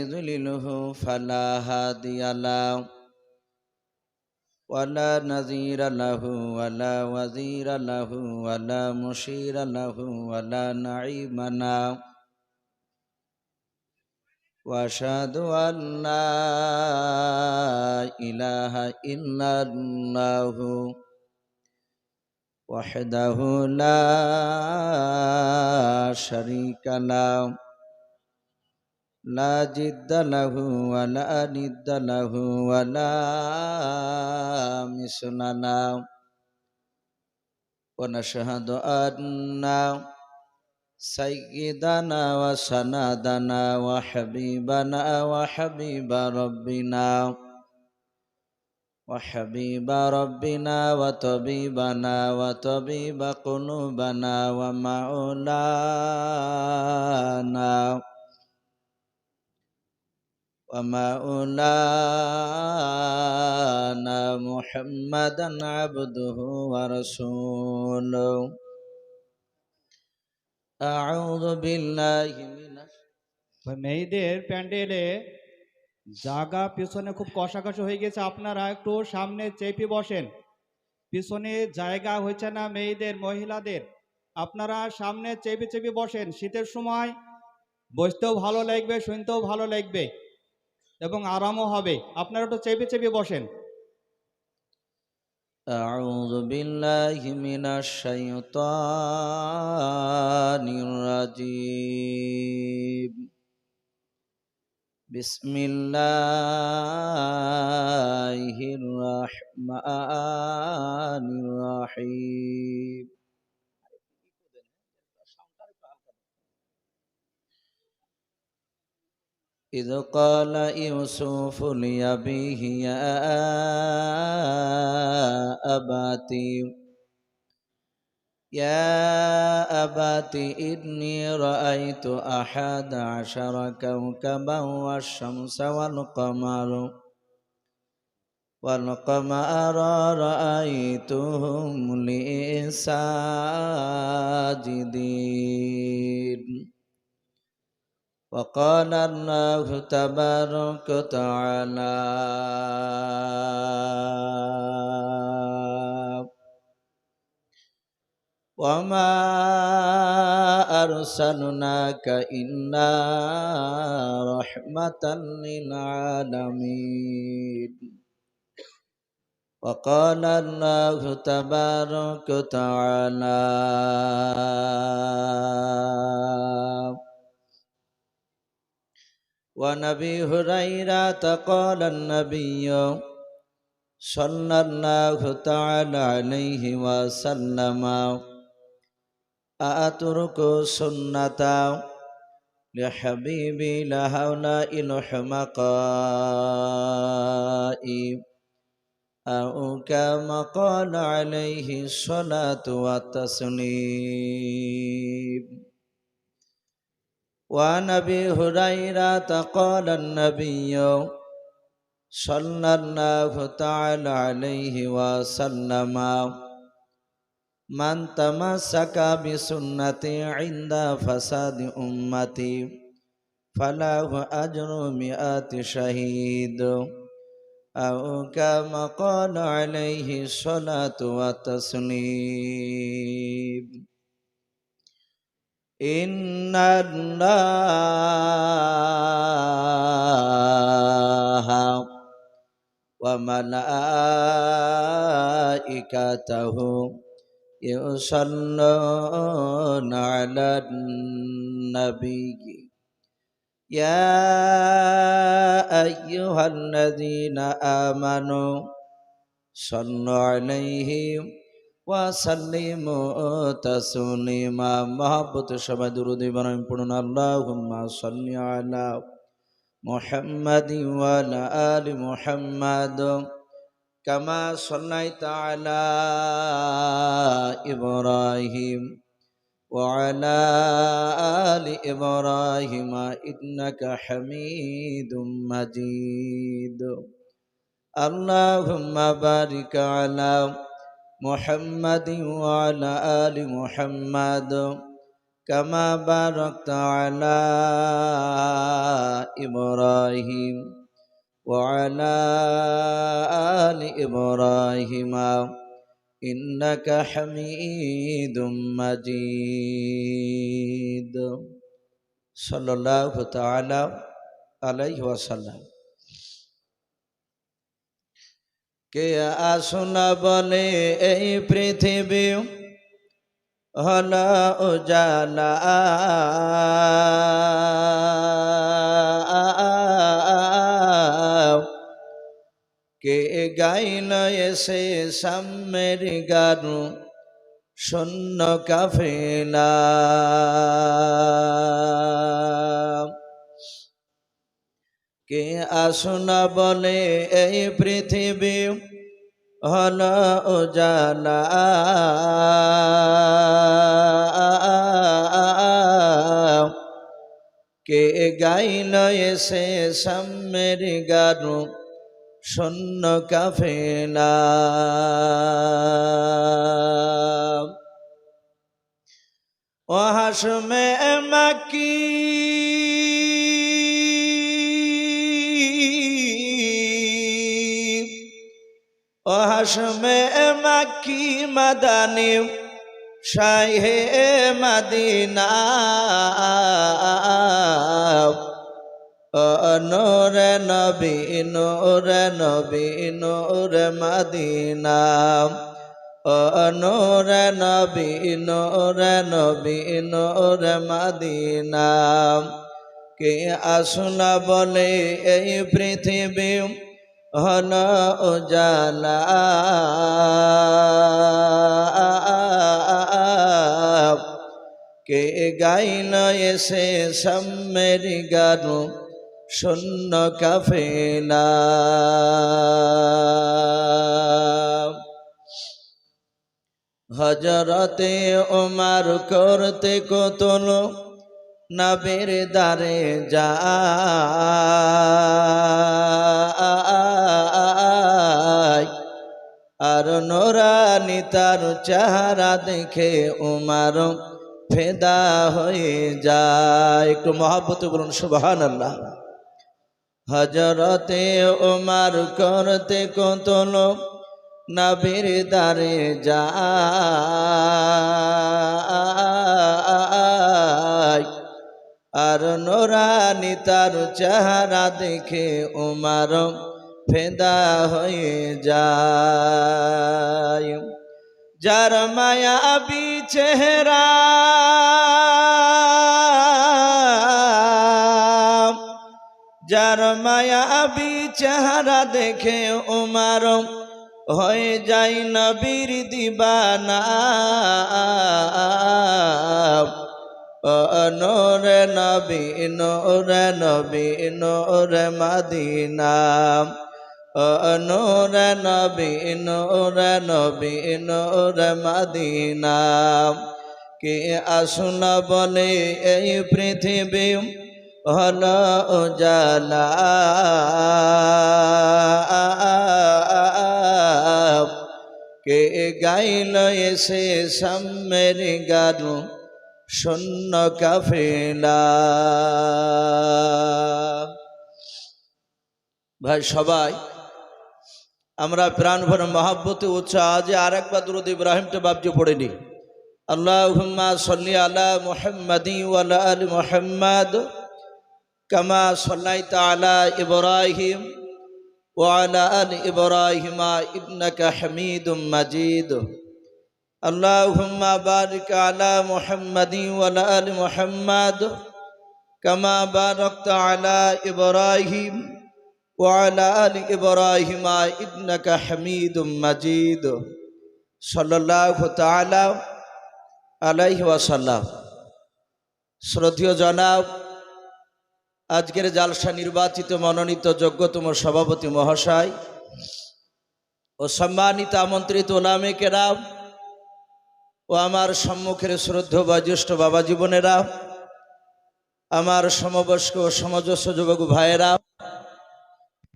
يضلله فلا هادي له ولا نذير له ولا وزير له ولا مشير له ولا نعيم له وأشهد أن لا إله إلا الله وحده لا شريك له لا جد له ولا ند له ولا مثل له ونشهد أن سيدنا وسندنا وحبيبنا وحبيب ربنا وطبيبنا وطبيب قلوبنا ومولانا محمدا عبده ورسوله أعوذ بالله من মেয়েদের প্যান্ডেলে জায়গা পিছনে খুব কষাকষি হয়ে গেছে, আপনারা একটু সামনে চেপে বসেন। পিছনে জায়গা হচ্ছে না মেয়েদের, মহিলাদের, আপনারা সামনে চেপে চেপে বসেন। শীতের সময় বসতেও ভালো লাগবে, শুনতেও ভালো লাগবে এবং আরামও হবে। আপনারা একটু চেপে চেপে বসেন। أعوذ بالله من الشيطان الرجيم بسم الله الرحمن الرحيم إذ قال يوسف لأبيه يا أبت إني رأيت 11 كوكبا والشمس والقمر رأيتهم لي ساجدين وقال الله تبارك وتعالى وما أرسلناك إلا رحمة للعالمين وقال الله تبارك وتعالى وعن أبي هريرة قال النبي صلى الله تعالى عليه وسلم أترك سنة لحبيبي لهؤلاء الحمقاء أو كما قال عليه الصلاة والتسليم وعن أبي هريرة قال النبي صلى الله تعالى عليه وسلم من تمسك بسنتي عند فساد أمتي فله أجر 100 شهيد أو كما قال عليه الصلاة والتسليم إن الله وملائكته يصلون على النبي يا أيها الذين آمنوا صلوا عليه وسلموا تسليما محبت شبه درود برائم پڑھن اللهم صل على محمد وعلى آل محمد كما صليت على إبراهيم وعلى آل إبراهيم إنك حميد مجيد اللهم بارك على محمد وعلى آل محمد كما باركت على إبراهيم وعلى آل إبراهيم إنك حميد مجيد صلى الله تعالى عليه وسلم কে আসনা বলে এই পৃথিবী হলো উজালা কে গাইল এসে সাম্যের গানু শূন্য কাফেলা কে আসনা বলে এই পৃথিবী হলো উজালা কে গাইল এসে সাম্যের গানু শূন্য কাফেলা ও হাশমে মাকি ও হাশমে মাকি মাদানি শাহে মদিনা নূর নবী নূর নবী নূর মদিনা নূর নবী নূর নবী নূর মদিনা কে আসনা বলে এই পৃথিবী হলো উজালা কে গাইল এসে সাম্যের গানু শূন্য কাফেলা হযরতে ওমর করতে কতল নবীর দারে যায় আর নূরানী তার চেহারা দেখে ওমর ফেদা হয়ে যায় একটু মহব্বতে বলুন সুবহানাল্লাহ হযরতে ওমর করতে কতল নবীর দারে যায় আর নূরানী তার চেহারা দেখে ওমর ফেদা হয়ে যায় যার মায়াবী চেহারা যার মায়াবী চেহারা দেখে ওমর হয়ে যায় নবীর দিবানা নূর নবী নূর নবী নূর মদিনা নূর নবী নূর নবী নূর মদিনা কে আসনা বলে এই পৃথিবী হলো উজালা কে গাইল এসে সাম্যের গানু শূন্য কাফেলা ভাই সবাই আমরা প্রাণ ভরে মহব্বতে উৎসাহ আজে আর একবার দুরূদ ইব্রাহিমটা বাবজি পড়ে নি আল্লাহুম্মা সাল্লি আলা মুহাম্মাদি ওয়া আলা আলি মুহাম্মাদ কামা সাল্লাইতা আলা ইব্রাহিম ওয়া আলা আলি ইব্রাহিম ইন্নাকা হামিদুম মাজিদ আল্লাহুম্মা বারিক আলা মুহাম্মাদি ওয়া আলা আলি মুহাম্মাদ কামা বারাকতা আলা ইব্রাহিম وعلى آل إبراهيم إنك حميد مجيد صلى الله تعالى عليه وسلم শ্রদ্ধেয় জনাব আজকের জালসা নির্বাচিত মনোনীত যোগ্যতম সভাপতি মহাশয় ও সম্মানিত আমন্ত্রিত ওলামে কেরাম ও আমার সম্মুখের শ্রদ্ধেয় বয়োজ্যেষ্ঠ বাবা জীবনেরা আমার সমবয়স্ক ও সমজস্ব যুবক ভাইয়েরা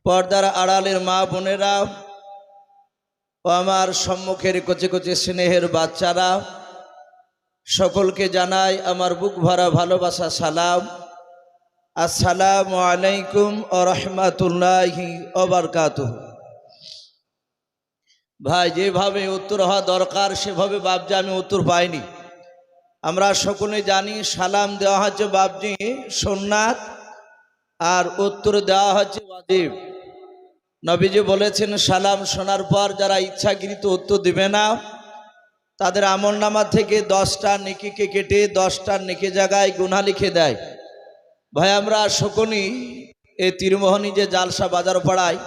পর্দার আড়ালের মা বোনেরা ও আমার সম্মুখের কচি কচি স্নেহের বাচ্চারা সকলকে জানাই আমার বুক ভরা ভালোবাসা সালাম। আসসালামু আলাইকুম ওয়া রাহমাতুল্লাহি ওয়া বারাকাতুহু। ভাই, যেভাবে উত্তর হওয়া দরকার সেভাবে বাবজি আমি উত্তর পাইনি। আমরা সকলে জানি সালাম দেওয়া হচ্ছে বাবজি সুন্নাত, আর উত্তর দেওয়া হচ্ছে ওয়াজিব। নবীজি বলেছেন সালাম শোনার পর যারা ইচ্ছাকৃত উত্তর দিবে না তাদের আমলনামা থেকে 10টা নেকিকে কেটে 10টা নেকি জায়গায় গুনাহ লিখে দেয়। ভাই, আমরা সকলেই এই তীরমোহনী যে জালসা বাজার পাড়ায়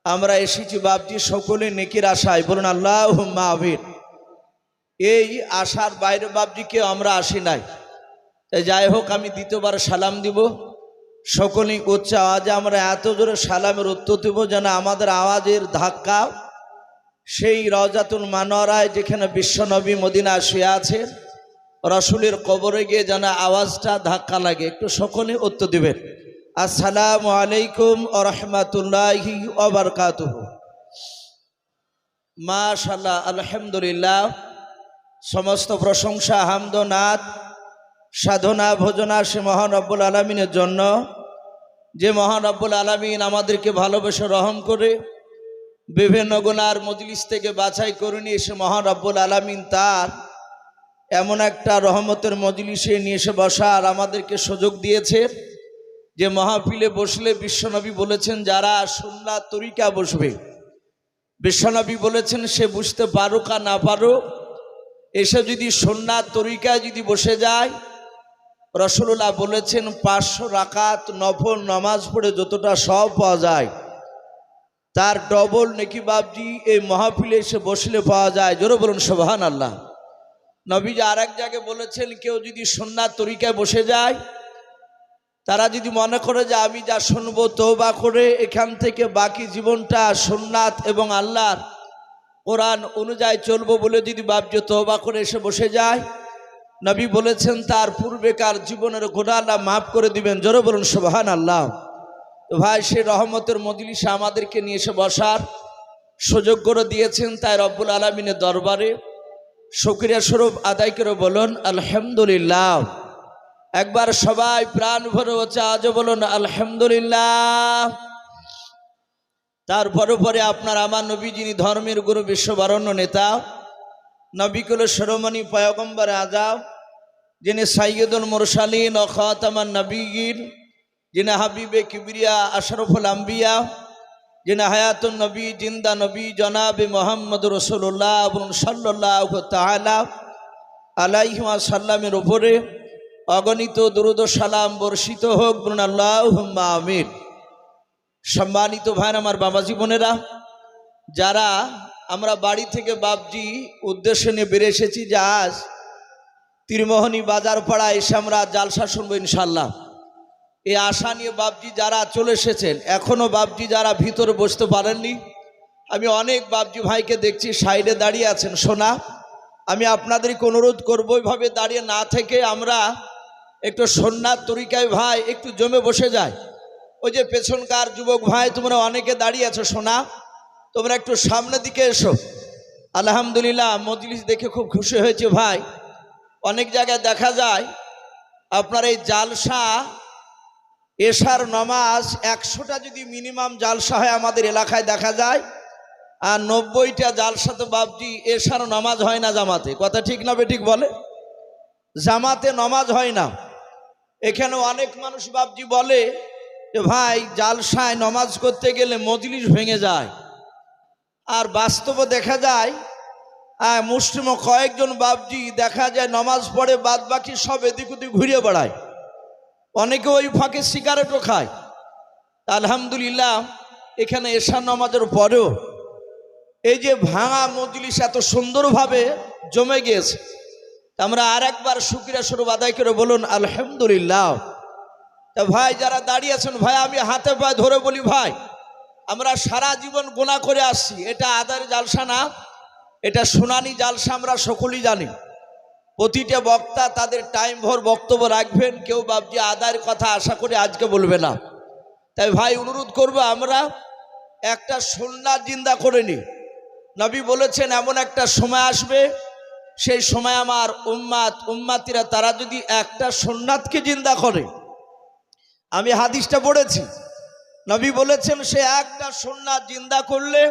আমরা এসেছি বাবজি সকলে নেকির আশায়, বলুন আল্লাহুম্মা আমিন। এই আশার বাইরে বাবজিকে আমরা আসি নাই। তাই যাই হোক, আমি দ্বিতীয়বার সালাম দিব। সকলেই উচ্চ আওয়াজে আমরা এত জোরে সালামের উত্তর দেব যেন আমাদের আওয়াজের ধাক্কা সেই রওজাতুল মানোয়ারায় যেখানে বিশ্বনবী মদিনা শুয়ে আছেন রাসূলের কবরে গিয়ে যেন আওয়াজটা ধাক্কা লাগে। একটু সকলে উত্তর দিবেন। আসসালামু আলাইকুম ওয়া রাহমাতুল্লাহি ওয়া বারাকাতুহু। মাশাআল্লাহ, আলহামদুলিল্লাহ। সমস্ত প্রশংসা, হামদ, নাত, সাধনা, ভোজনা সে মহান রব্বুল আলামিনের জন্য, যে মহান রব্বুল আলামিন আমাদেরকে ভালোবেসে রহম করে বিভিন্ন গুনার মজলিস থেকে বাছাই করে নিয়ে এসে মহান রব্বুল আলামিন তার এমন একটা রহমতের মজলিসে নিয়ে এসে বসার আমাদেরকে সুযোগ দিয়েছে যে মাহফিলে বসলে বিশ্বনবী বলেছেন যারা সুন্নাত তরিকা বসবে, বিশ্বনবী বলেছেন সে বুঝতে পারুক আর না পারুক, এসে যদি সুন্নাত তরিকায় যদি বসে যায়, রাসূলুল্লাহ বলেছেন 500 রাকাত নফল নামাজ পড়ে যতটা সওয়াব পাওয়া যায় তার ডবল নেকি বাবজি এই মাহফিলে এসে বসলে পাওয়া যায়। জোরে বলুন সুবহানাল্লাহ। নবীজি আরেক জায়গায় বলেছেন কেউ যদি সুন্নাত তরিকায় বসে যায়, তারা যদি মনে করে যে আমি যা শুনবো তওবা করে এখান থেকে বাকি জীবনটা সুন্নাত এবং আল্লাহর কোরআন অনুযায়ী চলবো বলে যদি বাবজি তওবা করে এসে বসে যায়, নবী বলেছেন তার পূর্বেকার জীবনের গুনাহ আল্লাহ মাফ করে দিবেন। জোরে বলুন সুবহানাল্লাহ। তো ভাই, সে রহমতের মজলিসে আমাদেরকে নিয়ে এসে বসার সুযোগ করে দিয়েছেন, তাই রব্বুল আলামিনের দরবারে শুকরিয়া স্বরূপ আদায় করে বলুন আলহামদুলিল্লাহ। একবার সবাই প্রাণ ভরে হচ্ছে আজও বলুন আলহামদুলিল্লাহ। তারপরে পরে আপনার আমার নবী, যিনি ধর্মের গুরু, বিশ্ববরণ্য নেতা, নবীকুল শিরোমণি পয়গম্বর আযম, যিনি সাইয়্যিদুল মুরসালিন ও খাতামান নবিয়্যিন, যিনি হাবিবে কিবরিয়া আশরাফুল আম্বিয়া, যিনি হায়াতুন নবী, জিন্দা নবী, জনাবে মুহাম্মদ রাসূলুল্লাহ সাল্লাল্লাহু তাআলা আলাইহি ওয়াসাল্লামের উপরে অগণিত দুরূদ ও সালাম বর্ষিত হোক, বলুন আল্লাহুম্মা আমিন। সম্মানিত ভাই, আমার বাবা জীবনেরা, যারা আমরা বাড়ি থেকে বাবজি উদ্দেশ্য নিয়ে বেরিয়ে এসেছি যে আজ তীরমোহনী বাজার পাড়া এসে আমরা জালসা শুনবো ইনশাল্লাহ, এই আশা নিয়ে বাবজি যারা চলে এসেছেন, এখনও বাবজি যারা ভিতরে বসতে পারেননি, আমি অনেক বাবজি ভাইকে দেখছি সাইডে দাঁড়িয়ে আছেন। শোনা, আমি আপনাদেরকে অনুরোধ করবো ওইভাবে দাঁড়িয়ে না থেকে আমরা একটু সুন্নাত তরিকায় ভাই একটু জমে বসে যায়। ওই যে পেছনকার যুবক ভাই তোমরা অনেকে দাঁড়িয়ে আছো, শোনা তোমরা একটু সামনের দিকে এসো। আলহামদুলিল্লাহ, মজলিস দেখে খুব খুশি হয়েছে ভাই। অনেক জায়গায় দেখা যায় আপনার এই জালসা এশার নামাজ 100টা যদি মিনিমাম জালসা হয় আমাদের এলাকায় দেখা যায়, আর 90টা জালসাতে বাবজি এশার নামাজ হয় না জামাতে। কথা ঠিক না বেঠিক বলে? জামাতে নামাজ হয় না। এখানে অনেক মানুষ বাবজি বলে যে ভাই জালসায় নামাজ করতে গেলে মজলিস ভেঙে যায়, আর বাস্তবে দেখা যায় মুসলিম কয়েকজন বাবজি দেখা যায় নামাজ পড়ে, বাদ বাকি সব এদিক ওদিক ঘুরে বেড়ায়, অনেকে ওই ফাঁকে সিগারেটও খায়। আলহামদুলিল্লাহ, এখানে এশার নামাজের পরেও এই যে ভাঙা মজলিস এত সুন্দরভাবে জমে গিয়েছে, আমরা আর একবার শুকরিয়া স্বরূপ আদায় করে বলুন আলহামদুলিল্লাহ। তা ভাই যারা দাঁড়িয়ে আছেন ভাই, আমি হাতে পায়ে ধরে বলি ভাই, আমরা সারা জীবন গুনাহ করে আসছি, এটা আদায়ের জালসা না, এটা শুনানি জালসা। আমরা সকলেই জানি প্রতিটা বক্তা তাদের টাইম ভর বক্তব্য রাখবেন, কেউ বাবজি আদায়ের কথা আশা করে আজকে বলবে না। তাই ভাই অনুরোধ করবো আমরা একটা সুন্নাত জিন্দা করে নিই। নবী বলেছেন এমন একটা সময় আসবে সেই সময় আমার উম্মাতিরা তারা যদি একটা সুন্নাতকে জিন্দা করে, আমি হাদিসটা পড়েছি, নবী বলেছেন সে একটা সুন্নাত জিন্দা করলে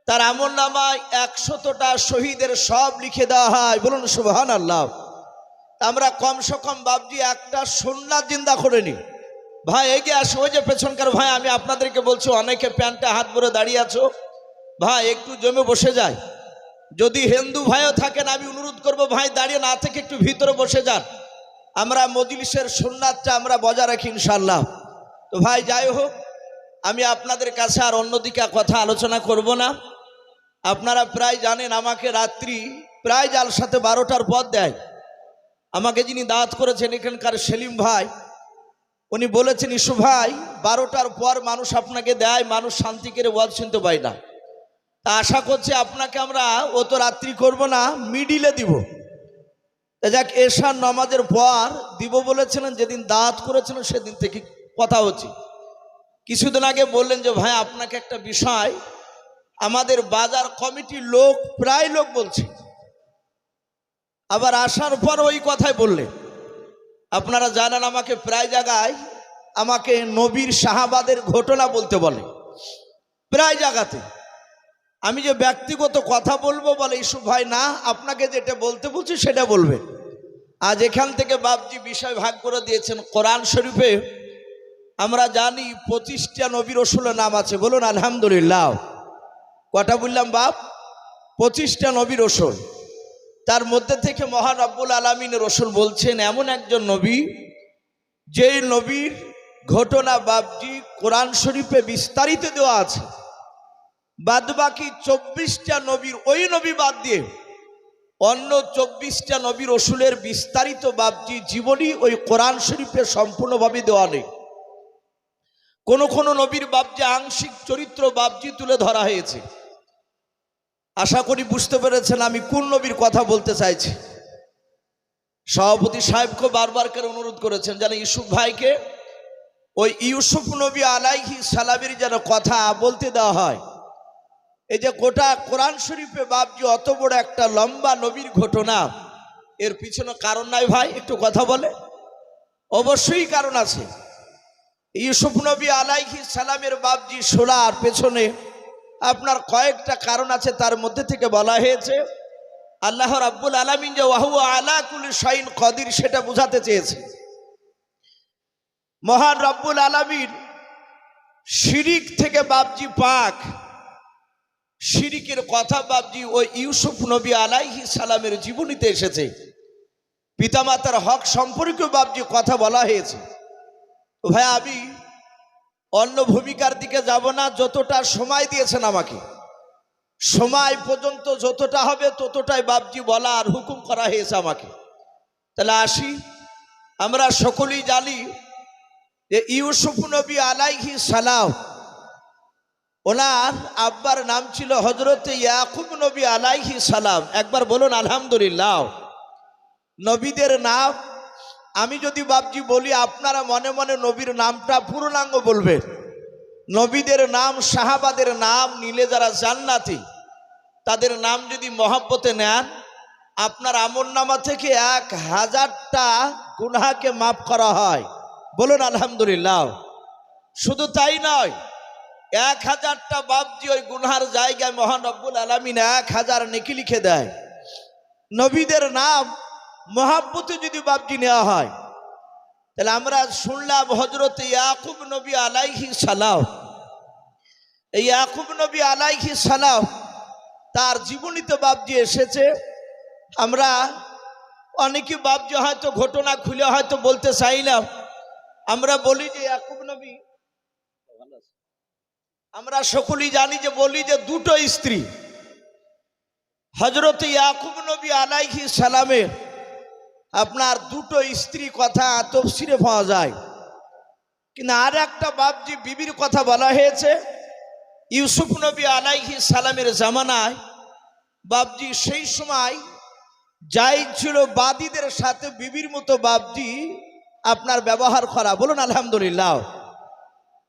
তার আমলনামায় 100টা শহীদের সব লিখে দেওয়া হয়। বলুন সুবহানাল্লাহ। আমরা কমসে কম বাবজি একটা সুন্নাত জিন্দা করে নি। ভাই এগিয়ে আসো, ওই যে পেছনকার ভাই, আমি আপনাদেরকে বলছি অনেকে প্যান্টে হাত ভরে দাঁড়িয়ে আছো, ভাই একটু জমে বসে যায়। যদি হিন্দু ভাইও থাকেন আমি অনুরোধ করব ভাই দাঁড়িয়ে না থেকে একটু ভিতরে বসে যান, আমরা মজলিসের সুন্নাতটা আমরা বজায় রাখি ইনশাআল্লাহ। তো ভাই যাই হোক, আমি আপনাদের কাছে আর অন্যদিকে কথা আলোচনা করব না। আপনারা প্রায় জানেন আমাকে রাত্রি প্রায় জালসাতে 12টার পর দেয়। আমাকে যিনি দাওয়াত করেছেন এখানকার সেলিম ভাই, উনি বলেছেন ইসু ভাই 12টার পর মানুষ আপনাকে দেয়, মানুষ শান্তি করে ওয়াজ শুনতে পায় না। তা আশা করছি আপনাকে আমরা অত রাত্রি করব না, মিডিলে দিব। যাক, এশার নামাজের পর দিব বলেছিলেন, যেদিন দাওয়াত করেছিলেন সেদিন থেকে কথা হচ্ছে। কিছুদিন আগে বললেন যে ভাই আপনাকে একটা বিষয় আমাদের বাজার কমিটির লোক প্রায় লোক বলছে, আবার আসার পর ওই কথাই বললেন। আপনারা জানেন আমাকে প্রায় জায়গায় আমাকে নবীর সাহাবাদের ঘটনা বলতে বলে, প্রায় জায়গাতে। আমি যে ব্যক্তিগত কথা বলবো বলে ইসুফ ভাই না, আপনাকে যেটা বলতে বলছি সেটা বলবেন। আজ এখান থেকে বাপজি বিষয় ভাগ করে দিয়েছেন। কোরআন শরীফে আমরা জানি 25টা নবী রসুলের নাম আছে। বলুন আলহামদুলিল্লাহ। কটা বললাম বাপ? 25টা নবী রসুল। তার মধ্যে থেকে মহান রব্বুল আলামিন রসুল বলছেন এমন একজন নবী, যেই নবীর ঘটনা বাপজি কোরআন শরীফে বিস্তারিত দেওয়া আছে। বাদ বাকি 24টা নবীর, ওই নবী বাদ দিয়ে অন্য 24টা নবী রসুলের বিস্তারিত বাপজি জীবনী ওই কোরআন শরীফে সম্পূর্ণভাবে দেওয়া নেই। কোন কোন নবীর বাপজি আংশিক চরিত্র বাপজি তুলে ধরা হয়েছে। আশা করি বুঝতে পেরেছেন আমি কোন নবীর কথা বলতে চাইছি। সভাপতি সাহেবকে বারবার করে অনুরোধ করেছেন যেন ইউসুফ ভাইকে ওই ইউসুফ নবী আলাইহিস সালামের যেন কথা বলতে দেওয়া হয়। এই যে গোটা কোরআন শরীফে বাপজি অত বড় একটা লম্বা নবীর ঘটনা, এর পিছনে কারণ নাই ভাই? একটু কথা বলে, অবশ্যই কারণ আছে। ইউসুফ নবী আলাইহিস সালামের বাপজি শোনার পেছনে আপনার কয়েকটা কারণ আছে। তার মধ্যে থেকে বলা হয়েছে আল্লাহ রাব্বুল আলামিন যে ওয়াহু আলা কুল্লি শাইইন কাদির, সেটা বোঝাতে চেয়েছে। মহান রব্বুল আলামিন শিরিক থেকে বাপজি পাক, শিরিকের কথা বাপজি ওই ইউসুফ নবী আলাইহিস সালামের জীবনীতে এসেছে। পিতামাতার হক সম্পর্কে বাপজি কথা বলা হয়েছে। ভাই আমি অন্য ভূমিকার দিকে যাব না, যতটা সময় দিয়েছেন আমাকে, সময় পর্যন্ত যতটা হবে ততটাই বাপজি বলা আর হুকুম করা হয়েছে আমাকে। তাহলে আসি, আমরা সকলেই জানি যে ইউসুফ নবী আলাইহিস সালাম, ওনার আব্বার নাম ছিল হযরত ইয়াকুব নবী আলাইহিস সালাম। একবার বলুন আলহামদুলিল্লাহ। নবীদের নাম আমি যদি বাপজি বলি, আপনারা মনে মনে নবীর নামটা পূর্ণাঙ্গ বলবেন। নবীদের নাম, সাহাবাদের নাম নিলে যারা জান্নাতি, তাদের নাম যদি মহব্বতে নেন, আপনার আমলনামা থেকে 1000টা গুনাহকে মাফ করা হয়। বলুন আলহামদুলিল্লাহ। শুধু তাই নয়, 1000টা বাপজি ওই গুনাহার জায়গায় মহান রব্বুল আলামিন 1000 নেকি লিখে দেয়। নবীদের নাম মহব্বতে যদি বাপজি নেওয়া হয়, তাহলে আমরা শুনলাম হযরত ইয়াকুব নবী আলাইহিস সালাম। এই ইয়াকুব নবী আলাইহিস সালাম তার জীবনীতে বাপজি এসেছে। আমরা অনেকে বাপজি হয়তো ঘটনা খুলে হয়তো বলতে চাইলাম, আমরা বলি যে ইয়াকুব নবী, আমরা সকলেই জানি যে বলি যে দুটো স্ত্রী। হযরত ইয়াকুব নবী আলাইহিস সালামের আপনার দুটো স্ত্রী কথা তাফসীরে পাওয়া যায়। কিন্তু আর একটা বাপজি বিবির কথা বলা হয়েছে। ইউসুফ নবী আলাইহিস সালামের জামানায় বাপজি সেই সময় যাই ছিল বাদীদের সাথে বিবির মতো বাপজি আপনার ব্যবহার করা। বলুন আলহামদুলিল্লাহ।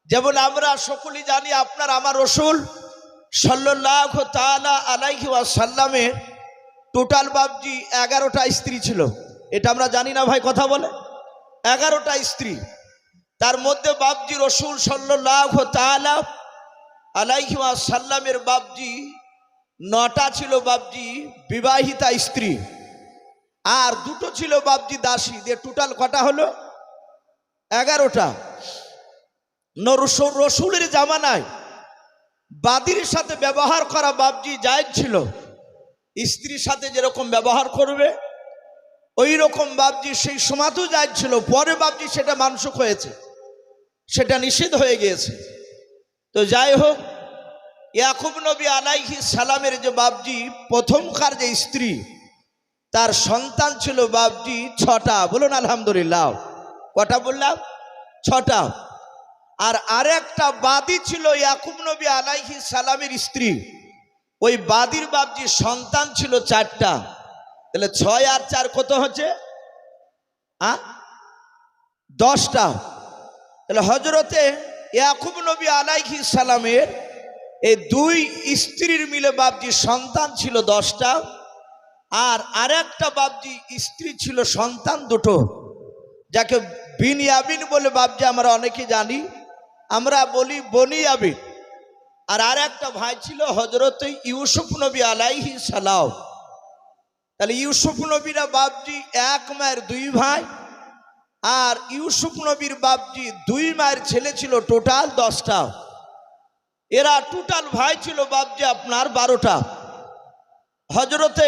যেমন আমরা সকলেই জানি আপনার আমার রাসূল সাল্লাল্লাহু তাআলা আলাইহি ওয়াসাল্লামের টোটাল বাবজি 11টা স্ত্রী ছিল। এটা আমরা জানি না ভাই, কথা বলে 11টা স্ত্রী। তার মধ্যে বাবজি রসুল সাল্লাল্লাহু তাআলা আলাইহি ওয়াসাল্লামের বাবজি 9টা ছিল বাবজি বিবাহিতা স্ত্রী, আর 2টো ছিল বাবজি দাসী। দিয়ে টোটাল কটা হলো? 11টা। রসুলের জামানায় বাদীর সাথে ব্যবহার করা বাবজি জায়েজ ছিল। স্ত্রীর সাথে যেরকম ব্যবহার করবে ওই রকম বাবজি সেই সময়তেও জায়েজ ছিল। পরে বাবজি সেটা মানসুখ হয়েছে, সেটা নিষেধ হয়ে গিয়েছে। তো যাই হোক, ইয়াকুব নবী আলাইহিস সালামের যে বাবজি প্রথমকার যে স্ত্রী, তার সন্তান ছিল বাবজি 6টা। বলুন আলহামদুলিল্লাহ। কটা বললাম? 6টা। আর আরেকটা বাদী ছিল ইয়াকুব নবী আলাইহিস সালামের স্ত্রী, ওই বাদীর বাবজি সন্তান ছিল 4টা। তাহলে 6 আর 4 কত হচ্ছে? 10টা। তাহলে হজরতে ইয়াকুব নবী আলাইহিস সালামের এই 2 স্ত্রীর মিলে বাবজি সন্তান ছিল 10টা, আর আরেকটা বাবজি স্ত্রী ছিল সন্তান 2টো, যাকে বিনয়ামিন বলে বাবজি আমরা অনেকে জানি, আমরা বলি বনিয়ামিন। আর আরেকটা ভাই ছিল হজরত ইউসুফ নবী আলাইহিস সালাম। তাহলে ইউসুফ নবীরা বাবজি 1 মায়ের 2 ভাই, আর ইউসুফ নবীর বাবজি 2 মায়ের ছেলে ছিল টোটাল 10টা। এরা টোটাল ভাই ছিল বাবজি আপনার 12টা। হজরতে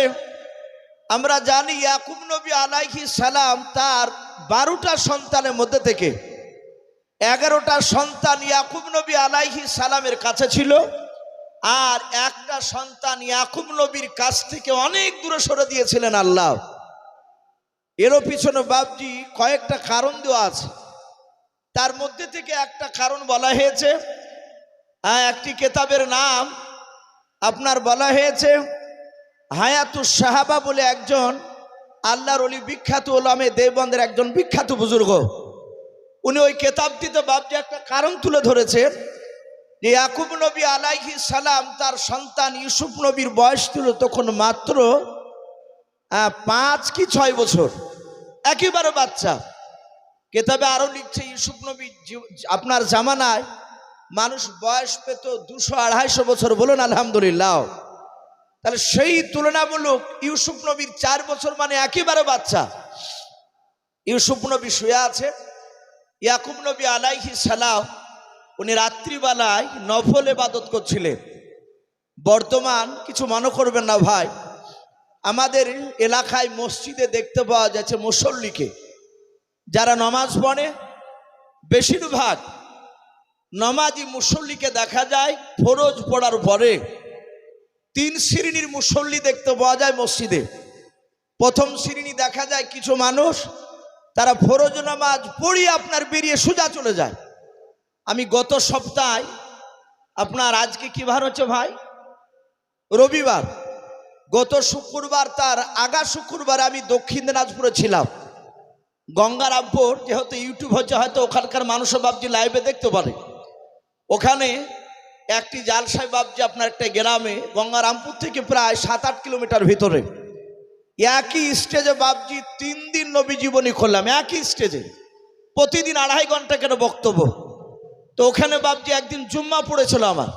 আমরা জানি ইয়াকুব নবী আলাইহিস সালাম তার 12টা সন্তানের মধ্যে থেকে 11টা সন্তান ইয়াকুব নবী আলাইহিস সালামের কাছে ছিল, আর একটা সন্তান ইয়াকুব নবীর কাছ থেকে অনেক দূরে সরে দিয়েছিলেন আল্লাহ। এরও পিছনে বাবজি কয়েকটা কারণ দেওয়া আছে। তার মধ্যে থেকে একটা কারণ বলা হয়েছে, একটি কিতাবের নাম আপনার বলা হয়েছে হায়াতুস সাহাবা বলে একজন আল্লাহর ওলি, বিখ্যাত ওলামে দেওবন্দের একজন বিখ্যাত বুজুর্গ। উনি ওই কিতাবটিতে বাবজি একটা কারণ তুলে ধরেছেন যে ইয়াকুব নবী আলাইহিস সালাম তার সন্তান ইউসুফ নবীর বয়স ছিল তখন মাত্র 5 কি 6 বছর, একেবারে বাচ্চা। কিতাবে আরো লিখছে ইউসুফ নবী আপনার জামানায় মানুষ বয়স পেত 200-250 বছর। বলুন আলহামদুলিল্লাহ। তাহলে সেই তুলনামূলক ইউসুফ নবীর 4 বছর মানে একেবারে বাচ্চা। ইউসুফ নবী শুয়ে আছে, ইয়াকুব নবী আলাইহিস সালাম উনি রাত্রিবেলায় নফল ইবাদত করছিলেন। বর্তমান কিছু মনে করবেন না ভাই, আমাদের এলাকায় মসজিদে দেখতে পাওয়া যাচ্ছে মুসল্লিকে, যারা নামাজ পড়ে বেশিরভাগ নামাজি মুসল্লিকে দেখা যায় ফরজ পড়ার পরে 3 শ্রেণীর মুসল্লি দেখতে পাওয়া যায় মসজিদে। প্রথম শ্রেণী দেখা যায় কিছু মানুষ, তারা ফরজ নামাজ পড়িয়ে আপনার বেরিয়ে সোজা চলে যায়। আমি গত সপ্তাহে আপনার, আজকে কি বার হচ্ছে ভাই? রবিবার। গত শুক্রবার তার আগা শুক্রবার আমি দক্ষিণ দিনাজপুরে ছিলাম। গঙ্গারামপুর, যেহেতু ইউটিউব হচ্ছে হয়তো ওখানকার মানুষও বাবজি লাইভে দেখতে পারে। ওখানে একটি জালসাই বাবজি আপনার একটা গ্রামে, গঙ্গারামপুর থেকে প্রায় 7-8 কিলোমিটার ভিতরে, একই স্টেজে বাবজি 3 দিন নবী জীবনী করলাম। একই স্টেজে প্রতিদিন 2.5 ঘন্টা কেন বক্তব্য। তো ওখানে বাবজি একদিন জুম্মা পড়েছিল আমার।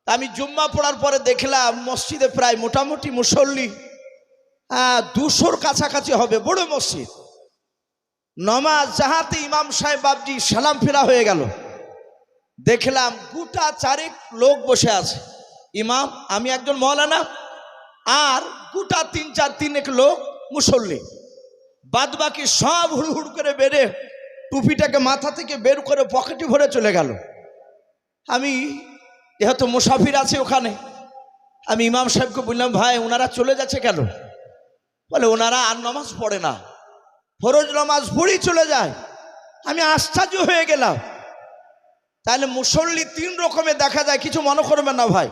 আমি জুম্মা পড়ার পরে দেখলাম মসজিদে প্রায় মোটামুটি মুসল্লি 200-র কাছাকাছি হবে, বড় মসজিদ। নমাজ যাহাতে ইমাম সাহেব বাবজি সালাম ফেরা হয়ে গেল, দেখলাম গোটা 4 লোক বসে আছে। ইমাম, আমি একজন মৌলানা, আর গোটা 3-4 লোক মুসল্লি। বাদ বাকি সব হুড় করে বেড়ে টুপিটাকে মাথা থেকে বের করে পকেটে ভরে চলে গেল। আমি যেহেতু মুসাফির আছে ওখানে, আমি ইমাম সাহেবকে বললাম, ভাই ওনারা চলে যাচ্ছে কেন? বলে ওনারা আর নামাজ পড়ে না, ফরজ নামাজ পড়েই চলে যায়। আমি আশ্চর্য হয়ে গেলাম। তাহলে মুসল্লি 3 রকমের দেখা যায়, কিছু মনে করবেন না ভাই।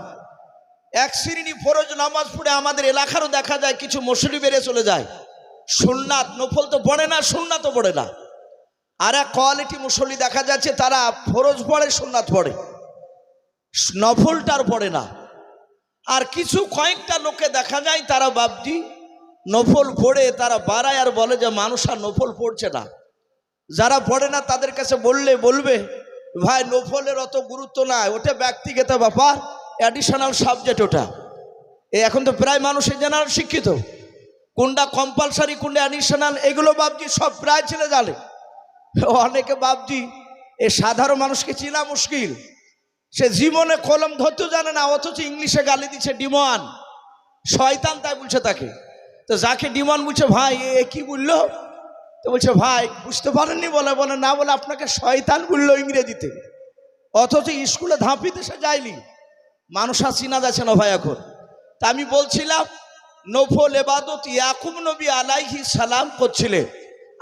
এক শ্রেণী ফরজ নামাজ পড়ে আমাদের এলাকারও দেখা যায় কিছু মুসল্লি বেরিয়ে চলে যায়, সুন্নাত নফল তো পড়ে না, সুন্নাত তো পড়ে না। আর এক কোয়ালিটি মুসল্লি দেখা যাচ্ছে তারা ফরজ পড়ে, সুন্নাত পড়ে, নফলটার পড়ে না। আর কিছু কয়েকটা লোকে দেখা যায় তারা বাপজি নফল পড়ে তারা বাড়ায় আর বলে যে মানুষ আর নফল পড়ছে না। যারা পড়ে না তাদের কাছে বললে বলবে ভাই নফলের অত গুরুত্ব নাই, ওটা ব্যক্তিগত ব্যাপার, অ্যাডিশনাল সাবজেক্ট ওটা। এখন তো প্রায় মানুষ এই জেনারেল শিক্ষিত, কোনটা কম্পালসারি কোনটা অ্যাডিশনাল এগুলো বাপজি সব প্রায় ছেলে জানে। অনেকে বাপজি এ সাধারণ মানুষকে চেনা মুশকিল, সে জীবনে কলম ধরতেও জানে না, অথচ ইংলিশে গালি দিচ্ছে ডিমন, শয়তান তাই বলছে তাকে। তো যাকে ডিমন বলছে ভাই এ কি বললো, তো বলছে ভাই বুঝতে পারেননি, বলে বলে না, বলে আপনাকে শয়তান বললো ইংরেজিতে, অথচ স্কুলে ধাপিতে সে যায়নি। মানুষ আর চিনা যাচ্ছে না ভাই এখন। তা আমি বলছিলাম নফল এবাদত ইয়াকুব নবী আলাইহিস সালাম করছিলেন।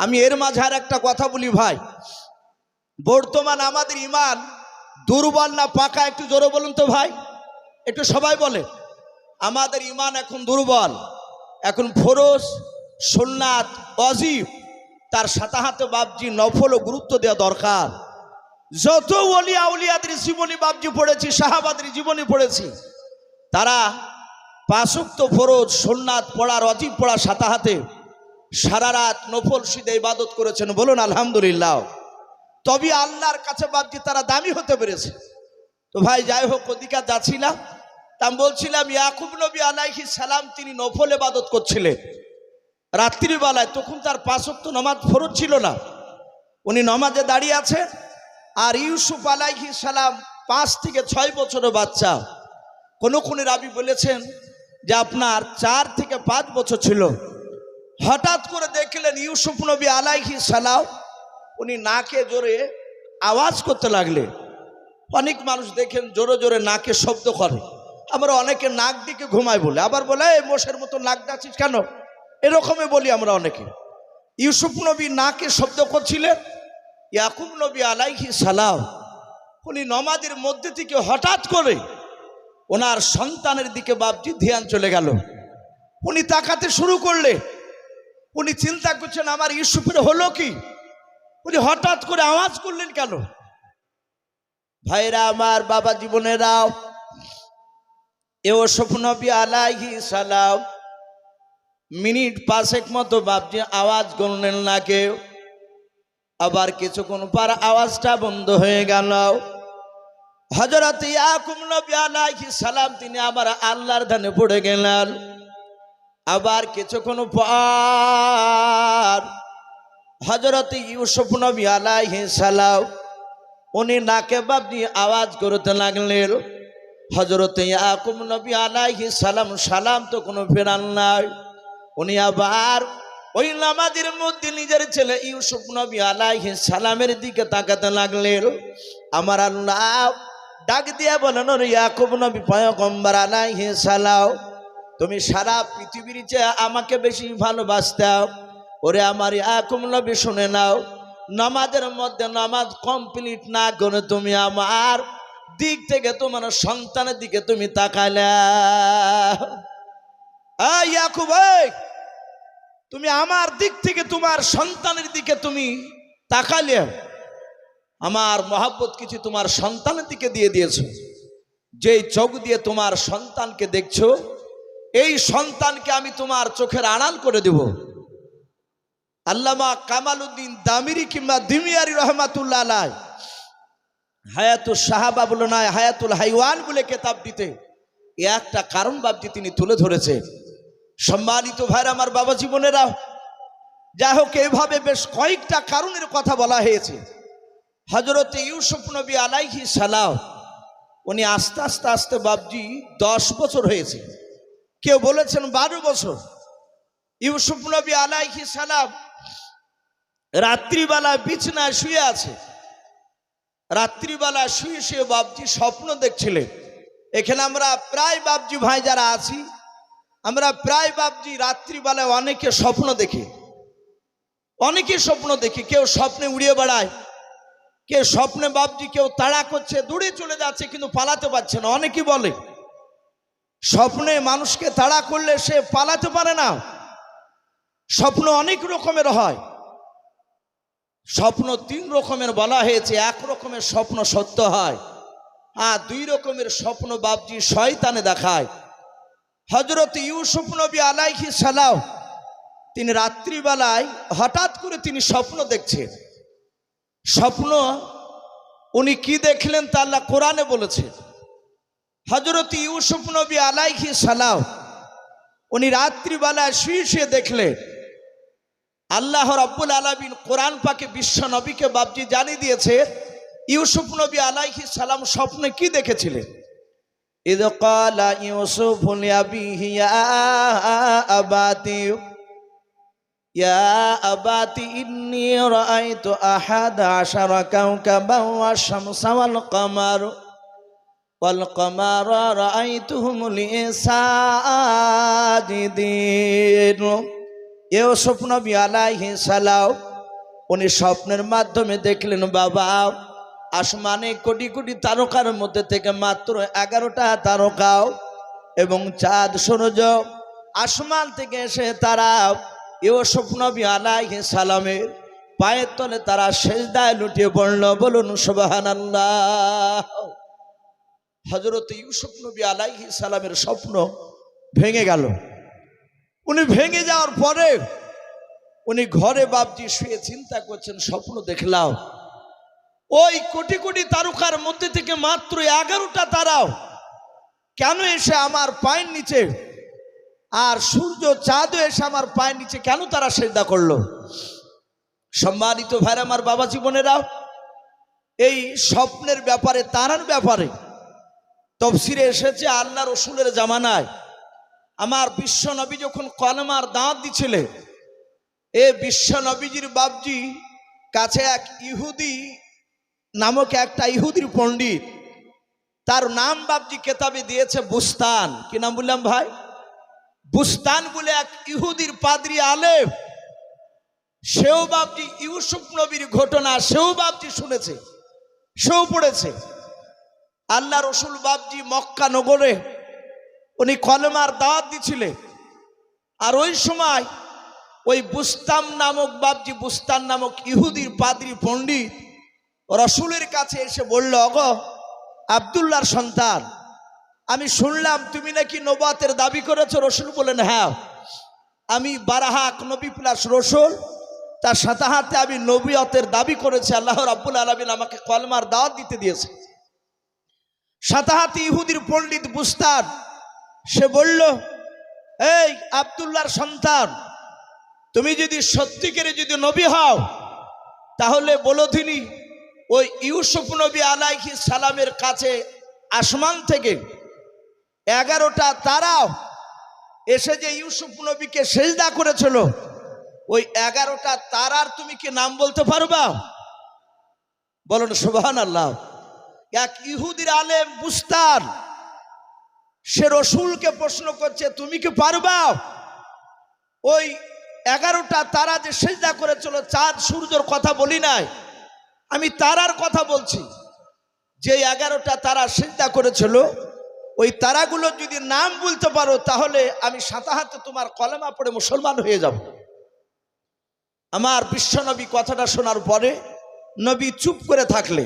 আমি এর মাঝে আর একটা কথা বলি ভাই, বর্তমান আমাদের ইমান দুর্বল না পাকা, একটু জোরে বলুন তো ভাই, একটু সবাই বলে। আমাদের ইমান এখন দুর্বল, এখন ফরজ সুন্নাত ওয়াজিব তার সাথে সাথে বাপজি নফল ও গুরুত্ব দেওয়া দরকার। যত ওলিয়া আউলিয়াদের জীবনী বাপজি পড়েছি, সাহাবাদের জীবনী পড়েছি, তারা পাঁচ ওয়াক্ত ফরজ সুন্নাত পড়ার ওয়াজিব পড়ার সাথে সাথে সারা রাত নফল সিদে ইবাদত করেছেন, বলুন আলহামদুলিল্লাহ। তবে আল্লাহর কাছে বাপজি তারা দামি হতে পেরেছে। তো ভাই যাই হোক, ওদিকে যাচ্ছিলাম, তা আমি বলছিলাম ইয়াকুব নবী আলাইহিস সালাম তিনি নফল ইবাদত করছিলেন রাত্রিবেলায়, তখন তার পাঁচ ওয়াক্ত নামাজ ফরজ ছিল না, উনি নামাজে দাঁড়িয়ে আছেন। আর ইউসুফ আলাইহিস সালাম 5 থেকে 6 বছরের বাচ্চা, কোন রাবি বলেছেন যে আপনার 4 থেকে 5 বছর ছিল। হঠাৎ করে দেখলেন ইউসুফ নবী আলাইহিস সালাম উনি নাকে জোরে আওয়াজ করতে লাগলেন। অনেক মানুষ দেখেন জোরে জোরে নাকে শব্দ করে, আমরা অনেকে নাক দিকে ঘুমায় বলে, আবার বলে এই মোষের মতো নাক ডাকছিস কেন, এরকমই বলি আমরা অনেকে। ইউসুফ নবী নাকে শব্দ করছিলেন। ইয়াকুব নবী আলাইহিস সালাম উনি নামাজের মধ্যে থেকে হঠাৎ করে ওনার সন্তানের দিকে বাপজি ধ্যান চলে গেল। উনি তাকাতে শুরু করলে, উনি চিন্তা করছেন আমার ইউসুফের হলো কি, উনি হঠাৎ করে আওয়াজ করলেন কেন। ভাইরা আমার, বাবা জীবনেরাও, ইউসুফ নবী আলাইহিস সালাম মিনিট 5 মতো বাপজি আওয়াজ করলেন না কেউ, আবার কিছুক্ষণ পর আওয়াজটা বন্ধ হয়ে গেল। হযরত ইয়াকুব নবী আলাইহিস সালাম তিনি আবার আল্লাহর ধ্যানে পড়ে গেলেন। আবার কিছুক্ষণ পর হযরত ইউসুফ নবী আলাইহিস সালাম উনি নাকে বাপজি আওয়াজ করতে লাগলেন। হযরত ইয়াকুব নবী আলাইহিস সালাম সালাম তো কোনো ফেরান নাই, উনি আবার ওই নামাজের মধ্যে নিজের ছেলে ইউসুফ নবী আলাইহিস সালামের দিকে তাকাতে লাগলেন। আমার আল্লাহ ডাক দিয়া বলেন, ওরে ইয়াকুব নবী পয়গম্বর আলাইহিস সালাম, তুমি সারা পৃথিবীর চেয়ে আমাকে বেশি ভালোবাসতাও। ওরে আমার ইয়াকুব নবী শুনে নাও, নামাজের মধ্যে নামাজ কমপ্লিট না করে তুমি আমার দিক থেকে তোমার সন্তানের দিকে তুমি তাকাইলে। ইয়াকুব, তুমি আমার দিক থেকে তোমার সন্তানের দিকে তুমি তাকালে, আমার মহব্বত কিছু তোমার সন্তানের দিকে দিয়ে দিয়েছো। যেই চোখ দিয়ে তোমার সন্তানকে দেখছো, এই সন্তানকে আমি তোমার চোখের আড়াল করে দেব। আল্লামা কামালউদ্দিন দামিরি কিংবা দিমিয়ারি রহমাতুল্লাহ আলাইহি হায়াতুল সাহাবা বলে নয়, হায়াতুল হাইওয়ান বলে কিতাব দিতে একটা কারণ বাপজি তিনি তুলে ধরেছে। সম্মানিত ভাইরা আমার, বাবা জীবনেরা, যাই হোক এইভাবে বেশ কয়েকটা কারণের কথা বলা হয়েছে। হযরত ইউসুফ নবী আলাইহিস সালাম উনি আস্তে আস্তে আস্তে বাপজি 10 বছর হয়েছে, কেউ বলেছেন 12 বছর। ইউসুফ নবী আলাইহিস সালাম রাত্রিবেলা বিছানায় শুয়ে আছে, রাত্রিবেলা শুয়ে শুয়ে বাপজি স্বপ্ন দেখছিলেন। এখানে আমরা প্রায় বাপজি ভাই যারা আছি, আমরা প্রায় বাপজি রাত্রিবেলায় অনেকে স্বপ্ন দেখি, অনেকে স্বপ্ন দেখি। কেউ স্বপ্নে উড়িয়ে বেড়ায়, কেউ স্বপ্নে বাপজি কেউ তাড়া করছে, দূরে চলে যাচ্ছে কিন্তু পালাতে পারছে না। অনেকেই বলে স্বপ্নে মানুষকে তাড়া করলে সে পালাতে পারে না। স্বপ্ন অনেক রকমের হয়, স্বপ্ন 3 রকমের বলা হয়েছে। 1 রকমের স্বপ্ন সত্য হয়, আর 2 রকমের স্বপ্ন বাপজি শয়তানে দেখায়। হযরত ইউসুফ নবী আলাইহিস সালাম তিনি রাত্রিবেলায় হঠাৎ করে তিনি স্বপ্ন দেখছেন। স্বপ্ন উনি কি দেখলেন তা আল্লাহ কোরআনে বলেছেন। হযরত ইউসুফ নবী আলাইহিস সালাম উনি রাত্রিবেলায় শুয়ে শুয়ে দেখলেন, আল্লাহ রাব্বুল আলামিন কোরআন পাকে বিশ্ব নবীকে বাপজি জানিয়ে দিয়েছে ইউসুফ নবী আলাইহিস সালাম স্বপ্নে কি দেখেছিলেন। ইয ক্বালা ইউসুফ লিআবিহি ইয়া আবাতি ইন্নী রাআইতু আহাদা আশারা কাওকাবান ওয়াশ শামসা ওয়াল কমারা রাআইতুহুম লি সাজিদিন। ইউসুফ নবী আলাইহিস সালাম উনি স্বপ্নের মাধ্যমে দেখলেন, বাবা আসমানে কোটি কোটি তারকার মধ্যে থেকে মাত্র 11টা তারকা এবং চাঁদ সূর্য আসমান থেকে এসে তারা ইউসুফ নবী আলাইহিস সালামের পায়ের তলে তারা সিজদায় লুটিয়ে পড়ল। বলুন সুবহানাল্লাহ। হযরত ইউসুফ নবী আলাইহিস সালামের স্বপ্ন ভেঙে গেল। উনি ভেঙে যাওয়ার পরে উনি ঘরে বাপজি শুয়ে চিন্তা করছেন, স্বপ্ন দেখলাম ওই কোটি কোটি তারকার মধ্যে থেকে মাত্র 11টা তারাও কেন এসে আমার পায়ের নিচে, আর সূর্য চাঁদও এসে আমার পায়ের নিচে কেন তারা সিজদা করলো। সম্মানিত ভাইরা আমার, বাবা জীবনেরা, এই স্বপ্নের ব্যাপারে তারার ব্যাপারে তাফসীরে এসেছে আল্লাহ রসুলের জামানায় আমার বিশ্ব নবী যখন কলেমার দাঁত দিছিলেন, এ বিশ্ব নবীজির বাপজি কাছে এক ইহুদি নামক একটা ইহুদির পণ্ডিত, তার নাম বাপজি কেতাবে দিয়েছে বুস্তান। কি নাম বললাম ভাই? বুস্তান বলে এক ইহুদির পাদ্রী আলেম, সেও বাপজি ইউসুফ নবীর ঘটনা সেও বাপজি শুনেছে, সেও পড়েছে। আল্লাহ রসুল বাপজি মক্কা নগরে উনি কলেমার দাওয়াত দিছিলেন, আর ওই সময় ওই বুস্তান নামক বাপজি বুস্তান নামক ইহুদির পাদ্রী পণ্ডিত রসুলের কাছে এসে বলল, ওগো আব্দুল্লাহর সন্তান, আমি শুনলাম তুমি নাকি নবুয়তের দাবি করেছো। রসুল বলেন, হ্যাঁ, আমি বারাহাক নবী প্লাস রসুল, তার সাথে হাতে আমি নবুয়তের দাবি করেছি। আল্লাহ রাব্বুল আলামিন আমাকে কলেমার দাওয়াত দিতে দিয়েছে। সাথে হাতে ইহুদির পণ্ডিত বুস্তান সে বলল, এই আব্দুল্লাহর সন্তান, তুমি যদি সত্যিকারে যদি নবী হও তাহলে বলো তিনি ওই ইউসুফ নবী আলাইহিস সালামের কাছে আসমান থেকে 11টা তারাও এসে যে ইউসুফ নবীকে সিজদা করেছিল, ওই 11টা তারার তুমি কি নাম বলতে পারবা? বলুন সুবহানাল্লাহ। এক ইহুদির আলেম বুস্তান সে রসুলকে প্রশ্ন করছে, তুমি কি পারবা ওই 11টা তারা যে সিজদা করেছিল, চাঁদ সূর্যর কথা বলি নাই, আমি তারার কথা বলছি, যে 11টা তারা সিজদা করেছিল ওই তারাগুলো যদি নাম বলতে পারো তাহলে আমি সাথে হাতে তোমার কলেমা পড়ে মুসলমান হয়ে যাব। আমার বিশ্বনবী কথাটা শোনার পরে নবী চুপ করে থাকলে,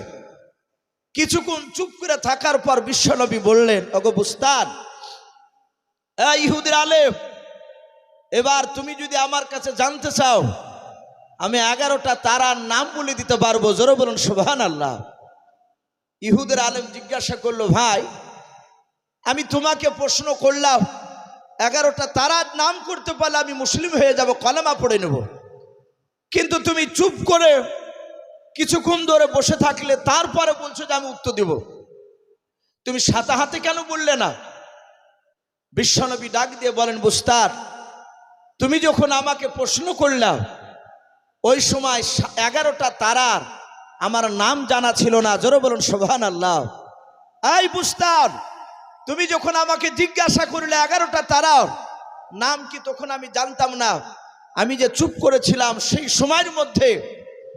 কিছুক্ষণ চুপ করে থাকার পর বিশ্বনবী বললেন, ওগো বুস্তান, এই ইহুদির আলেম, এবার তুমি যদি আমার কাছে জানতে চাও আমি 11টা তারার নাম বলে দিতে পারবো। জোরে বলুন সুবহানাল্লাহ। ইহুদির আলেম জিজ্ঞাসা করলো, ভাই আমি তোমাকে প্রশ্ন করলাম, 11টা তারার নাম করতে পারলে আমি মুসলিম হয়ে যাব, কলেমা পড়ে নেব, কিন্তু তুমি চুপ করে কিছুক্ষণ ধরে বসে থাকলে তারপরে বলছো যে আমি উত্তর দেব, তুমি সাথে হাতে কেন বললে না? বিশ্বনবী ডাক দিয়ে বলেন, বুস্তান, তুমি যখন আমাকে প্রশ্ন করলাম ওই সময় 11টা তারার আমার নাম জানা ছিল না। জোরে বলুন সুবহানাল্লাহ। এই বুস্তান, তুমি যখন আমাকে জিজ্ঞাসা করলে 11টা তারার নাম কি, তখন আমি জানতাম না। আমি যে চুপ করেছিলাম সেই সময়ের মধ্যে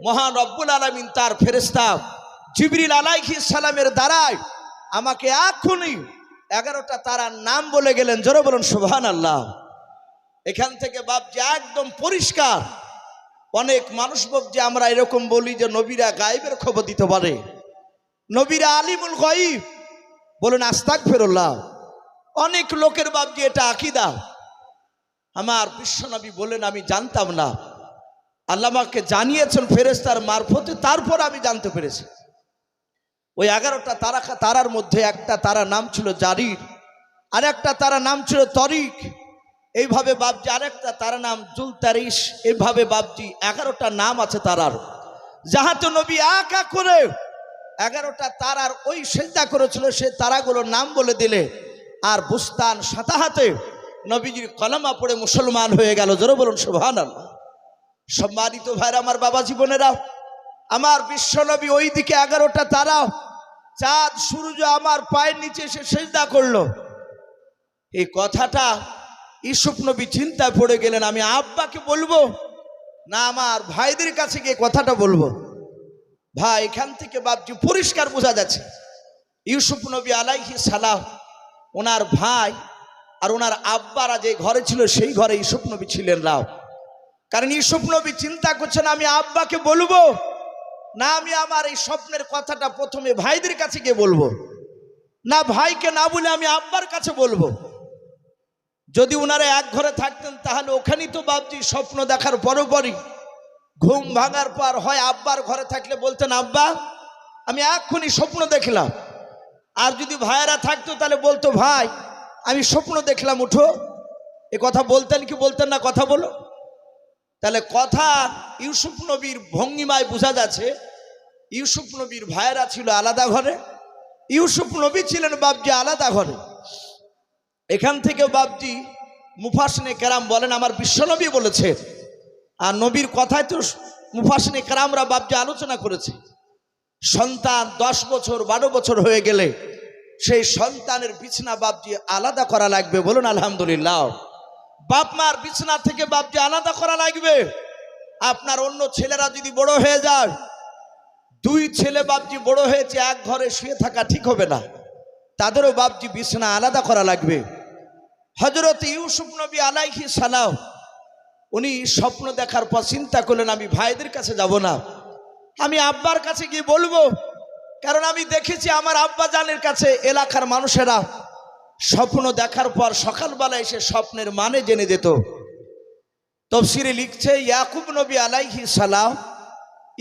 মহান রব্বুল আলামিন তার ফেরেশতা জিবরিল আলাইহিস সালামের দ্বারায় আমাকে এখনই 11টা তারার নাম বলে গেলেন। জোরে বলুন সুবহানাল্লাহ। এখান থেকে বাপজি একদম পরিষ্কার। অনেক মানুষ যে আমরা এরকম বলি যে নবীরা গায়েবের খবর দিতে পারে, নবীরা আলিমুল গায়ব, বলুন আস্তাগফিরুল্লাহ। অনেক লোকের বাপজি এটা আকীদা। আমার বিশ্বনবী বলেন আমি জানতাম না, আল্লাহ আমাকে জানিয়েছেন ফেরেশতার মারফতে, তারপর আমি জানতে পেরেছি। ওই 11টা তারার মধ্যে একটা তারা নাম ছিল জারির, আর একটা তারা নাম ছিল তরিক, এইভাবে বাপজি আরেকটা তারা নাম জুলতারিশ। এইভাবে বাপজি 11টা নাম আছে তারার। যাহাতে নবী একা করে 11টা তারার ওই সেজদা করেছিল, সে তারাগুলোর নাম বলে দিলে আর বুস্তান সাতাহাতে নবীজির কলমা পড়ে মুসলমান হয়ে গেল। জোরে বলুন সুবহানাল্লাহ। সম্মানিত ভাইরা আমার, বাবা জীবনেরা, আমার বিশ্বনবী ওই দিকে 11টা তারা, চাঁদ সূর্য আমার পায়ের নিচে এসে সেজদা করলো। এই কথাটা ইউসুফ নবী চিন্তায় পড়ে গেলেন, আমি আব্বাকে বলবো না আমার ভাইদের কাছে গিয়ে কথাটা বলবো। ভাই এখান থেকে বাপজি পরিষ্কার বোঝা যাচ্ছে ইউসুফ নবী আলাইহিস সালাম, ওনার ভাই আর ওনার আব্বারা যে ঘরে ছিল সেই ঘরে ইউসুফ নবী ছিলেন না। কারণ ইউসুফ নবী চিন্তা করছেন আমি আব্বাকে বলবো না আমি আমার এই স্বপ্নের কথাটা প্রথমে ভাইদের কাছে গিয়ে বলবো, না ভাইকে না বলে আমি আব্বার কাছে বলবো। যদি ওনারা এক ঘরে থাকতেন তাহলে ওখানেই তো বাপজি স্বপ্ন দেখার পরপরই ঘুম ভাঙার পর হয় আব্বার ঘরে থাকলে বলতেন আব্বা আমি এক্ষুনি স্বপ্ন দেখলাম, আর যদি ভাইয়েরা থাকতো তাহলে বলতো ভাই আমি স্বপ্ন দেখলাম উঠো। এ কথা বলতেন কি বলতেন না? কথা বলো। তাহলে কথা ইউসুফ নবীর ভঙ্গিমায় বোঝা যাচ্ছে ইউসুফ নবীর ভাইয়েরা ছিল আলাদা ঘরে, ইউসুফ নবী ছিলেন বাপজি আলাদা ঘরে। এখান থেকে বাপজি মুফাসিনে কেরাম বলেন আমার বিশ্বনবী বলেছে, আর নবীর কথায় তো মুফাসিনে কেরামরা বাপজি আলোচনা করেছে, সন্তান 10 বছর 12 বছর হয়ে গেলে সেই সন্তানের বিছনা বাপজি আলাদা করা লাগবে। বলুন আলহামদুলিল্লাহ। বাপ মার বিছনা থেকে বাপজি আলাদা করা লাগবে। আপনার অন্য ছেলেরা যদি বড় হয়ে যায়, 2 ছেলে বাপজি বড় হয়েছে, এক ঘরে শুয়ে থাকা ঠিক হবে না, তাদেরও বাপজি বিছনা আলাদা করা লাগবে। হযরত ইউসুফ নবী আলাইহিস সালাম উনি স্বপ্ন দেখার পর চিন্তা করলেন আমি ভাইদের কাছে যাব না, আমি আব্বার কাছে গিয়ে বলবো। কারণ আমি দেখেছি আমার আব্বা জানের কাছে এলাকার মানুষেরা স্বপ্ন দেখার পর সকালবেলা এসে স্বপ্নের মানে জেনে যেত। তাফসীরে লিখছে ইয়াকুব নবী আলাইহিস সালাম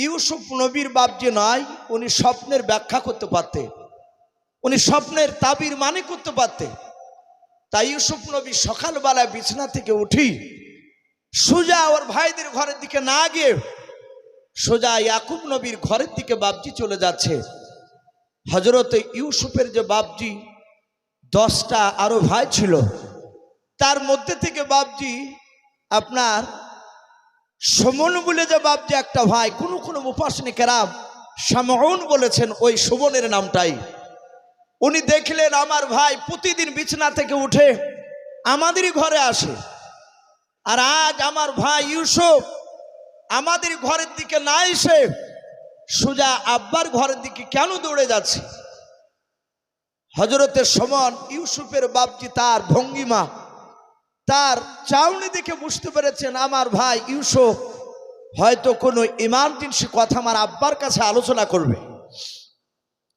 ইউসুফ নবীর বাপ যে নয়, উনি স্বপ্নের ব্যাখ্যা করতে পারতেন, উনি স্বপ্নের তাবির মানে করতে পারতেন। তাই ইউসুফ নবী সকালবেলা বিছানা থেকে উঠি সোজা ওর ভাইদের ঘরের দিকে না গিয়ে সোজা ইয়াকুব নবীর ঘরের দিকে বাপজি চলে যাচ্ছে। হযরত ইউসুফের যে বাপজি 10টা আরো ভাই ছিল, তার মধ্যে থেকে বাপজি আপনার সুমন বলে যে বাপজি একটা ভাই, কোন মুফাসসিরিন কেরাম শামউন বলেছেন ওই সুমনের নামটাই। উনি দেখলেন আমার ভাই প্রতিদিন বিছানা থেকে উঠে আমাদেরই ঘরে আসে, আর আজ আমার ভাই ইউসুফ আমাদের ঘরের দিকে না এসে সোজা আব্বার ঘরের দিকে কেন দৌড়ে যাচ্ছে? হযরতে সুমন ইউসুফের বাপজি তার ভঙ্গিমা তার চাউনি দেখে বুঝতে পেরেছেন আমার ভাই ইউসুফ হয়তো কোনো ইমার্জেন্সি কথা আমার আব্বার কাছে আলোচনা করবে।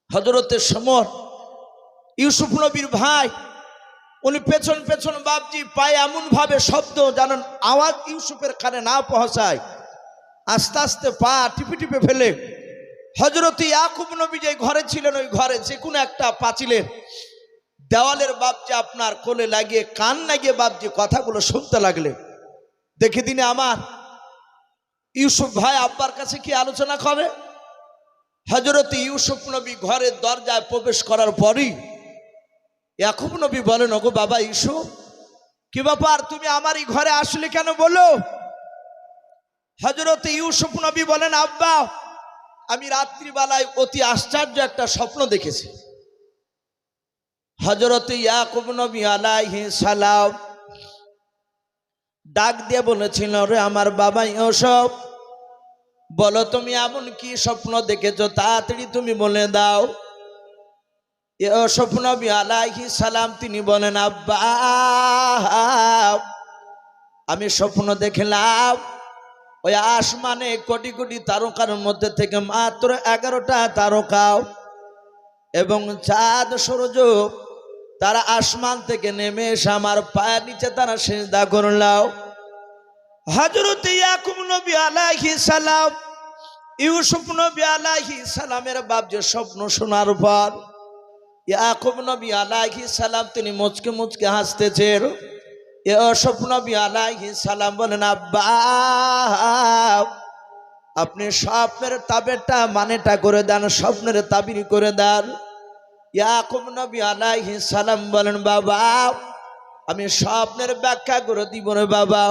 হযরতে সুমন ইউসুফ নবীর ভাই, উনি পেছন পেছন বাপজি পায়ে এমন ভাবে শব্দ জানেন আওয়াজ ইউসুফের কানে না পৌঁছায়, আস্তে আস্তে পা টিপে টিপে ফেলে হযরত ইয়াকুব নবী যে ঘরে ছিলেন ওই ঘরে যে কোনো একটা পাঁচিলের দেওয়ালের বাপজি আপনার কোলে লাগিয়ে কান লাগিয়ে বাপজি কথাগুলো শুনতে লাগলে। দেখে দিনে আমার ইউসুফ ভাই আব্বার কাছে কি আলোচনা করে? হযরত ইউসুফ নবী ঘরের দরজায় প্রবেশ করার পরই ইয়াকুব নবী বলেন ওগো বাবা ইউসুফ, কি ব্যাপার তুমি আমারই ঘরে আসলে কেন বলো? হযরত ইউসুফ নবী বলেন আব্বা আমি রাত্রিবেলায় অতি আশ্চর্য একটা স্বপ্ন দেখেছি। হযরত ইয়াকুব নবী আলাইহিস সালাম ডাক দিয়ে বলেছিল রে আমার বাবা ইউসুফ, বলো তুমি এমন কি স্বপ্ন দেখেছো, তাড়াতাড়ি তুমি বলে দাও। ইউসুফ নবী আলাইহিস সালাম তিনি বলেন আব্বা আমি স্বপ্ন দেখলাম ওই আসমানে কোটি কোটি তারকার মধ্যে থেকে মাত্র 11টা তারকা এবং চাঁদ সূর্য তারা আসমান থেকে নেমে এসে আমার পায়ের নিচে তারা সিজদা করলাম। হযরত ইয়াকুব নবী আলাইহিস সালাম, ইউসুফ নবী আলাইহিস সালামের বাপ যে স্বপ্ন শোনার পর ইয়াকুব নবী আলাইহিস সালাম তিনি মুচকে মুচকে হাসতেছেন। ইউসুফ নবী আলাইহিস সালাম বলেন, আব্বা আপনি স্বপ্নের তাবিরটা মানেটা করে দেন, স্বপ্নের তাবির করে দেন। ইয়াকুব নবী আলাইহিস সালাম বলেন, বাবা আমি স্বপ্নের ব্যাখ্যা করে দিব রে বাবা,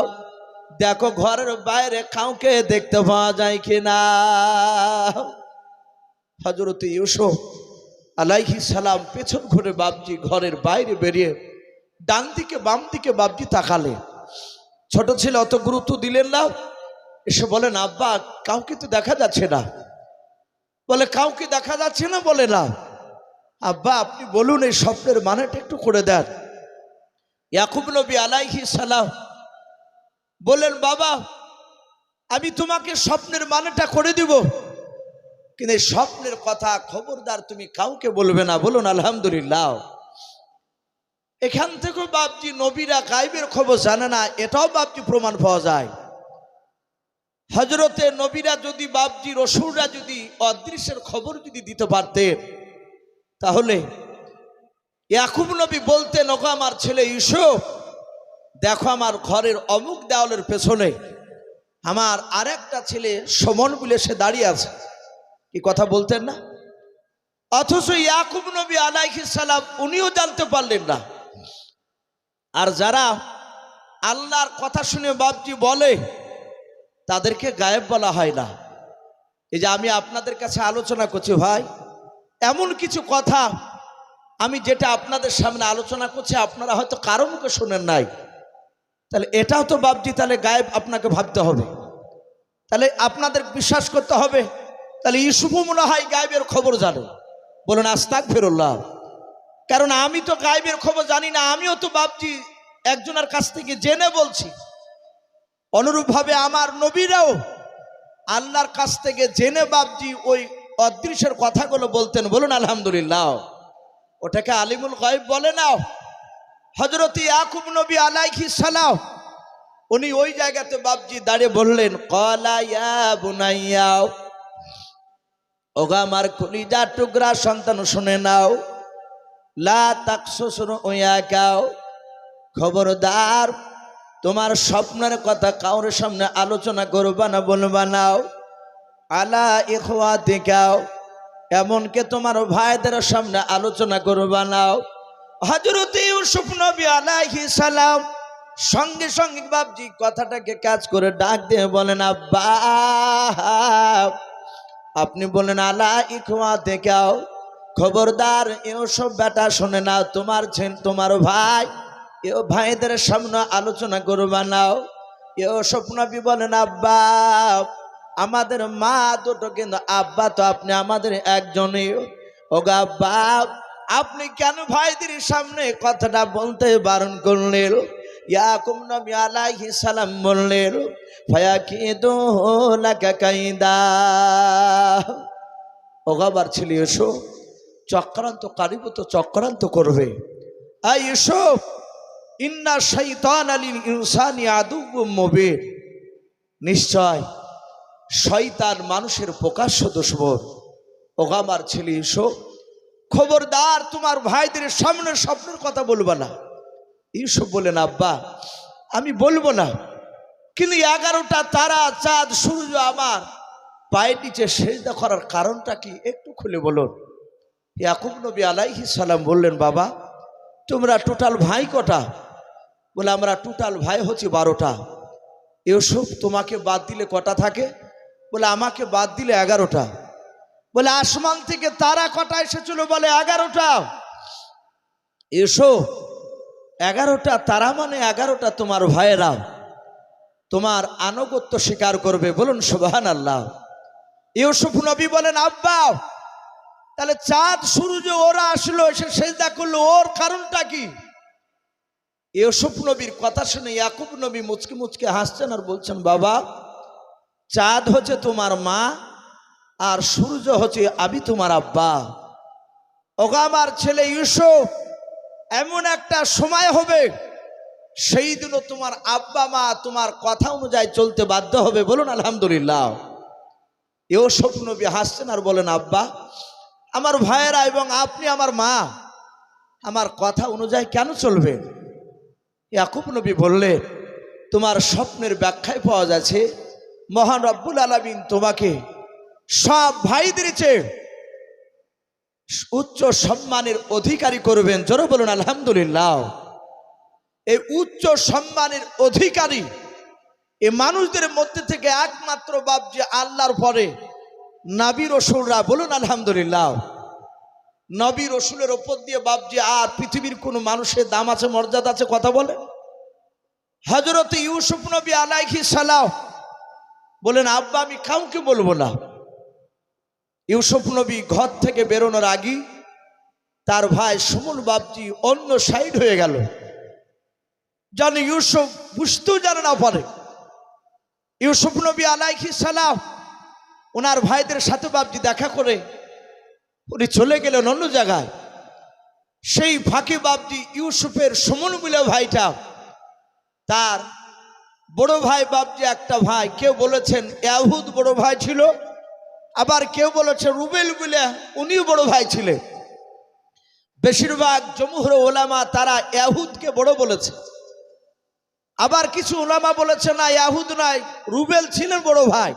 দেখো ঘরের বাইরে কাউকে দেখতে পাওয়া যায় কিনা। হযরত ইউসুফ আলাইহিস সালাম পেছন ঘুরে বাপজি ঘরের বাইরে বেরিয়ে ডান দিকে বাম দিকে বাপজি তাকালে। ছোট ছেলে অত গুরুত্ব দিলেন না, এসে বলেন, আব্বা কাউকে তো দেখা যাচ্ছে না। বলে, কাউকে দেখা যাচ্ছে না? বলে না। আব্বা আপনি বলুন এই স্বপ্নের মানেটা একটু করে দেন। ইয়াকুব নবী আলাইহিস সালাম বললেন, বাবা আমি তোমাকে স্বপ্নের মানেটা করে দিব, কিন্তু এই স্বপ্নের কথা খবরদার তুমি কাউকে বলবে না। বলুন আলহামদুলিল্লাহ। এখান থেকে বাপজি নবীরা গায়বের খবর জানে না, এটাও বাপজি প্রমাণ পাওয়া যায়। হযরতে নবীরা যদি বাপজি রাসূলরা যদি অদৃশ্যের খবর যদি দিতে পারতেন, তাহলে ইয়াকুব নবী বলতেন, ওগো আমার ছেলে ইউসুফ দেখো আমার ঘরের অমুক দেওয়ালের পেছনে আমার আরেকটা ছেলে সমন বলে সে দাঁড়িয়ে আছে। কি কথা বলতেন না? অথচ ইয়াকুব নবী আলাইহিস সালাম উনিও জানতে পারলেন না। আর যারা আল্লাহর কথা শুনে বাপজি বলে তাদেরকে গায়েব বলা হয় না। এই যে আমি আপনাদের কাছে আলোচনা করছি ভাই, এমন কিছু কথা আমি যেটা আপনাদের সামনে আলোচনা করছি আপনারা হয়তো কারো মুখে শোনেন নাই, তাহলে এটাও তো বাপজি তাহলে গায়েব আপনাকে ভাবতে হবে, তাহলে আপনাদের বিশ্বাস করতে হবে। তাহলে ইউসুফও মনে হয় গায়েবের খবর জানে। বলুন আস্তাগফিরুল্লাহ। কারণ আমি তো গায়েবের খবর জানি না, আমিও তো বাপজি একজনের কাছ থেকে জেনে বলছি। অনুরূপভাবে আমার নবীরাও আল্লাহর কাছ থেকে জেনে বাপজি ওই অদৃশ্যের কথাগুলো বলতেন। বলুন আলহামদুলিল্লাহ। ওটাকে আলিমুল গায়ব বলে না। হযরত ইয়াকুব নবী আলাইহিস সালাম উনি ওই জায়গাতে বাপজি দাঁড়িয়ে বললেন, ক্বালা ইয়া বুনাইয়া, ওগো আমার কলিজার টুকরা সন্তান শুনে নাও, লা তাকসুস রুয়াকাও, খবরদার তোমার স্বপ্নের কথা কাউর সামনে আলোচনা করবা না, বলবা নাও। আলা ইখওয়াতিকাও, এমনকি তোমার ভাইদের সামনে আলোচনা করবা নাও। হযরত ইউসুফ নবী আলাইহিস সালাম সঙ্গে সঙ্গে বাপজি কথাটাকে কাজ করে ডাক দিয়ে বলেন, আব্বা আপনি বলেন আলা ইখওয়াতিকাও, খবরদার ইউসুফ বেটা শুনে নাও, তোমার ভাই এও ভাইদের সামনে আলোচনা করবা নাও। ইউসুফ নবী বলেন, আব্বা আমাদের মা দুটো, কিন্তু আব্বা তো আপনি আমাদের একজনই। ওগো আব্বা আপনি কেন ভাইদের সামনে কথাটা বলতে বারণ করলেন? ইয়াকুব নবী আলাইহিস সালাম বললেন, ফায়াকিদু লাকা কাইদা, ওগো আবার ছেলে এসো, চক্রান্তকারী তো চক্রান্ত করবে। আই ইউসুফ ইন্না শাইতানা লিল ইনসানি আদুউম মুবিন, নিশ্চয় শয়তান মানুষের প্রকাশ্য দুশমন। ওগো আমার ছেলে এসো, খবরদার তোমার ভাইদের সামনে স্বপ্নের কথা বলবা না। ইউসুফ বলেন, আব্বা আমি বলবো না, কিন্তু 11টা তারা চাঁদ সূর্য আমার পায়ের নিচে সেজদা করার কারণটা কি একটু খুলে বলুন। ইয়াকুব নবী আলাইহিস সালাম বললেন, বাবা তোমরা টোটাল ভাই কটা? বলে আমরা টোটাল ভাই হচ্ছে 12টা। ইউসুফ তোমাকে বাদ দিলে কটা থাকে? বলে আমাকে বাদ দিলে 11টা। বলে আসমান থেকে তারা কটা এসেছিল? বলে 11টা। ইউসুফ 11টা তারা মানে 11টা তোমার ভাইয়েরা তোমার আনুগত্য স্বীকার করবে। বলুন সুবহানাল্লাহ। ইউসুফ নবী বলেন, আব্বা তাহলে চাঁদ সূর্য ওরা আসলো এসে সেজদা করলো, ওর কারণটা কি? ইউসুফ নবীর কথা শুনে ইয়াকুব নবী মুচকি মুচকি হাসছেন আর বলছেন, বাবা চাঁদ হচ্ছে তোমার মা আর সূর্য হচ্ছে আমি তোমার আব্বা। ওগো আমার ছেলে ইউসুফ, এমন একটা সময় হবে সেই দিনও তোমার আব্বা মা তোমার কথা অনুযায়ী চলতে বাধ্য হবে। বলুন আলহামদুলিল্লাহ। ইউসুফ নবী হাসছেন আর বলেন, আব্বা, আমার ভাইয়েরা এবং আপনি আমার মা আমার কথা অনুযায়ী কেন চলবে? ইয়াকুব নবী বললেন, তোমার স্বপ্নের ব্যাখ্যায় পাওয়া যাচ্ছে মহান রব্বুল আলামিন তোমাকে সব ভাইদের চেয়ে উচ্চ সম্মানের অধিকারী করবেন। জোরে বলুন আলহামদুলিল্লাহ। এই উচ্চ সম্মানের অধিকারী এই মানুষদের মধ্যে থেকে একমাত্র বাপ যে আল্লাহর পরে নবী রসুলরা। বলুন আলহামদুলিল্লাহ। নবী রসুলের ওপর দিয়ে বাপ যে আর পৃথিবীর কোনো মানুষের দাম আছে, মর্যাদা আছে, কথা বলে? হযরত ইউসুফ নবী আলাইহিস সালাম বলেন, আব্বা, আমি কাউকে বলবো না। ইউসুফ নবী ঘর থেকে বেরোনোর আগে তার ভাই সুমন বাপজি অন্য সাইড হয়ে গেল, যেন ইউসুফ বুঝতেও জানে না পারে। ইউসুফ নবী আলাইহিস সালাম ওনার ভাইদের সাথে বাপজি দেখা করে উনি চলে গেলেন অন্য জায়গায়। সেই ফাঁকে বাপজি ইউসুফের সুমন বলে ভাইটা, তার বড় ভাই বাপজি একটা ভাই, কেউ বলেছেন ইয়াহুদ বড় ভাই ছিল, আবার কেউ বলেছে রুবেল বলে উনিও বড় ভাই ছিলেন। বেশিরভাগ জমহুর ওলামা তারা ইয়াহুদকে বড় বলেছে, আবার কিছু ওলামা বলেছে না, ইয়াহুদ নয়, রুবেল ছিলেন বড় ভাই।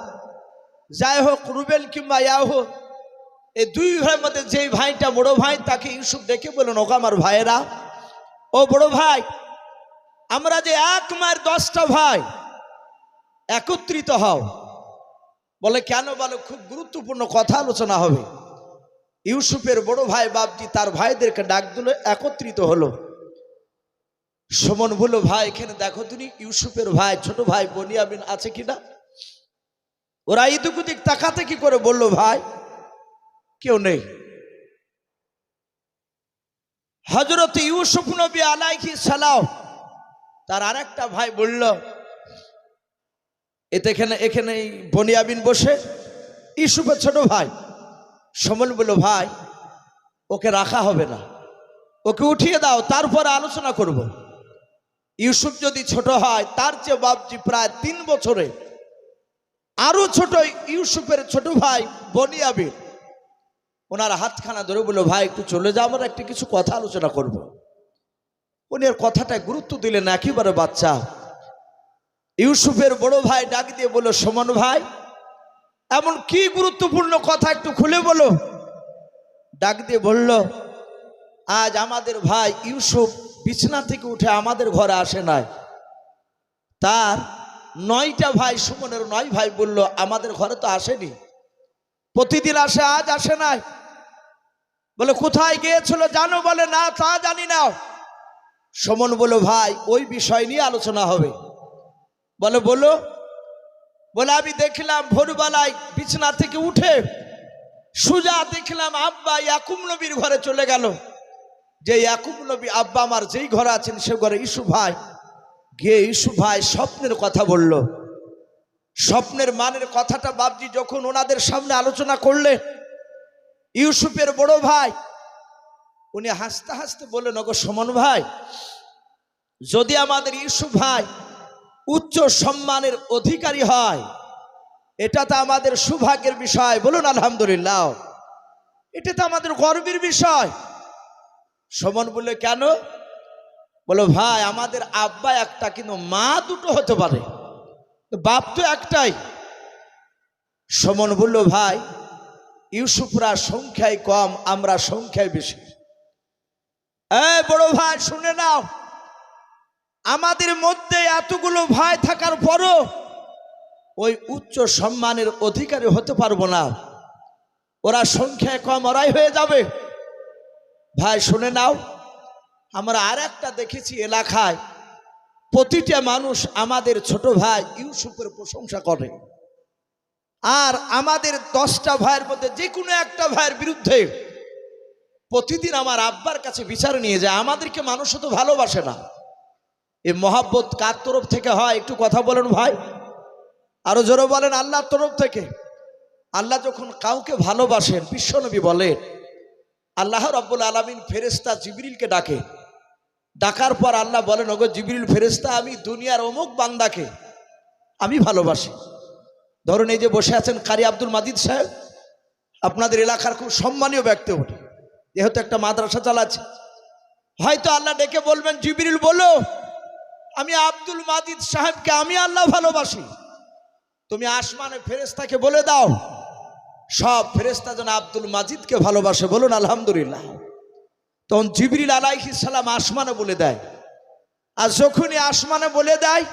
যাই হোক, রুবেল কিংবা ইয়াহুদ এই দুই ভাইয়ের মধ্যে যেই ভাইটা বড় ভাই, তাকে ইউসুফ ডেকে বলেন, ওগো আমার ভাইয়েরা, ও বড় ভাই, আমরা যে এক মায়ের 10টা ভাই, একত্রিত হও। বলে কেন? বলে খুব গুরুত্বপূর্ণ কথা আলোচনা হবে। ইউসুফের বড় ভাই বাপজি তার ভাইদেরকে ডাক দিল, একত্রিত হলো। সুমন বলল, ভাই এখানে দেখো তুমি ইউসুফের ভাই ছোট ভাই বনিয়ামিন আছে কিনা। ওরা এদিক ওদিক তাকাতে কি করে বলল, ভাই কেউ নেই। হযরত ইউসুফ নবী আলাইহিস সালাম তার আরেকটা ভাই বলল, এখানে বনিয়ামিন বসে, ইউসুফের ছোট ভাই। সুমন বলল, ভাই ওকে রাখা হবে না, ওকে উঠিয়ে দাও, তারপরে আলোচনা করব। ইউসুফ যদি ছোট হয়, তার চেয়ে বাপজি প্রায় 3 বছরে আরো ছোট ইউসুফের ছোট ভাই বনিয়ামিন ওনার হাতখানা ধরে বলল, ভাই একটু চলে যাও, আমরা একটু কিছু কথা আলোচনা করব। উনি আর কথাটায় গুরুত্ব দিলেন না, একেবারে বাচ্চা। ইউসুফের বড় ভাই ডাক দিয়ে বলল, সুমন ভাই, এমন কি গুরুত্বপূর্ণ কথা একটু খুলে বলো। ডাক দিয়ে বলল, আজ আমাদের ভাই ইউসুফ বিছানা থেকে উঠে আমাদের ঘরে আসে নাই। তার 9টা ভাই, সুমনের 9 ভাই বলল, আমাদের ঘরে তো আসেনি, প্রতিদিন আসে, আজ আসে নাই। বলে কোথায় গিয়েছিল জানো? বলে না, তা জানি না। সুমন বলল, ভাই ওই বিষয় নিয়ে আলোচনা হবে। বলে বলো। বলে আমি দেখলাম ভোরবেলায় বিছানা থেকে উঠে সুজা দেখলাম আব্বা ইয়াকুব নবীর ঘরে চলে গেল। যে ইয়াকুব নবী আব্বা আমার যেই ঘরে আছেন সে ঘরে ইউসুফ ভাই গিয়ে ইউসুফ ভাই স্বপ্নের কথা বলল। স্বপ্নের মানের কথাটা বাপজি যখন ওনাদের সামনে আলোচনা করলে, ইউসুফের বড় ভাই উনি হাসতে হাসতে বললেন, ওগো সুমন ভাই, যদি আমাদের ইউসুফ ভাই উচ্চ সম্মানের অধিকারী হয়, এটা তো আমাদের সৌভাগ্যের বিষয়। বলুন আলহামদুলিল্লাহ। এটা তো আমাদের গর্বের বিষয়। সুমন বললে, কেন? বলো, ভাই আমাদের আব্বা একটা, কিন্তু মা দুটো হতে পারে, বাপ তো একটাই। সুমন বলল, ভাই ইউসুফরা সংখ্যায় কম, আমরা সংখ্যায় বেশি। বড় ভাই শুনে নাও, আমাদের মধ্যে এতগুলো ভাই থাকার পরও ওই উচ্চ সম্মানের অধিকারী হতে পারবো না। ওরা সংখ্যায় কম, ওরাই হয়ে যাবে। ভাই শুনে নাও, আমরা আর একটা দেখেছি এলাকায় প্রতিটা মানুষ আমাদের ছোট ভাই ইউসুফের প্রশংসা করে, আর আমাদের 10টা ভাইয়ের মধ্যে যে কোনো একটা ভাইয়ের বিরুদ্ধে প্রতিদিন আমার আব্বার কাছে বিচার নিয়ে যায়। আমাদেরকে মানুষ তো ভালোবাসে না। এই মহাব্বত কার তরফ থেকে হয় একটু কথা বলেন ভাই, আরো জোরে বলেন। আল্লাহর তরফ থেকে। আল্লাহ যখন কাউকে ভালোবাসেন, বিশ্বনবী বলেন, আল্লাহ রাব্বুল আলামিন ফেরেশতা জিবরিলকে ডাকে, ডাকার পর আল্লাহ বলেন, ওগো জিবরিল ফেরেশতা, আমি দুনিয়ার অমুক বান্দাকে আমি ভালোবাসি। ধরুন এই যে বসে আছেন কারি আব্দুল মাজিদ সাহেব, আপনাদের এলাকার খুব সম্মানীয় ব্যক্তি উঠে, যেহেতু একটা মাদ্রাসা চালাচ্ছে, হয়তো আল্লাহ ডেকে বলবেন, জিবরিল বলো আমি আব্দুল মাজিদ সাহেবকে আমি আল্লাহ ভালোবাসি, তুমি আসমানে ফেরেশতাকে বলে দাও সব ফেরেশতা যেন আব্দুল মাজিদকে ভালোবাসে। বলুন আলহামদুলিল্লাহ। তখন জিবরিল আলাইহিস সালাম আসমানে বলে দেয়, আর যখনই আসমানে বলে দেয়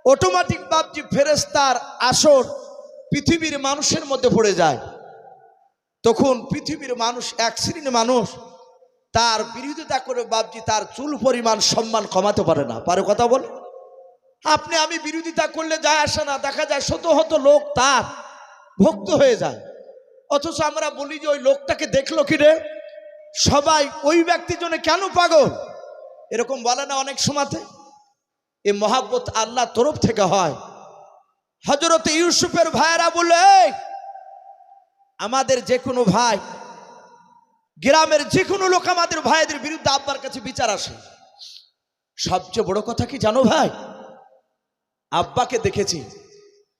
অটোমেটিক বাপজি ফেরেশতার আসর পৃথিবীর মানুষের মধ্যে পড়ে যায়। তখন পৃথিবীর মানুষ, এক শ্রেণীর মানুষ তার বিরোধিতা করে বাপজি তার চুল পরিমাণ সম্মান কমাতে পারে না। পারে কথা বলে? আপনি আমি বিরোধিতা করলে যায় আসে না, দেখা যায় শত শত লোক তার ভক্ত হয়ে যায়, অথচ আমরা বলি যে ওই লোকটাকে দেখলো কি রে, সবাই ওই ব্যক্তির জন্য কেন পাগল, এরকম বলে না অনেক সময়তে? এই মহাব্বত আল্লাহ তরফ থেকে হয়। হযরত ইউসুফের ভাইয়েরা বলে, আমাদের যে কোনো ভাই, গ্রামের যে কোনো লোক আমাদের ভাইদের বিরুদ্ধে আব্বার কাছে বিচার আসে, সবচেয়ে বড় কথা কি জানো ভাই, আব্বাকে দেখেছি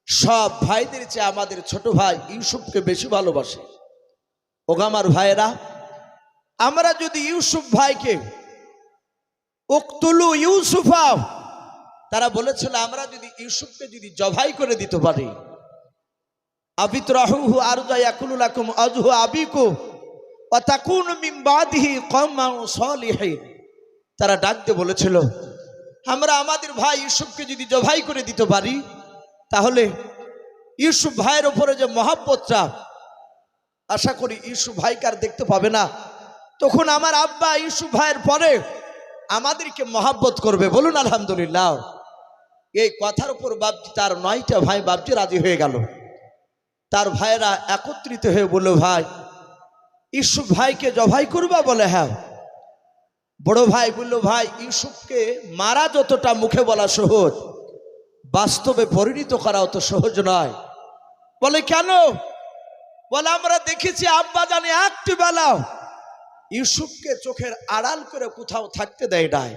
সব ভাইদের চেয়ে আমাদের ছোট ভাই ইউসুফকে বেশি ভালোবাসে। ওগো আমার ভাইয়েরা, আমরা যদি ইউসুফ ভাইকে উকতুলু ইউসুফা, তারা বলেছিল আমরা যদি ইউসুফকে যদি জবাই করে দিতে পারি, আবিতরাহুহু আরজা ইয়াকুলু লাকুম আজহু আবিকু ওয়া তাকুনু মিন বাদিহি কওমান সালিহিন। তারা ডাক দিয়ে বলেছিল, আমরা আমাদের ভাই ইউসুফকে যদি জবাই করে দিতে পারি, তাহলে ইউসুফ ভাইয়ের উপরে যে মহব্বতটা, আশা করি ইউসুফ ভাইকে আর দেখতে পাবে না। তখন আমার আব্বা ইউসুফ ভাইয়ের পরে আমাদেরকে মহব্বত করবে। বলুন আলহামদুলিল্লাহ। এই কথার উপর বাপজি তার 9টা ভাই বাপজি রাজি হয়ে গেল। তার ভাইয়েরা একত্রিত হয়ে বলল, ভাই ইউসুফ ভাইকে জবাই করবা? বলে হ্যাঁ। বড় ভাই বলল, ভাই ইউসুফকে মারা যতটা মুখে বলা সহজ, বাস্তবে পরিণত করা অত সহজ নয়। বলে কেন? বলে আমরা দেখেছি আব্বা জানে একটি বেলাও ইউসুফকে চোখের আড়াল করে কোথাও থাকতে দেয় নাই,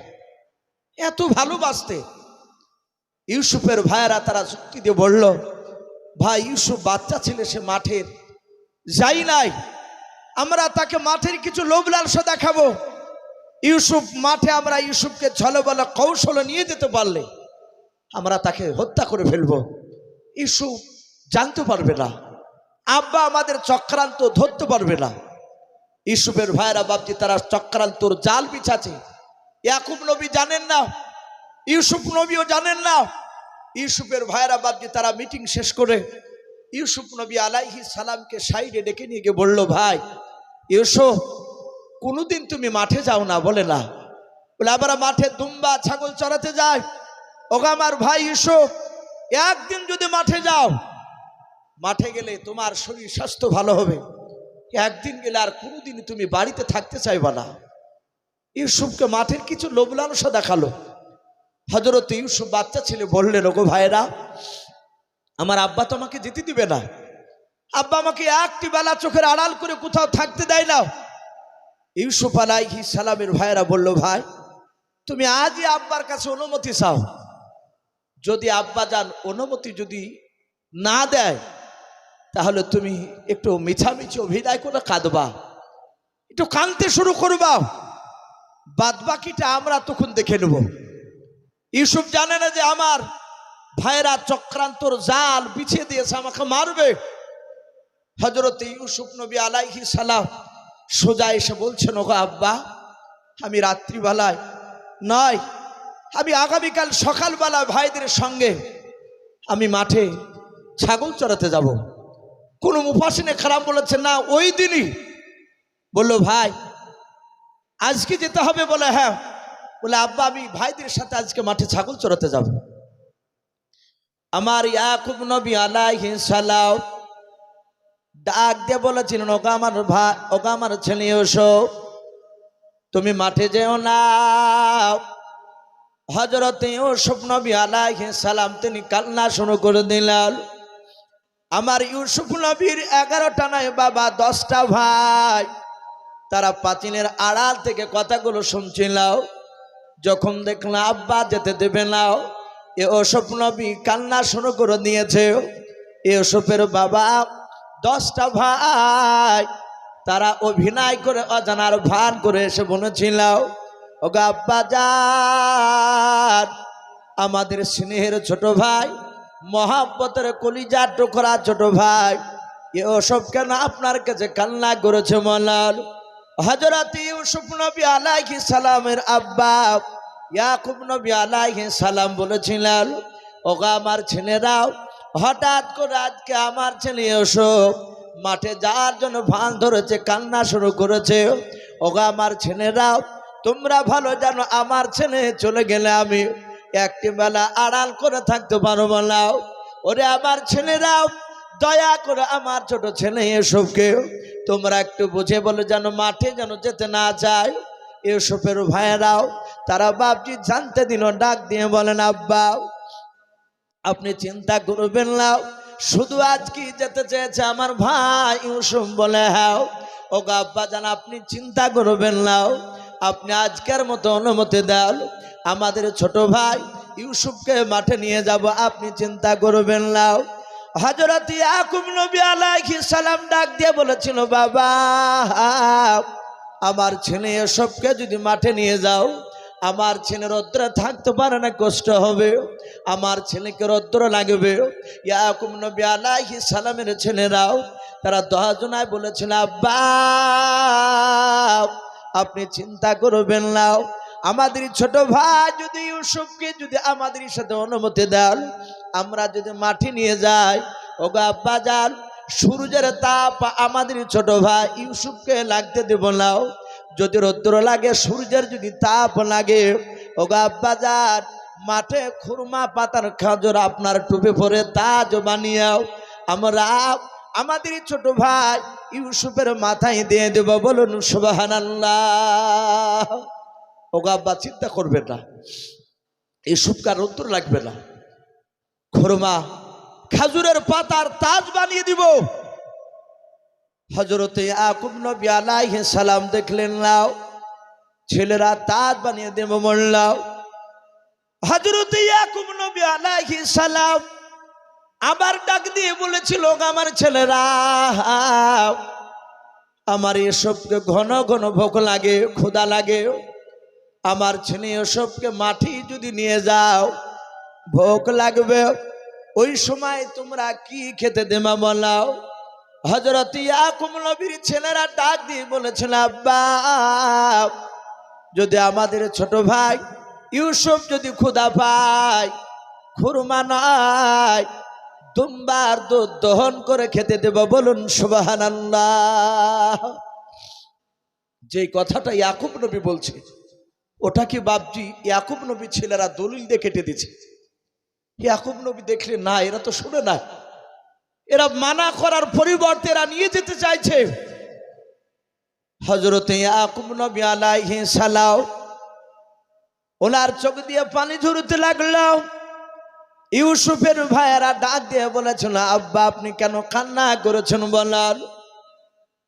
এত ভালোবাসতে। ইউসুফের ভাইয়েরা তারা যুক্তি দিয়ে বলল, ভাই ইউসুফ বাচ্চা ছেলে, সে মাঠের যাই নাই, আমরা তাকে মাঠের কিছু লোভ লালসা দেখাবো, ইউসুফ মাঠে আমরা ইউসুফকে ছলবলে কৌশলে নিয়ে যেতে পারলে আমরা তাকে হত্যা করে ফেলবো, ইউসুফ জানতে পারবে না, আব্বা আমাদের চক্রান্ত ধরতে পারবে না। ইউসুফের ভাইয়েরা বাপজি তারা চক্রান্তর জাল বিছাছে। ইয়াকুব নবী জানেন না, ইউসুফ নবীও জানেন না। ইউসুফের ভাইয়েরা বাপজি তারা মিটিং শেষ করে ইউসুফ নবী আলাইহিস সালামকে সাইডে ডেকে নিয়ে গিয়ে বলল, ভাই ইউসুফ কোনোদিন তুমি মাঠে যাও না? বলে না। বলে আমরা মাঠে দুম্বা ছাগল চড়াতে যাই। ওগো আমার ভাই ইউসুফ, একদিন যদি মাঠে যাও, মাঠে গেলে তোমার শরীর স্বাস্থ্য ভালো হবে, একদিন গেলে আর কোনোদিন তুমি বাড়িতে থাকতে চাইবা না। ইউসুফকে মাঠের কিছু লোভ লালসা দেখালো। হযরত ইউসুফ বাচ্চা ছেলে বললেন, ওগো ভাইরা, আমার আব্বা তো আমাকে যেতে দিবে না, আব্বা আমাকে একটি বেলা চোখের আড়াল করে কোথাও থাকতে দেয় না। ইউসুফ আলাইহিস সালামের ভাইয়েরা বলল, ভাই তুমি আজই আব্বার কাছে অনুমতি চাও, যদি আব্বা যান অনুমতি যদি না দেয়, তাহলে তুমি একটু মিছামিছি অভিনয় করে কাঁদবা, একটু কাঁদতে শুরু করবা, বাদ বাকিটা আমরা তখন দেখে নেব। ইউসুফ জানে না যে আমার ভাইয়েরা চক্রান্তর জাল বিছিয়ে দিয়েছে, আমাকে মারবে। হযরত ইউসুফ নবী আলাইহিস সালাম সোজা এসে বলছেন, ওগো আব্বা, আমি রাত্রিবেলায় নয়, আমি আগামীকাল সকালবেলা ভাইদের সঙ্গে আমি মাঠে ছাগল চড়াতে যাব। কোন মুফাসিরে খারাপ বলেছেন না, ওই দিনই। বলল, ভাই আজকে যেতে হবে? বলে হ্যাঁ। বলে আব্বা আমি ভাইদের সাথে আজকে মাঠে ছাগল চড়াতে যাব। আমার ইয়াকুব নবী আলাইহিস সালাম ডাক দিয়ে বলেছিলেন, ওগো আমার ভাই, ওগো আমার ছেলে ইউসুফ, তুমি মাঠে যেও না। হযরত ইউসুফ নবী আলাইহিস সালাম তিনি কান্না শুরু করে দিলেন। আমার ইউসুফ নবীর 11টা নয় বাবা 10টা ভাই, তারা পাঁচিলের আড়াল থেকে কথাগুলো শুনছিল। যখন দেখলাম আব্বা যেতে দেবে না, ইউসুফ নবী কান্না শুরু করে দিয়েছে। ইউসুফের বাবা 10টা ভাই, তারা অভিনয় করে অজানার ভান করে এসে বলেছিল, ওগো আব্বা যান, আমাদের স্নেহের ছোট ভাই, মহাব্বতের কলিজার টুকরা ছোট ভাই ইউসুফ কেন আপনার কাছে কান্না করেছে বলেন? হযরত ইউসুফ নবী আলাইহিস সালামের আব্বা ইয়াকুব নবী আলাইহিস সালাম বলেছিলেন, ওগো আমার ছেলেরাও, হঠাৎ করে আজকে আমার ছেলে ইউসুফ মাঠে যাওয়ার জন্য ভান ধরেছে, কান্না শুরু করেছে। ওগো আমার ছেলেরাও, তোমরা ভালো জানো আমার ছেলে চলে গেলে আমি একটি বেলা আড়াল করে থাকতে পারবো না। ওরে আমার ছেলেরাও, দয়া করে আমার ছোট ছেলে ইউসুফকে তোমরা একটু বুঝে বলে যেন মাঠে যেন যেতে না যায়। ইউসুফের ভাইয়েরাও তারা বাপজি জানতে দিল, ডাক দিয়ে বলেন, আব্বা আপনি চিন্তা করবেন না, শুধু আজ কি যেতে চেয়েছে আমার ভাই ইউসুফ বলে হ্যাঁ। ওগো আব্বা জান, আপনি চিন্তা করবেন না, আপনি আজকের মতো অনুমতি দেন, আমাদের ছোট ভাই ইউসুফকে মাঠে নিয়ে যাব, আপনি চিন্তা করবেন না। হযরত ইয়াকুব নবী আলাইহিস সালাম ডাক দিয়ে বলেছিল, বাবা আমার ছেলে ইউসুফকে যদি মাঠে নিয়ে যাও, আমার ছেলে রৌদ্রে থাকতে পারে না, কষ্ট হবে, আমার ছেলেকে রৌদ্র লাগবে। ইয়াকুব নবী আলাইহিস সালামের ছেলেরাও তারা 10 জনায় বলেছিল, আব্বা আপনি চিন্তা করবেন না, আমাদের ছোট ভাই যদি ইউসুফকে যদি আমাদের সাথে অনুমতি দেন, আমরা যদি মাঠে নিয়ে যাই, ওগো আব্বা যান, সূর্যের তাপ আমাদের ছোট ভাই ইউসুফকে লাগতে দেব না। যদি রৌদ্র লাগে, সূর্যের যদি তাপ লাগে, ওগো আব্বা যান, মাঠে খুরমা পাতার খাজর আপনার টুপি পরে তাজ বানিয়েও আমরা আমাদের ছোট ভাই ইউসুফের মাথায় দিয়ে দেব। বলুন সুবহানাল্লাহ। ওগো আব্বা চিন্তা করবে না, ইউসুফকে রৌদ্র লাগবে না, খুরমা খাজুরের পাতার তাজ বানিয়ে দিব। হযরত ইয়াকুব নবী আলাইহিস সালাম দেখলেন, নাও ছেলেরা তাজ বানিয়ে দেব বললাম। হযরত ইয়াকুব নবী আলাইহিস সালাম আবার ডাক দিয়ে বলেছিল, আমার ছেলেরা, আমার ইউসুফকে ঘন ঘন ভোক লাগে, ক্ষুধা লাগে, আমার ছেলে ইউসুফকে মাটি যদি নিয়ে যাও, ভোক লাগবে, ওই সময় তোমরা কি খেতে দেবা বলাও। হযরত ইয়াকুব নবীর ছেলেরা ডাক দিয়ে বলেছিল, আব্বা যদি আমাদের ছোট ভাই ইউসুফ যদি ক্ষুধা পায়, খুরমা নাই, দুম্বার দুধ দহন করে খেতে দেব। বলুন সুবহানাল্লাহ। যে কথাটা ইয়াকুব নবী বলছে, ওটা কি বাপজি ইয়াকুব নবী ছেলেরা দলিল দিয়ে কেটে দিচ্ছে? ইয়াকুব নবী দেখলে না, এরা তো শুনে না, এরা মানা করার পরিবর্তে এরা নিয়ে যেতে চাইছে। হযরত ইয়াকুব নবী আলাইহিস সালাম ওনার চোখ দিয়ে পানি ঝরতে লাগলো। ইউসুফের ভাইয়েরা ডাক দিয়ে বলেছিল, আব্বা আপনি কেন কান্না করেছেন বলেন?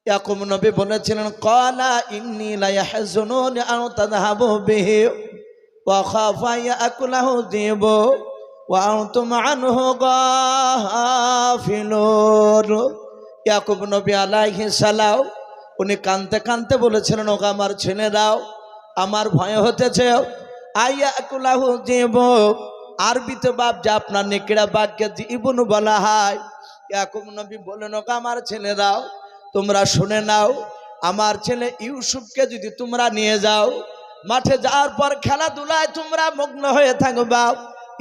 ইয়াকুব নবী বলেছিলেন, ক্বালা ইন্নী লা ইয়াহজুনুনি আন তাযহাবু বিহি ওয়া খাফা ইয়াকুলাহু যিবু ওয়া আনতুম আনহু গাফিলুন। ইয়াকুব নবী আলাইহিস সালাম উনি কাঁদতে কাঁদতে বলেছিলেন, ওগো আমার ছেলেরাও, আমার ভয় হতেছে, আয়াকুলাহু যিবু, আরবিতে বাপ যা আপনার নেকড়া বাঘকে জীবন বলা হয়। ইয়াকুব নবী বলেন, ওগো আমার ছেলেরাও, তোমরা শুনে নাও, আমার ছেলে ইউসুফকে যদি তোমরা নিয়ে যাও, মাঠে যাওয়ার পর খেলাধুলায় তোমরা মগ্ন হয়ে থাকবা,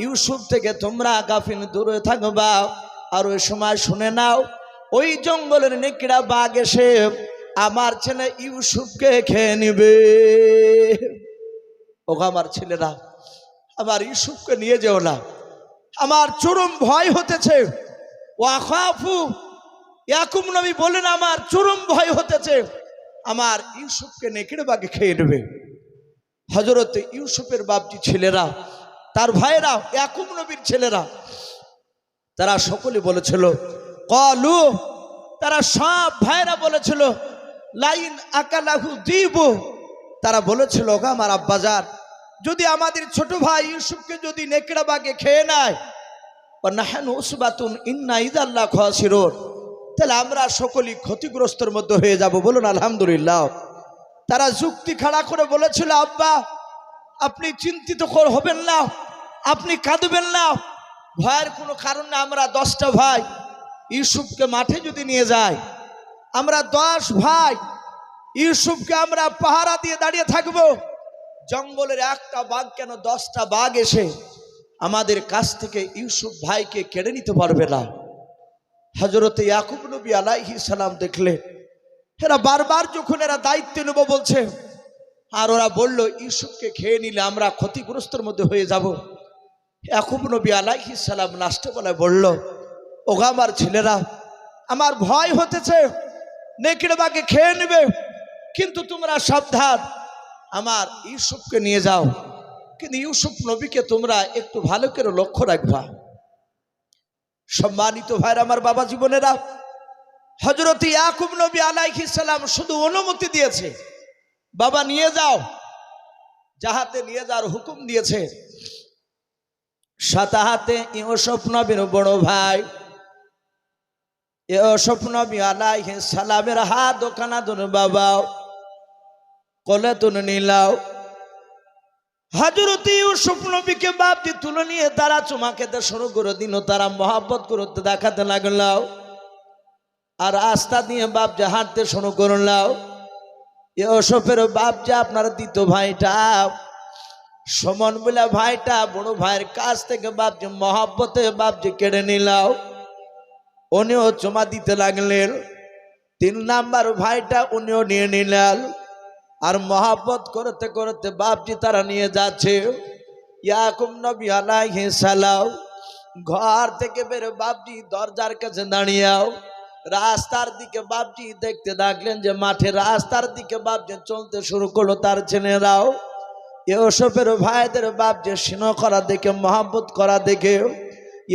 ইউসুফ থেকে তোমরা গাফিল দূরে থাকবা। আর ওই সময় শুনে নাও, ওই জঙ্গলের নেকড়া বাঘ এসে আমার ছেলে ইউসুফকে খেয়ে নিবে। ওগো আমার ছেলেরা, আমার ইউসুফকে নিয়ে যেও না, আমার চরম ভয় হতেছে। ওয়াখাফু, ইয়াকুব নবী বলেন, আমার চরম ভয় হতেছে, আমার ইউসুফকে নেকড়ে বাঘে খেয়ে নেবে। হযরত ইউসুফের বাপজি ছেলেরা, তার ভাইরা, ইয়াকুব নবীর ছেলেরা, তারা সকলে বলেছিল, ক্বালু, তারা সব ভাইরা বলেছিল, লাইন আকালাহু যিবু, তারা বলেছিল, ওগো আমার আব্বাজান, যদি আমাদের ছোট ভাই ইউসুফকে যদি নেকড়া বাগে খেয়ে নেয়, নাহানু উসবাতুন ইন্না ইযাল্লাহ খাসিরুন, তাহলে আমরা সকলেই ক্ষতিগ্রস্তের মধ্যে হয়ে যাব। বলুন আলহামদুলিল্লাহ। তারা যুক্তি খাড়া করে বলেছিল, আব্বা আপনি চিন্তিত হবেন না, আপনি কাঁদবেন না, ভয়ের কোনো কারণ না। আমরা 10টা ভাই ইউসুফকে মাঠে যদি নিয়ে যাই, আমরা 10 ভাই ইউসুফকে আমরা পাহারা দিয়ে দাঁড়িয়ে থাকবো, জঙ্গলের একটা বাঘ কেন 10টা বাঘ এসে আমাদের কাছ থেকে ইউসুফ ভাইকে কেড়ে নিতে পারবে না। হযরতে ইয়াকুব নবী আলাইহিস সালাম দেখলে এরা বারবার যখন এরা দায়িত্ব নেব বলছে, আর ওরা বলল ইউসুফকে খেয়ে নিলে আমরা ক্ষতিগ্রস্তের মধ্যে হয়ে যাব। ইয়াকুব নবী আলাইহিস সালাম লাস্টে বলে বলল, ওগো আমার ছেলেরা, আমার ভয় হতেছে নেকড়ে বাঘে খেয়ে নেবে, কিন্তু তোমরা সাবধান, আমার ইউসুফকে নিয়ে যাও, কিন্তু ইউসুফ নবীকে তোমরা একটু ভালো করে লক্ষ্য রাখবা। সম্মানিত ভাইরা আমার, বাবা জীবনেরা, হযরত ইয়াকুব নবী আলাইহিস সালাম শুধু অনুমতি দিয়েছে, বাবা নিয়ে যাও, যাহাতে নিয়ে যাওয়ার হুকুম দিয়েছে। সাথে হাতে ইউসুফ নবীর বড় ভাই ইউসুফ নবী আলাইহিস সালামের হাত ওখানা ধরে বাবা কোলে তুলে নিলাও। হযরত ইউসুফ নবীকে বাপজি তুলে নিয়ে তারা চুমা খেতে শুরু করে দিল, তারা মহব্বত করতে দেখাতে লাগলো, আর আস্থা দিয়ে বাপজি হাঁটতে শুরু করলাও। ইউসুফের বাপজি আপনার দ্বিতীয় ভাইটা সমন বলে ভাইটা বড় ভাইয়ের কাছ থেকে বাপজি মহব্বতে বাপজি কেড়ে নিলাও, উনিও চুমা দিতে লাগলেন। 3 নাম্বার ভাইটা উনিও নিয়ে নিলেন, আর মহব্বত করতে করতে বাপজি তারা নিয়ে যাচ্ছে। ইয়াকুব নবী আলাইহিস সালাম ঘর থেকে বেরো বাপজি দরজার কাছে দাঁড়িয়েও রাস্তার দিকে বাপজি দেখতে থাকলেন যে মাঠে রাস্তার দিকে বাপজি চলতে শুরু করলো তার ছেলেরাও। ইউসুফের ভাইদের বাপজি স্নেহ করা দেখে, মহব্বত করা দেখে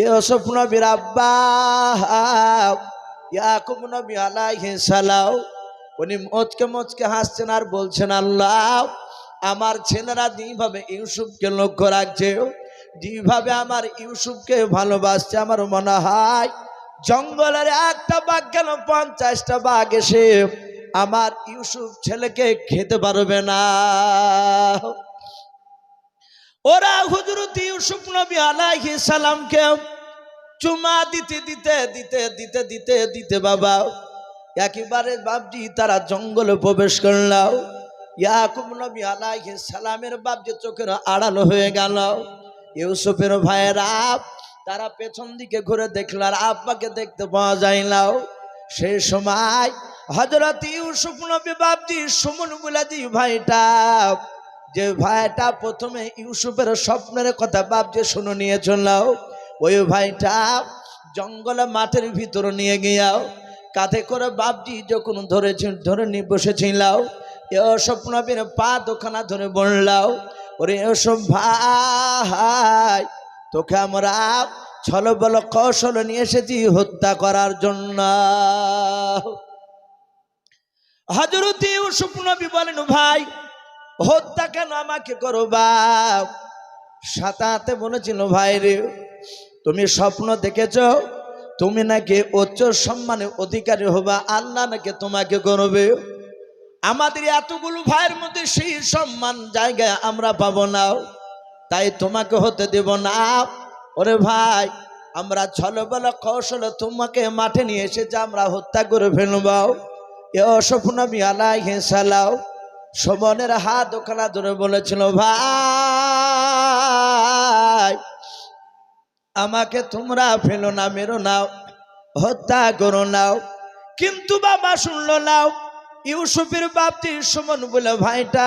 ইউসুফ নবীর আব্বা ইয়াকুব নবী আলাইহিস সালাম উনি মচকে মচকে হাসছেন আর বলছেন, আল্লাহ আমার ছেলেরা যেভাবে ইউসুফকে লক্ষ্য রাখছে, যেভাবে আমার ইউসুফকে ভালোবাসছে, আমার মনে হয় জঙ্গলের একটা বাঘ কেন 50টা বাঘ এসে আমার ইউসুফ ছেলেকে খেতে পারবে না। ওরা হযরত ইউসুফ নবী আলাইহিস সালামকে চুমা দিতে দিতে দিতে দিতে দিতে দিতে বাবা একেবারে বাপজি তারা জঙ্গলে প্রবেশ করলাম। ইয়াকুব নবী আলাইহিস সালামের বাপজি চোখের আড়াল হয়ে গেল। ইউসুফের ভাইয়েরা তারা পেছন দিকে ঘুরে দেখল, আর আব্বাকে দেখতে পাওয়া যায় না। সেই সময় হযরত ইউসুফ নবী বাপজি সুমন বুলাজি ভাইটা, যে ভাইটা প্রথমে ইউসুফের স্বপ্নের কথা বাপজি শুনে নিয়ে চলল, ওই ভাইটা জঙ্গলে মাঠের ভিতরে নিয়ে গিয়াও কাঁধে করে বাপজি যখন ধরে নিয়ে বসেছিল, ইউসুফ নবীর পা দোখানা ধরে বললাও, ওরে ইউসুফ ভাই, তোকে আমরা ছলবল কৌশল নিয়ে এসেছি হত্যা করার জন্য। হযরত ইউসুফ নবী বলেন, ভাই হত্যা কেন আমাকে করো বাপ? সাথে বলেছিল, ভাই রে তুমি স্বপ্ন দেখেছ তুমি নাকি উচ্চ সম্মানের অধিকারী হবা, আল্লাহ নাকি তোমাকে করবে। আমাদের এতগুলো ভাইয়ের মধ্যে সেই সম্মান জায়গায় আমরা পাবো না, তাই তোমাকে হতে দেব না। ওরে ভাই, আমরা ছলবল কৌশলে তোমাকে মাঠে নিয়ে এসেছি, আমরা হত্যা করে ফেলব। ইউসুফ নবী আলাইহিস সালাম সমনের হাত ওখানা ধরে বলেছিল, ভাই আমাকে তোমরা ফেলো না, মেরো না, হত্যা করো নাও। কিন্তু বাবা শুনলো নাও। ইউসুফের বাপজি সুমন বলে ভাইটা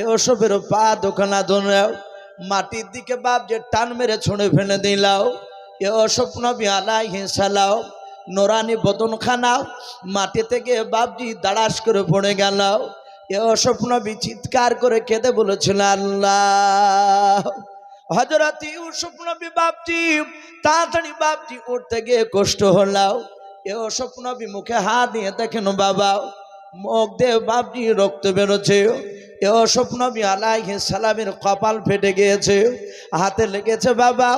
ইউসুফের পা দোকানা ধরে মাটির দিকে বাপজি টান মেরে ছুঁড়ে ফেলে দিলাও। ইউসুফ নবী আলাইহিস সালাম নোরানি বদনখানা মাটি থেকে বাপজি দাঁড়াস করে পড়ে গেল। ইউসুফ নবী চিৎকার করে কেঁদে বলেছিল, আল্লাহ। হযরত ইউসুফ নবী বাপজি তাড়াতাড়ি বাপজি উঠতে গিয়ে কষ্ট হলাও। ইউসুফ নবী মুখে হাত দিয়ে দেখেন বাবা মুখ দিয়ে বাপজি রক্ত বেরোচ্ছে। ইউসুফ নবী আলাইহিস সালামের কপাল ফেটে গিয়েছে, হাতে লেগেছে বাবা।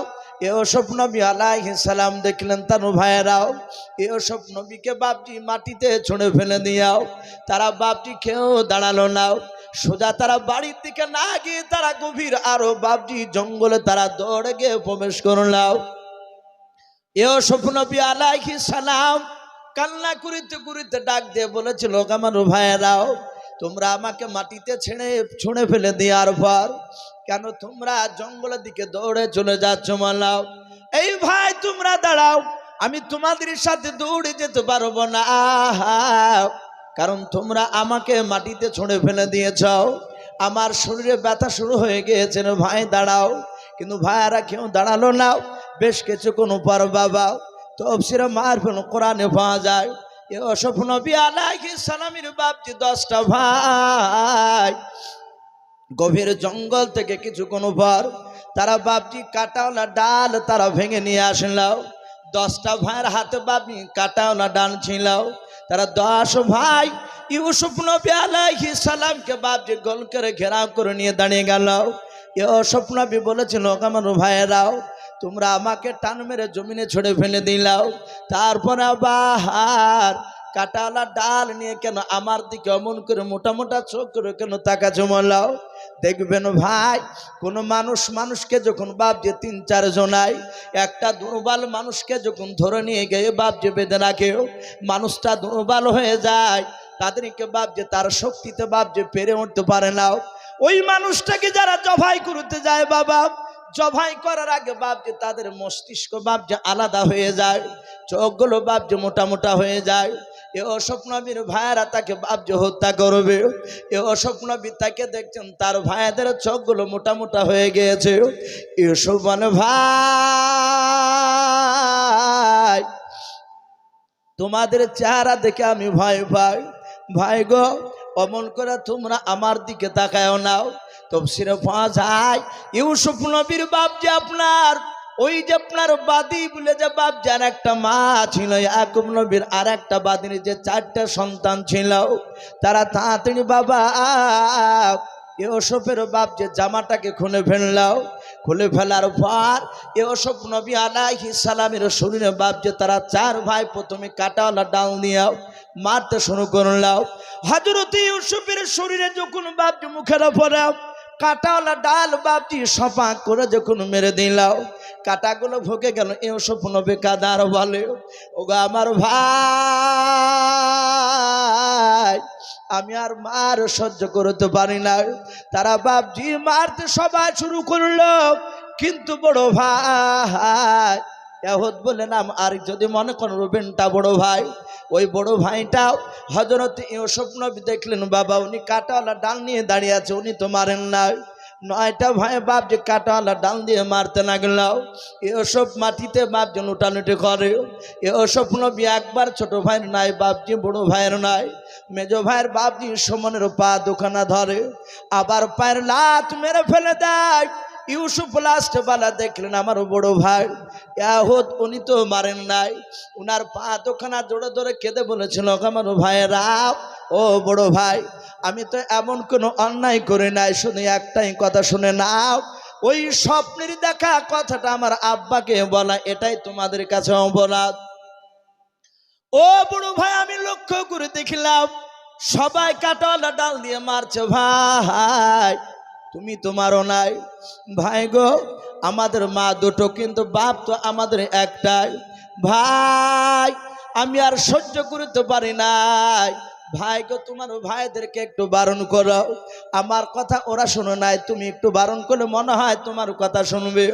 ইউসুফ নবী আলাইহিস সালাম দেখলেন তার ভাইয়েরাও ইউসুফ নবীকে বাপজি মাটিতে ছুঁড়ে ফেলে দিয়াও, তারা বাপজি কেউ দাঁড়ালো না, সোজা তারা বাড়ির দিকে না গিয়ে তারা গভীর আরো বাপজি জঙ্গলে তারা দৌড়ে গিয়ে প্রবেশ করলাম। ইউসুফ নবী আলাইহিস সালাম কান্না করিতে করিতে ডাক দিয়ে বলেছিল, আমার ভাইয়েরাও তোমরা আমাকে মাটিতে ছুঁড়ে ফেলে দেওয়ার পর কেন তোমরা জঙ্গলের দিকে দৌড়ে চলে যাচ্ছ? মালাও এই ভাই তোমরা দাঁড়াও, আমি তোমাদের সাথে দৌড়ে যেতে পারবো না, কারণ তোমরা আমাকে মাটিতে ছুঁড়ে ফেলে দিয়েছ, আমার শরীরে ব্যথা শুরু হয়ে গিয়েছে। ভাই দাঁড়াও, কিন্তু ভাইয়ারা কেউ দাঁড়ালো না। বেশ কিছুক্ষণ পর বাবা তাফসীরে মারফুল কোরআনে পাওয়া যায় ইউসুফ নবী আলাইহিস সালামের বাপজি 10টা ভাই গভীর জঙ্গল থেকে কিছুক্ষণ পর তারা বাপজি কাটাওয়ালা ডাল তারা ভেঙে নিয়ে আসলো। 10টা ভাইয়ের হাতে বাপজি কাটাওয়ালা ডাল ছিল। তারা 10 ভাই ইউসুফ নবী আলাইহিস সালামকে বাপজি গোল করে ঘেরাও করে নিয়ে দাঁড়িয়ে গেল। ইউসুফ নবী বলেছিল, আমার ভাইয়েরাও তোমরা আমাকে টান মেরে জমিনে ছড়ে ফেলে দিলাও, তারপরে আবার কাটাওয়ালা ডাল নিয়ে কেন আমার দিকে অমন করে মোটা মোটা চোখ করে কেন তাকা জমালাও? দেখবেন ভাই কোন মানুষকে যখন বাপ যে 3-4 জনাই একটা দুর্বল মানুষকে যখন ধরে নিয়ে গিয়ে বাপ যে বেঁধে রাখে, মানুষটা দুর্বল হয়ে যায়, তাদেরকে বাপ যে তার শক্তিতে বাপ যে পেরে উঠতে পারে না। ওই মানুষটাকে যারা জবাই করতে যায় বাবা, জবাই করার আগে বাপ যে তাদের মস্তিষ্ক বাপ যে আলাদা হয়ে যায়, চোখগুলো বাপ যে মোটা মোটা হয়ে যায়। ইউসুফ নবীর ভাইয়েরা তাকে বাপ যে হত্যা করবে, ইউসুফ নবী তাকে দেখছেন তার ভাইদের চোখগুলো মোটা মোটা হয়ে গিয়েছে। ইউসুফ বলে, ভাই তোমাদের চেহারা দেখে আমি ভয় পাই, ভাই গো অমন করে তোমরা আমার দিকে তাকায়ও নাও। তাফসীরে পাওয়া যায় ইউসুফ নবীর বাপ যে আপনার ওই যে আপনার বাদী বলে যে বাপ যার একটা মা ছিল, ইয়াকুব নবীর আর একটা বাদীর যে 4টা সন্তান ছিল, তারা তাড়াতাড়ি বাবা ইউসুফের বাপ যে জামাটাকে খুলে ফেললাও। খুলে ফেলার পর ইউসুফ নবী আলাইহিস সালামের শরীরে বাপ যে তারা 4 ভাই প্রথমে কাটাওয়ালা ডাল দিয়ে মারতে শুরু করলাও। হযরত ইউসুফের শরীরে যখন বাপ যে মুখের উপরে কাটাওয়ালা ডাল বাপজি সফা করে যখন মেরে দিলাও, কাটাগুলো ভুকে গেল। ইউসুফ নবী কাদার বলে, ওগো আমার ভাই আমি আর মার সহ্য করতে পারি না। তারা বাপজি মারতে সবাই শুরু করলো, কিন্তু বড় ভাই এহদ বলে নাম, আর যদি মনে করেন রুবেনটা বড় ভাই, ওই বড় ভাইটাও হযরত ইউসুফ নবী দেখলেন বাবা উনি কাটাওয়ালা ডাল নিয়ে দাঁড়িয়ে আছে, উনি তো মারেন না। 9টা ভাই বাপ যে কাটাওয়ালা ডাল দিয়ে মারতে লাগলো। ইউসুফ মাটিতে বাপ যে লুটালুটি করে। ইউসুফ নবী একবার ছোট ভাইয়ের নাই বাপজি, বড় ভাইয়ের নাই, মেজো ভাইয়ের বাপজি সমানের পা দুখানা ধরে, আবার পায়ের লাত মেরে ফেলে দেয়। ইউসুফ লাস্ট বেলা দেখলেন আমার বড় ভাই ইয়াহুদ উনি তো মারেন নাই, উনার পা দুখানা জোরে জোরে কেঁদে বলেছিল, আমার ভাইয়েরা ও বড় ভাই আমি তো এমন কোনো অন্যায় করে নাই, শুধু একটাই কথা শুনে নাও, ওই স্বপ্নের দেখা কথাটা আমার আব্বাকে বলা, এটাই তোমাদের কাছে অপরাধ। ও বড় ভাই আমি লক্ষ্য করে দেখলাম সবাই কাটাওয়ালা ডাল দিয়ে মারছে, ভাই তুমি তো মারো নাই। ভাই গো আমাদের মা দুটো, কিন্তু বাপ তো আমাদের একটাই। ভাই আমি আর সহ্য করতে পারি নাই, ভাই গো তোমার ভাইদেরকে একটু বারণ করো, আমার কথা ওরা শুনে নাই, তুমি একটু বারণ করলে মনে হয় তোমার কথা শুনবে।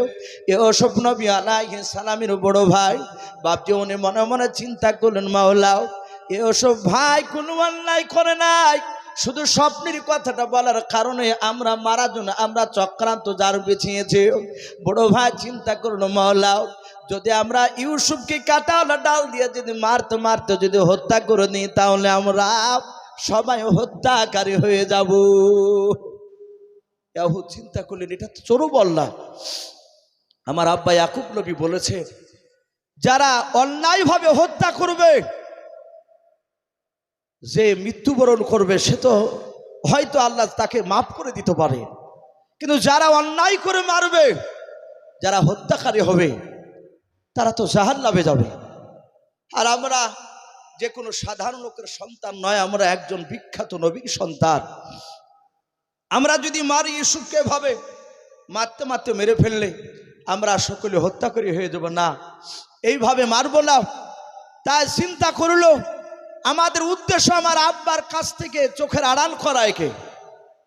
ইউসুফ নবী আলাইহিস সালামের বড় ভাই বাপজি উনি মনে মনে চিন্তা করলেন, মাওলাও ইউসুফ ভাই কোনো অন্যায় করে নাই, শুধু স্বপ্নের কথাটা বলার কারণে আমরা মারা জন্য আমরা চক্রান্ত যার বিছিয়েছি। বড় ভাই চিন্তা করলো, মাওলাও যদি আমরা ইউসুফকে কাটাওয়ালা ডাল দিয়ে যদি মারতে মারতে যদি হত্যা করে নিই, তাহলে আমরা সবাই হত্যাকারী হয়ে যাব। চিন্তা করলেন এটা তো চোরও বললাম। আমার আব্বা ইয়াকুব নবী বলেছে যারা অন্যায়ভাবে হত্যা করবে, যে মৃত্যুবরণ করবে সে তো হয়তো আল্লাহ তাকে মাফ করে দিতে পারে। কিন্তু যারা অন্যায় করে মারবে, যারা হত্যাকারী হবে, তারা তো জাহান্নামে যাবে। আর আমরা যে কোনো সাধারণ লোকের সন্তান নয়, আমরা একজন বিখ্যাত নবীর সন্তান। আমরা যদি মারি ইউসুফকে ভাবে মারতে মারতে মেরে ফেললে আমরা সকলে হত্যাকারী হয়ে যাব, না, এইভাবে মারবো না। তাই চিন্তা করলো আমাদের উদ্দেশ্য আমার আব্বার কাছ থেকে চোখের আড়াল করা, একে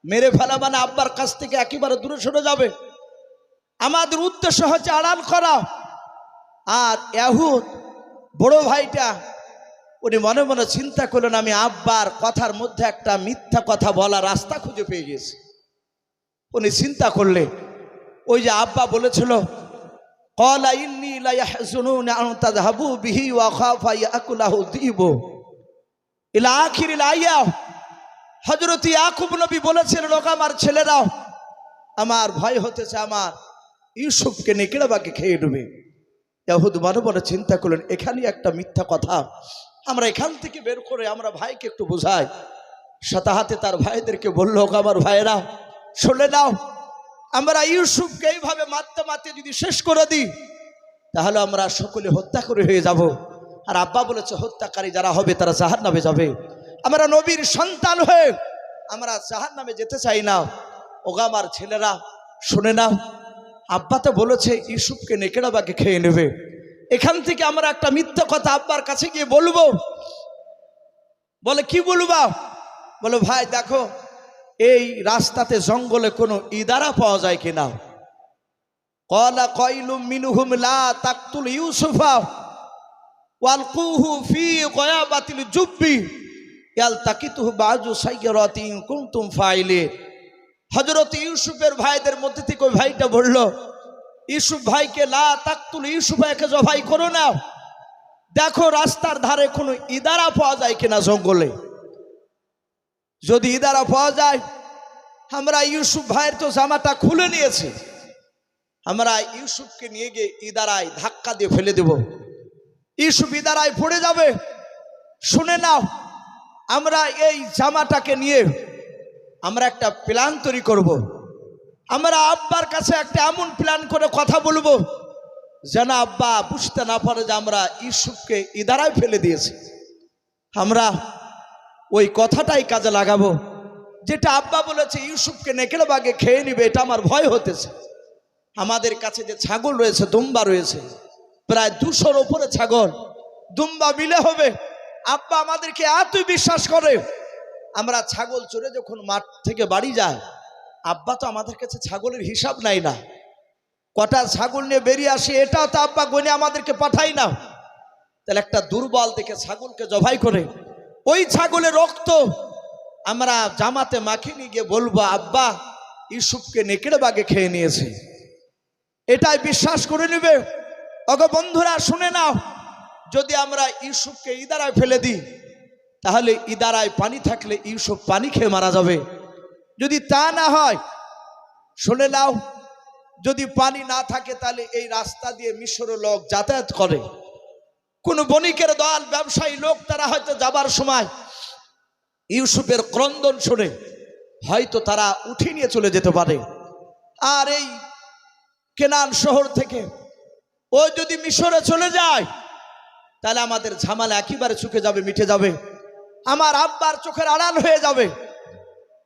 মেরে ফেলা মানে আব্বার কাছ থেকে একেবারে দূরে সরে যাবে। আমাদের উদ্দেশ্য হচ্ছে আড়াল করা। আর ইয়াহুদ বড় ভাইটা উনি মনে মনে চিন্তা করলেন আমি আব্বার কথার মধ্যে একটা মিথ্যা কথা বলা রাস্তা খুঁজে পেয়ে গেছি। উনি চিন্তা করলে ওই যে আব্বা বলেছিল ক্বালা ইন্নী লা ইয়াহজুনুনি আন তাযহাবু বিহি ওয়া খাফা ইয়াকুলাহু যিবু ইলা আখিরিল আয়া। হযরত ইয়াকুব নবী বলেছেন, লোক আমার ছেলেরাও আমার ভয় হতেছে আমার ইউসুফকে নেকড়েবাগে খেয়ে নেবে। ইয়াহুদ মনে মনে চিন্তা করলেন এখানেই একটা মিথ্যা কথা, আমরা এখান থেকে বের করে আমরা ভাইকে একটু বোঝাই। সাথে হাতে তার ভাইদেরকে বলল, আমার ভাইয়েরা শুনে নাও, আমরা ইউসুফকে এইভাবে মারতে মারতে যদি শেষ করে দিই তাহলে আমরা সকলে হত্যাকারী হয়ে যাব। আর আব্বা বলেছে হত্যাকারী যারা হবে তারা জাহান্নামে যাবে। আমরা নবীর সন্তান হয়ে আমরা জাহান্নামে যেতে চাই না। ওগা আমার ছেলেরা শুনে নাও, আব্বা তো বলেছে ইউসুফকে নেকড়েবাগে খেয়ে নেবে। এখান থেকে আমরা একটা মিথ্যা কথা আব্বার কাছে গিয়ে বলবো। বলে কি বলবা? বলো ভাই দেখো এই রাস্তাতে জঙ্গলে কোনো ইদারা পাওয়া যায় কিনা। ক্বালা কাইলুম মিনহুম লা তাকতুল ইউসুফা ওয়ালকুহু ফি গয়াবাতিল জুব্বি ইয়ালতাকিতুহু বাযু সাইয়্যারাতিন কুনতুম ফাইলিন। হযরত ইউসুফের ভাইদের মধ্যে থেকে ওই ভাইটা বলল, ইউসুফ ভাইকে লা তাকতুল ইউসুফাকে জবাই করো না, দেখো রাস্তার ধারে কোনো ইদারা পাওয়া যায় কিনা জঙ্গলে। যদি ইদারা পাওয়া যায়, আমরা ইউসুফ ভাইয়ের তো জামাটা খুলে নিয়েছি, আমরা ইউসুফকে নিয়ে গিয়ে ইদারায় ধাক্কা দিয়ে ফেলে দেব, ইউসুফ ইদারায় পড়ে যাবে। শুনে নাও, আমরা এই জামাটাকে নিয়ে আমরা একটা প্ল্যান তৈরি করব। আমরা আব্বার কাছে একটা এমন প্ল্যান করে কথা বলবো যেন আব্বা বুঝতে না পারে যে আমরা ইউসুফকে ইদারায় ফেলে দিয়েছি। আমরা ওই কথাটাই কাজে লাগাবো যেটা আব্বা বলেছে ইউসুফকে নেকড়েবাগে খেয়ে নিবে। এটা আমার ভয় হতেছে। আমাদের কাছে যে ছাগল রয়েছে, দুম্বা রয়েছে, প্রায় 200-র উপরে ছাগল দুম্বা মিলে হবে। আব্বা আমাদেরকে এতই বিশ্বাস করে, আমরা ছাগল চড়ে যখন মাঠ থেকে বাড়ি যায়, আব্বা তো আমাদের কাছে ছাগলের হিসাব নাই না, কটা ছাগল নিয়ে বেরিয়ে আসে এটাও তো আব্বা গনে আমাদেরকে পাঠাই না। তাহলে একটা দুর্বল দেখে ছাগলকে জবাই করে ওই ছাগলের রক্ত আমরা জামাতে মাখিয়ে নিয়ে গিয়ে বলবো আব্বা ইউসুফকে নেকড়েবাগে খেয়ে নিয়েছে। এটাই বিশ্বাস করে নেবে। ওগো বন্ধুরা শুনে নাও, যদি আমরা ইউসুফকে ইদারায় ফেলে দিই তাহলে ইদারায় পানি থাকলে ইউসুফ পানি খেয়ে মারা যাবে। যদি তা না হয়, শুনে নাও, যদি পানি না থাকে তাহলে এই রাস্তা দিয়ে মিশরের লোক যাতায়াত করে, কোন বণিকের দল ব্যবসায়ী লোক তারা হয়তো যাবার সময় ইউসুফের ক্রন্দন শুনে হয়তো তারা উঠিয়ে নিয়ে চলে যেতে পারে। আর এই কেনান শহর থেকে ও যদি মিশরে চলে যায় তাহলে আমাদের ঝামেলা একেবারে চুকে যাবে, মিটে যাবে, আমার আব্বার চোখের আড়াল হয়ে যাবে।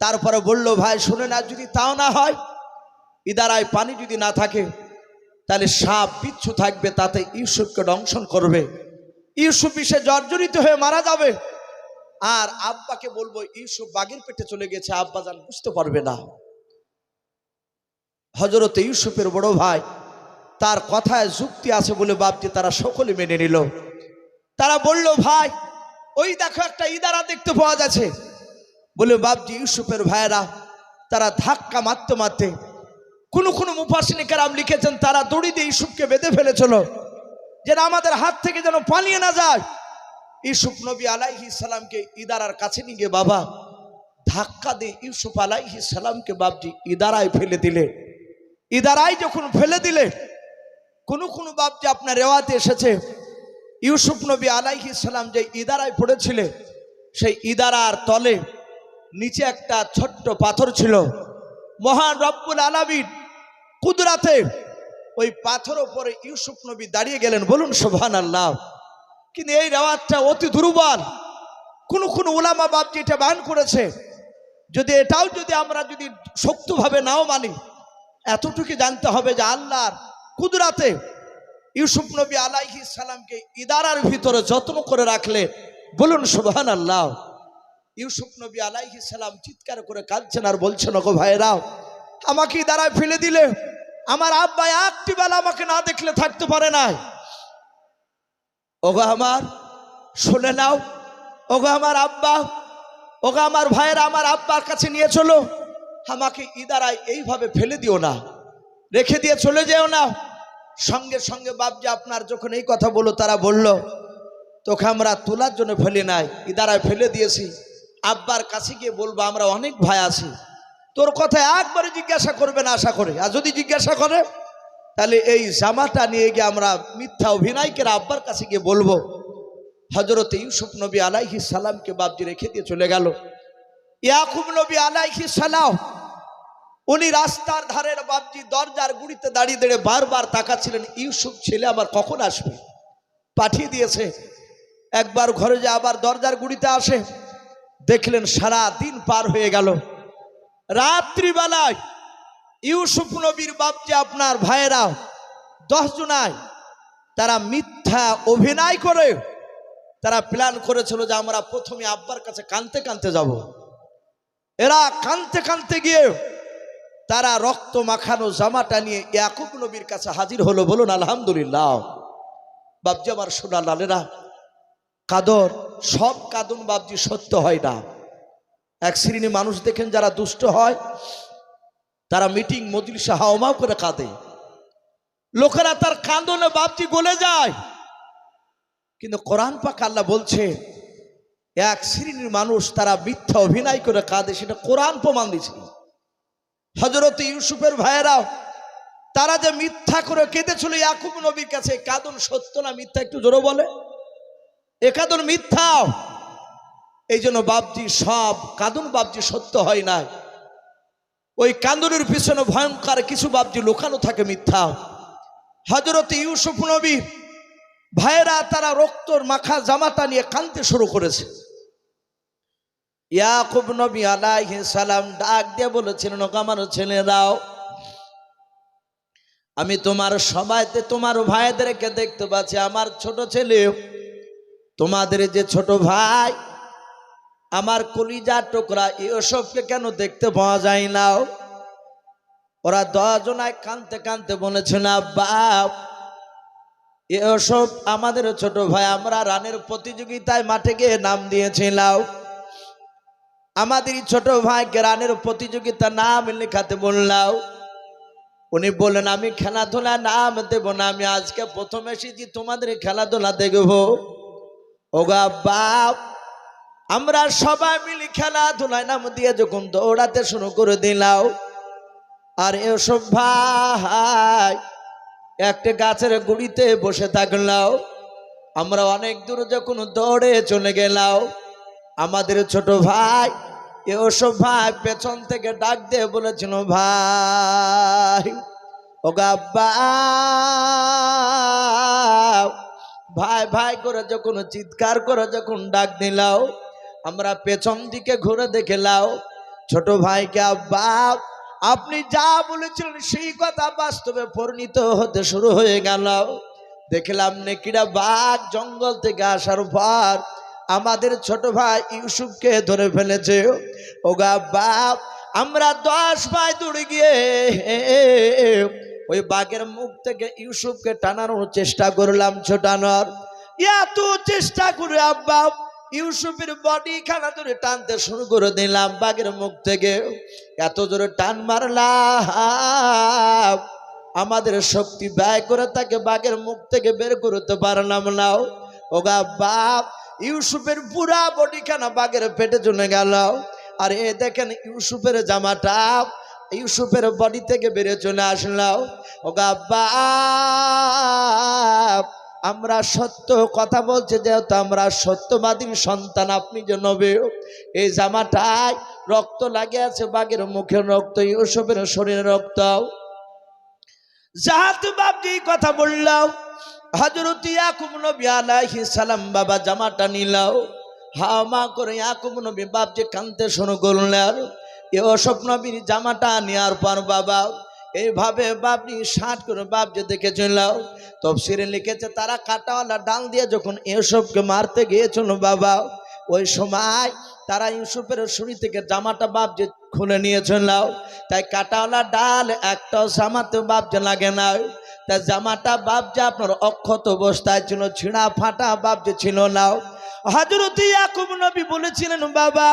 তারপরে বলল ভাই শুনে না, যদি তাও না হয়, ইদারায় পানি যদি না থাকে তাহলে সাপ বিচ্ছু থাকবে, তাতে ইউসুফকে দংশন করবে, ইউসুফ বিষে জর্জরিত হয়ে মারা যাবে। আর আব্বাকে বলবো ইউসুফ বাঘের পেটে চলে গেছে, আব্বা জান বুঝতে পারবে না। হযরত ইউসুফের বড় ভাই তার কথায় যুক্তি আছে বলে বাপজি তারা সকলে মেনে নিল। তারা বলল ভাই ওই দেখো একটা ইদারা দেখতে পাওয়া যাচ্ছে। বলে বাপজি ইউসুফের ভাইয়েরা তারা ধাক্কা মারতে মারতে, কোন মুফাসসিরিনে কেরাম লিখেছেন তারা দড়ি দিয়ে ইউসুফকে বেঁধে ফেলেছিল যেন আমাদের হাত থেকে যেন পালিয়ে না যায়। ইউসুফ নবী আলাইহিস সালামকে ইদারার কাছে নিয়ে গিয়ে বাবা ধাক্কা দিয়ে ইউসুফ আলাইহিস সালামকে বাপজি ইদারায় ফেলে দিলে। ইদারায় যখন ফেলে দিলে, কোন বাপজি আপনার রেওয়াতে এসেছে ইউসুফ নবী আলাইহিস সালাম যে ইদারায় পড়েছিলেন সেই ইদারার তলে নিচে একটা ছোট্ট পাথর ছিল। মহান রব্বুল আলামিন কুদরাতে ওই পাথর উপরে ইউসুফ নবী দাঁড়িয়ে গেলেন, বলুন সুবহানাল্লাহ। কিন্তু এই রেওয়াজটা অতি দুর্বল। কোন উলামা বাপ যেটা বয়ান করেছে, যদি এটাও যদি আমরা যদি শক্তভাবে নাও মানি, এতটুকু জানতে হবে যে আল্লাহর কুদরাতে ইউসুফ নবী আলাইহিস সালামকে ইদারার ভিতরে যত্ন করে রাখলে, বলুন সুবহানাল্লাহ। ইউসুফ নবী আলাইহিস সালাম চিৎকার করে কাঁদছেন আর বলছেন, ওগো ভাইরা, আমাকে ইদারায় ফেলে দিলে আমার আব্বা একটি বেলা আমাকে না দেখলে থাকতে পারে না। ওগো আমার শুনে নাও, ওগো আমার আব্বা, ওগো আমার ভাইয়েরা, আমার আব্বার কাছে নিয়ে চলো, আমাকে ইদারায় এইভাবে ফেলে দিও না, রেখে দিয়ে চলে যেও না। সঙ্গে সঙ্গে বাপজি আপনার যখন এই কথা বললো, তারা বলল, তোকে আমরা তোলার জন্য ফেলে নাই, ইদারায় ফেলে দিয়েছি, আব্বার কাছে গিয়ে বলবো আমরা অনেক ভাই আছি, তোর কথা একবারে জিজ্ঞাসা করবে না আশা করে, আর যদি জিজ্ঞাসা করে তাহলে এই জামাটা নিয়ে গিয়ে আমরা মিথ্যা অভিনয় করে আব্বার কাছে গিয়ে বলবো। হযরত ইউসুফ নবী আলাইহিস সালামকে বাপজি রেখে দিয়ে চলে গেল। ইয়াকুব নবী আলাইহিস সালাম উনি রাস্তার ধারের বাপজি দরজার গুড়িতে দাঁড়িয়ে দাঁড়িয়ে বারবার তাকাচ্ছিলেন, ইউসুফ ছেলে আবার কখন আসবে। পাঠিয়ে দিয়েছে, একবার ঘরে যে আবার দরজার গুড়িতে আসে, দেখলেন সারা দিন পার হয়ে গেল। রাত্রিবেলায় ইউসুফ নবীর বাপজি আপনার ভাইয়েরা 10 জনায় তারা মিথ্যা অভিনয় করে তারা প্ল্যান করেছিল যে আমরা প্রথমে আব্বার কাছে কাঁদতে কাঁদতে যাব। এরা কাঁদতে কাঁদতে গিয়ে তারা রক্ত মাখানো জামাটা নিয়ে ইয়াকুব নবীর কাছে হাজির হলো, বলুন আলহামদুলিল্লাহ। বাপজি আমার সোনা লালেরা, কাদর সব কাঁদন বাপজি সত্য হয় না। এক শ্রেণী মানুষ দেখেন যারা দুষ্ট হয়, তারা মিটিং মজলিসে হাওমাও করে কাঁদে, লোকেরা তার কাঁদনে বাপজি গলে যায়। কিন্তু কোরআন পাক আল্লাহ বলছে এক শ্রেণীর মানুষ তারা মিথ্যা অভিনয় করে কাঁদে, সেটা কোরআন প্রমাণ দিচ্ছে। হযরত ইউসুফের ভাইয়েরাও তারা যে মিথ্যা করে কেঁদেছিল ইয়াকুব নবীর কাছে, কাঁদন সত্য না মিথ্যা একটু জোরে বলে? এ কাঁদন মিথ্যা। এই জন্য বাপজি সব কাঁদন বাপজি সত্য হয় না, ওই কাঁদনের পিছনে ভয়ঙ্কর কিছু বাপজি লুকানো থাকে মিথ্যা। হযরত ইউসুফ নবী ভাইয়েরা তারা রক্তর মাখা জামাটা নিয়ে কাঁদতে শুরু করেছে। ইয়াকুব নবী আলাইহিস সালাম ডাক দিয়ে বলেছিলেন, ওগো আমার ছেলেরাও, আমি তোমার সবাইতে তোমার ভাইদেরকে দেখতে পাচ্ছি, আমার ছোট ছেলে, তোমাদের যে ছোট ভাই আমার কলিজার টুকরা ইউসুফকে কেন দেখতে পাওয়া যায় না? ওরা 10 জনায় কাঁদতে কাঁদতে বলেছেন, আব্বা ইউসুফ আমাদের ছোট ভাই, আমরা রানের প্রতিযোগিতায় মাঠে গিয়ে নাম দিয়েছিলাম, আমাদের ছোট ভাইকে রানের প্রতিযোগিতা নাম লেখাতে বললাম। উনি বললেন, আমি খেলাধুলা নাম দেব না, আমি আজকে প্রথম এসেছি তোমাদের খেলাধুলা দেখবো। ওগো আব্বা, আমরা সবাই মিলে খেলাধুলায় নাম দিয়ে যখন দৌড়াতে শুরু করে দিলাম, আর ইউসুফ ভাই একটা গাছের গুড়িতে বসে থাকলাম, আমরা অনেক দূর যখন দৌড়ে চলে গেলাম, আমাদের ছোট ভাই ইউসুফ ভাই পেছন থেকে ডাক দিয়ে বলেছিল, ভাই। ওগো আব্বা, ভাই ভাই করে যখন চিৎকার করে যখন ডাক দিলাও, আমরা পেছন দিকে ঘুরে দেখলাম ছোট ভাইকে। আব্বা, আপনি যা বলেছিলেন সেই কথা বাস্তবে পরিণত হতে শুরু হয়ে গেল। দেখলাম নেকিরা বাঘ জঙ্গল থেকে আসার পর আমাদের ছোট ভাই ইউসুফকে ধরে ফেলেছে। ওগো আব্বা, আমরা 10 ভাই দৌড়ে গিয়ে ওই বাঘের মুখ থেকে ইউসুফকে টানানোর চেষ্টা করলাম, ছোটানোর। এত চেষ্টা করে আব্বা ইউসুফের বডি খানা ধরে টানতে শুরু করে দিলাম বাঘের মুখ থেকে। এত জোরে টান মারলাম, আমাদের শক্তি ব্যয় করে তাকে বাঘের মুখ থেকে বের করতে পারলাম না। ওগো আব্বা, ইউসুফের পুরা বডি খানা বাঘের পেটে চলে গেল। আর এ দেখেন ইউসুফের জামাটা ইউসুফের বডি থেকে বেরিয়ে চলে আসলো। ওগো আব্বা, আমরা সত্য কথা বলছে, যেহেতু আমরা সত্যবাদীর সন্তান, আপনি যে নবী, এই জামাটায় রক্ত লাগে আছে, বাঘের মুখের রক্ত, ইউসুফের শরীরে রক্ত। যাহাতে বাপজি কথা বললাম, হযরত ইয়াকুব নবী আলাইহিস সালাম বাবা জামাটা নিলাও, হামা করে ইয়াকুব নবী বাপজি কাঁদতে শুরু করলেন। ইউসুফ নবীর জামাটা নেওয়ার পর বাবা এইভাবে বাপনি 60 করে বাপ যে দেখেছিল, তাফসীরে লিখেছে তারা কাঁটাওয়ালা ডাল দিয়ে যখন ইউসুফকে মারতে গিয়েছিল বাবা, ওই সময় তারা ইউসুফের শরীর থেকে জামাটা বাপ যে খুলে নিয়েছিল। তাই কাঁটাওয়ালা ডাল একটা জামাতে বাপ যে লাগে না। তাই জামাটা বাপ যে আপনার অক্ষত অবস্থায় ছিল, ছিঁড়া ফাটা বাপ যে ছিল না। হযরত ইয়াকুব নবী বলেছিলেন, বাবা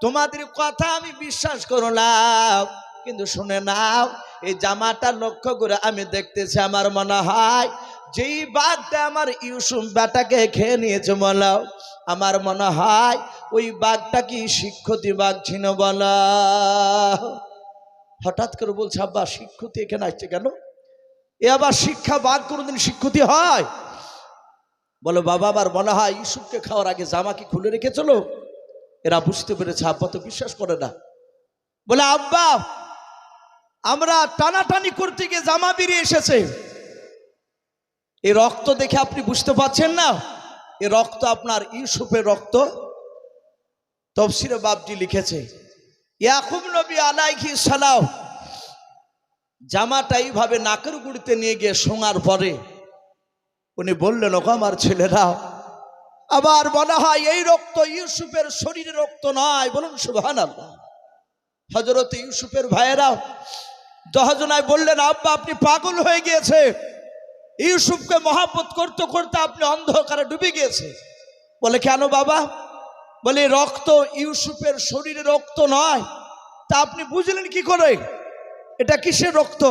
তোমাদের কথা আমি বিশ্বাস করলাম, কিন্তু শুনে নাও, এই জামাটা লক্ষ্য করে আমি দেখতেছি, আমার মনে হয় যেই বাঘটা আমার ইউসুফ বেটাকে খেয়ে নিয়েছে বলো, আমার মনে হয় ওই বাঘটা কি শিক্ষতি বাঘ ছিল বলো। হঠাৎ করে বলছে, আব্বা শিক্ষতি এখানে আসছে কেন? এ আবার শিক্ষা বাঘ কোনোদিন শিক্ষতি হয়? বলো বাবা, আবার মনে হয় ইউসুফকে খাওয়ার আগে জামা কি খুলে রেখেছিল। এরা বুঝতে পেরেছে, আব্বা তো বিশ্বাস করে না। বলে আব্বা, আমরা টানাটানি করতে গিয়ে জামা বেরিয়ে এসেছে। এই রক্ত দেখে আপনি বুঝতে পারছেন না এই রক্ত আপনার ইউসুফের রক্ত? তাফসীরে বাপজি লিখেছে, ইয়াকুব নবী আলাইহিস সালাম জামাটা এইভাবে নাকের গুড়িতে নিয়ে গিয়ে শোঙার পরে উনি বললেন, ওগো আমার ছেলেরা, আবার মনে হয় এই রক্ত ইউসুফের শরীরের রক্ত নয়। বলুন সুবহানাল্লাহ। হযরত ইউসুফের ভাইয়েরা 10 জনায় বললেন, আব্বা আপনি পাগল হয়ে গিয়েছে, ইউসুফকে মহব্বত করতে করতে আপনি অন্ধকারে ডুবে গিয়েছে। বলে কেন বাবা? বলে রক্ত ইউসুফের শরীরে রক্ত নয়, তা আপনি বুঝলেন কি করে? এটা কিসের রক্ত?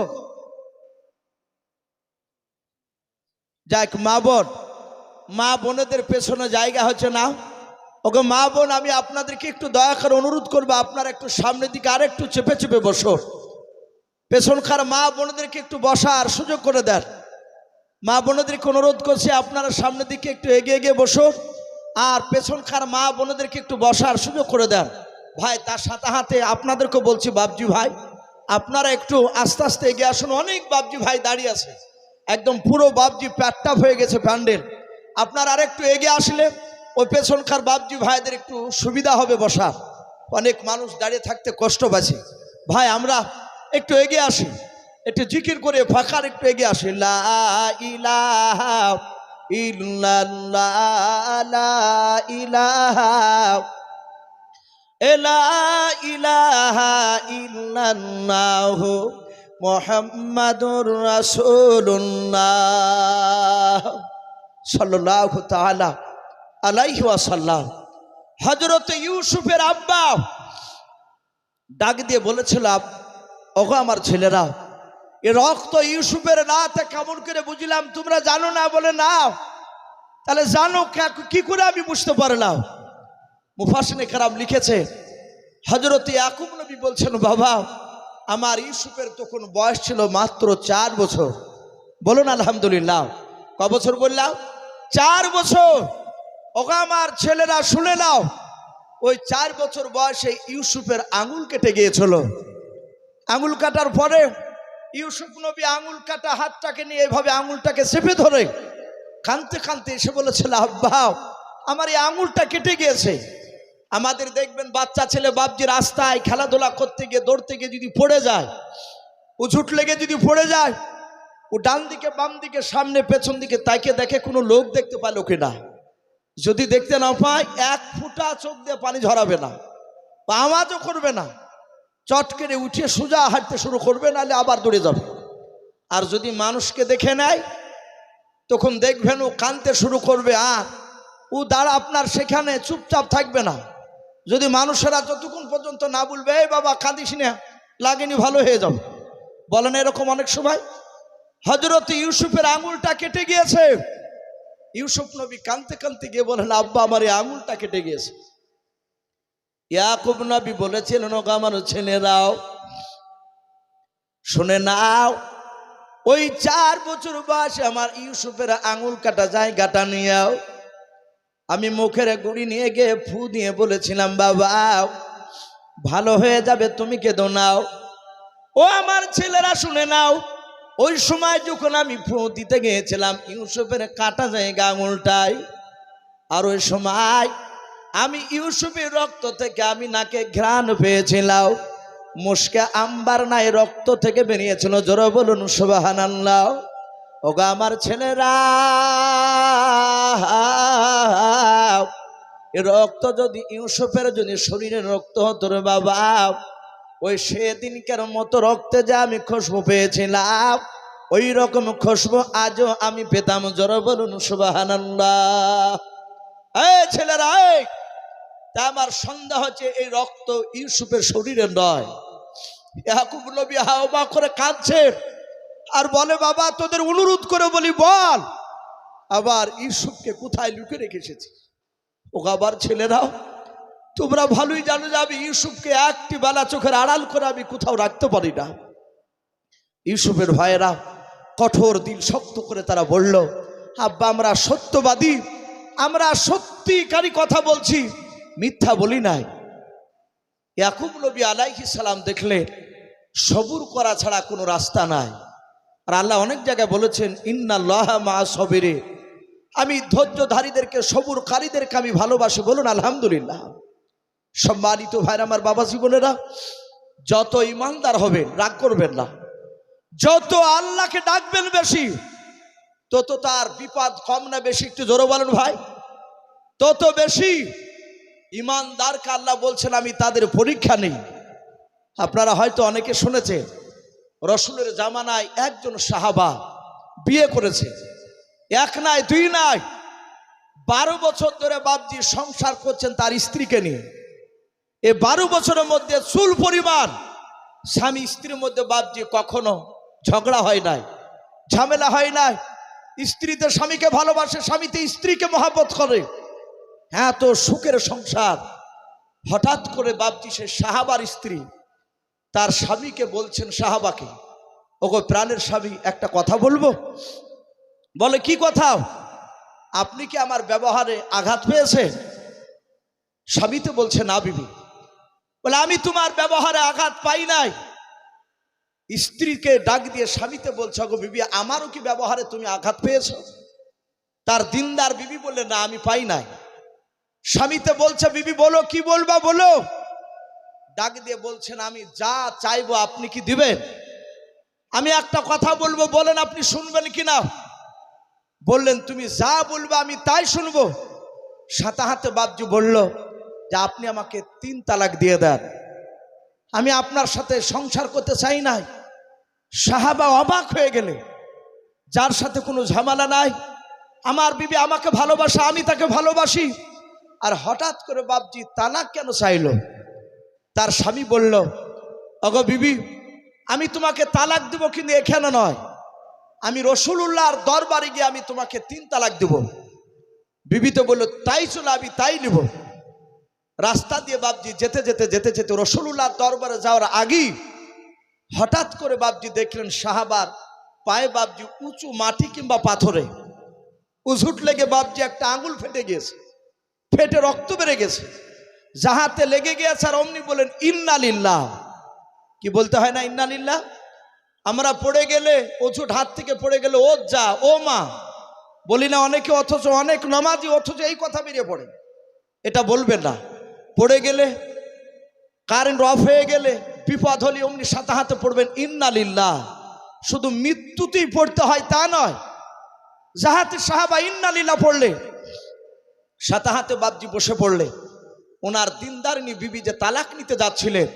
যাক, মা বোনেদের পেছনে জায়গা হচ্ছে না। ওকে মা বোন, আমি আপনাদেরকে একটু দয়া করে অনুরোধ করবো, আপনারা একটু সামনের দিকে আর একটু চেপে চেপে বসো। পেছনকার মা বোনদেরকে একটু বসার সুযোগ করে দেন। মা বোনদেরকে অনুরোধ করছি, আপনারা সামনের দিকে একটু এগিয়ে এগিয়ে বসো, আর পেছনকার মা বোনদেরকে একটু বসার সুযোগ করে দেন। ভাই, তার সাথে হাতে আপনাদেরকে বলছি, বাপজি ভাই আপনারা একটু আস্তে আস্তে এগিয়ে আসুন। অনেক বাপজি ভাই দাঁড়িয়ে আছে, একদম পুরো বাপজি প্যাটটাপ হয়ে গেছে প্যান্ডেল। আপনারা আর একটু এগিয়ে আসলে ওই পেছনকার বাপজি ভাইদের একটু সুবিধা হবে বসার। অনেক মানুষ দাঁড়িয়ে থাকতে কষ্ট পাচ্ছে। ভাই আমরা একটু এগিয়ে আসি, একটু জিকির করে ফাঁকার একটু এগিয়ে আসি। লা ইলাহা ইল্লাল্লাহ, লা ইলাহা ইলাহা ইল্লাল্লাহ মুহাম্মাদুর রাসূলুল্লাহ সাল্লাল্লাহু তাআলা আলাইহি ওয়াসাল্লাম। হযরত ইউসুফের আব্বা ডাক দিয়ে বলেছিল, ওগো আমার ছেলেরা, এ রক্ত ইউসুফের না, তা কেমন করে বুঝলাম? তোমরা জানো না? বলে না। তাহলে জানো কি করে? আমি বুঝতে পারলাম। মুফাসসিরিনে কেরাম লিখেছে, হযরত ইয়াকুব নবী বলছেন, বাবা আমার ইউসুফের তখন বয়স ছিল মাত্র 4 বছর। বলুন আলহামদুলিল্লাহ। ক বছর বললাম? 4 বছর। ওগো আমার ছেলেরা শুনে নাও, ওই 4 বছর বয়সে ইউসুফের আঙুল কেটে গিয়েছিল। আঙুল কাটার পরে ইউসুফ নবী আঙুল কাটা হাতটাকে নিয়ে এভাবে আঙুলটাকে চেপে ধরে কাঁদতে কাঁদতে এসে বলেছিল, আব্বা আমার এই আঙুলটা কেটে গিয়েছে। আমাদের দেখবেন বাচ্চা ছেলে বাপজি রাস্তায় খেলাধুলা করতে গিয়ে দৌড়তে গিয়ে যদি পড়ে যায়, উঝুট লেগে যদি পড়ে যায়, ও ডান দিকে বাম দিকে সামনে পেছন দিকে তাকে দেখে কোনো লোক দেখতে পায় কিনা। যদি দেখতে না পায়, 1 ফোঁটা চোখ দিয়ে পানি ঝরাবে না, বা আওয়াজও করবে না, চট করে উঠে সোজা হাঁটতে শুরু করবে, নাহলে আবার দৌড়ে যাবে। আর যদি মানুষকে দেখে নেয়, তখন দেখবেন ও কাঁদতে শুরু করবে, আর ও দাঁড়া আপনার সেখানে চুপচাপ থাকবে না। যদি মানুষেরা যতক্ষণ পর্যন্ত না বলবে, এই বাবা কাঁদিস না, লাগেনি, ভালো হয়ে যাবে, বলেন এরকম অনেক সময়। হযরত ইউসুফের আঙুলটা কেটে গিয়েছে। ইউসুফ নবী কাঁদতে কাঁদতে গিয়ে বলেন, আব্বা আমার এই আঙুলটা কেটে গিয়েছে। ইয়াকুব নবী বলেছিলেন, ওগো আমার ছেলেরাও শুনে নাও, ওই 4 বছর বয়সে আমার ইউসুফের আঙুল কাটা জায়গাটা নিয়েও আমি মুখের গুড়ি নিয়ে গিয়ে ফু দিয়ে বলেছিলাম, বাবা ভালো হয়ে যাবে, তুমি কেঁদো নাও। ও আমার ছেলেরা শুনে নাও, ওই সময় যখন আমি ফু দিতে গিয়েছিলাম ইউসুফের কাটা জায়গা আঙুলটায়, আর ওই সময় আমি ইউসুফের রক্ত থেকে আমি নাকে ঘ্রাণ পেয়েছিলাম, মুশকে আম্বার নাই রক্ত থেকে বেরিয়েছিল। জোরে বলুন সুবহানাল্লাহ। ওগো আমার ছেলেরা, রক্ত যদি ইউসুফের যদি শরীরের রক্ত হতো রে বাবা, ওই সেদিনকার মতো রক্তে যা আমি খুশবু পেয়েছিলাম ওই রকম খুশবু আজও আমি পেতাম। জোরে বলুন সুবহানাল্লাহ। এই ছেলেরা, তা আমার সন্দেহ হচ্ছে এই রক্ত ইউসুফের শরীরে নয়। ইয়াকুব নবী হাওয়া করে কাঁদছে আর বলে, বাবা তোদের অনুরোধ করে বলি বল, আবার ইউসুফকে কোথায় লুকিয়ে রেখে এসেছি। ও আবার ছেলেরাও, তোমরা ভালোই জানো যে আমি ইউসুফকে একটি বেলা চোখের আড়াল করে আমি কোথাও রাখতে পারি না। ইউসুফের ভাইয়েরা কঠোর দিল শক্ত করে তারা বলল, আব্বা আমরা সত্যবাদী, আমরা সত্যিকারী কথা বলছি, মিথ্যা বলি নাই। ইয়াকুব নবী আলাইহিস সালাম দেখলে সবুর করা ছাড়া কোনো রাস্তা নাই। আর আল্লাহ অনেক জায়গায় বলেছেন, ইন্নাল্লাহা মা'আস সাবিরিন, আমি ধৈর্যধারীদেরকে সবুরকারীদেরকে আমি ভালোবাসি। বলুন আলহামদুলিল্লাহ। সম্মানিত ভাইরা আমার, বাবা জীবনেরা, যত ইমানদার হবেন রাগ করবেন না, যত আল্লাহকে ডাকবেন বেশি তত তার বিপদ কম না বেশি? একটু জোরে বলেন ভাই। তত বেশি ইমানদারকে আল্লাহ বলছেন আমি তাদের পরীক্ষা নেই। আপনারা হয়তো অনেকে শুনেছে, রসুলের জামানায় একজন সাহাবা বিয়ে করেছে, এক নাই দুই নাই, 12 বছর ধরে বাপজি সংসার করছেন তার স্ত্রীকে নিয়ে। এই 12 বছরের মধ্যে চুল পরিমাণ স্বামী স্ত্রীর মধ্যে বাপজি কখনো ঝগড়া হয় নাই, ঝামেলা হয় নাই। স্ত্রীতে স্বামীকে ভালোবাসে, স্বামীতে স্ত্রীকে মহব্বত করে, হ্যাঁ তো সুখের সংসার। হঠাৎ করে বাপজি সে সাহাবার স্ত্রী তার স্বামীকে বলছেন, সাহাবাকে, ওগো প্রাণের স্বামী একটা কথা বলবো। বলে, কি কথা? আপনি কি আমার ব্যবহারে আঘাত পেয়েছেন? স্বামী তো বলছে, না বিবি। বলে, আমি তোমার ব্যবহারে আঘাত পাই নাই। স্ত্রীকে ডাক দিয়ে স্বামীতে বলছে, ওগো বিবি আমারও কি ব্যবহারে তুমি আঘাত পেয়েছো? তার দিনদার বিবি বললে, না আমি পাই নাই। স্বামীতে বলছে, বিবি বলো, কি বলবা বলো। ডাক দিয়ে বলছেন, আমি যা চাইবো আপনি কি দিবেন? আমি একটা কথা বলবো, বলেন আপনি শুনবেন কিনা। বললেন, তুমি যা বলবে আমি তাই শুনবো। সাথে হাতে বাপজি বলল যে আপনি আমাকে 3 তালাক দিয়ে দেন, আমি আপনার সাথে সংসার করতে চাই নাই। সাহাবা অবাক হয়ে গেলে, যার সাথে কোনো ঝামেলা নাই, আমার বিবি আমাকে ভালোবাসে, আমি তাকে ভালোবাসি, আর হঠাৎ করে বাপজি তালাক কেন চাইল? তার স্বামী বলল, ওগো বিবি আমি তোমাকে তালাক দিব, কিন্তু এখানে নয়, আমি রসুলুল্লাহর দরবারে গিয়ে আমি তোমাকে 3 তালাক দেব। বিবি তো বলল, তাই চলো, আমি তাই নিব। রাস্তা দিয়ে বাপজি যেতে যেতে যেতে যেতে রসুলুল্লাহর দরবারে যাওয়ার আগেই হঠাৎ করে বাপজি দেখলেন সাহাবার পায়ে বাপজি উঁচু মাটি কিংবা পাথরে উঝুট লেগে বাপজি একটা আঙুল ফেটে গিয়েছে, ফেটে রক্ত বেড়ে গেছে, যাহাতে লেগে গিয়েছে। আর অমনি বলেন, ইন্না লিল্লাহ। কি বলতে হয় না, ইন্না লিল্লাহ? আমরা পড়ে গেলে, উঁচুট হাত থেকে পড়ে গেলে, ও যা, ও মা বলি না অনেকে, অথচ অনেক নামাজি অথচ এই কথা বেরিয়ে পড়ে। এটা বলবেন না। পড়ে গেলে, কারেন্ট অফ হয়ে গেলে, বিপদ হলে অমনি সাথে হাতে পড়বেন ইন্না লিল্লাহ। শুধু মৃত্যুতেই পড়তে হয় তা নয়, যাহাতে সাহাবা ইন্না লিল্লাহ পড়লে সাথে হাতে বাপজি বসে পড়লে ওনার দিনদারিনী বিবি যে তালাক নিতে যাচ্ছিলেন,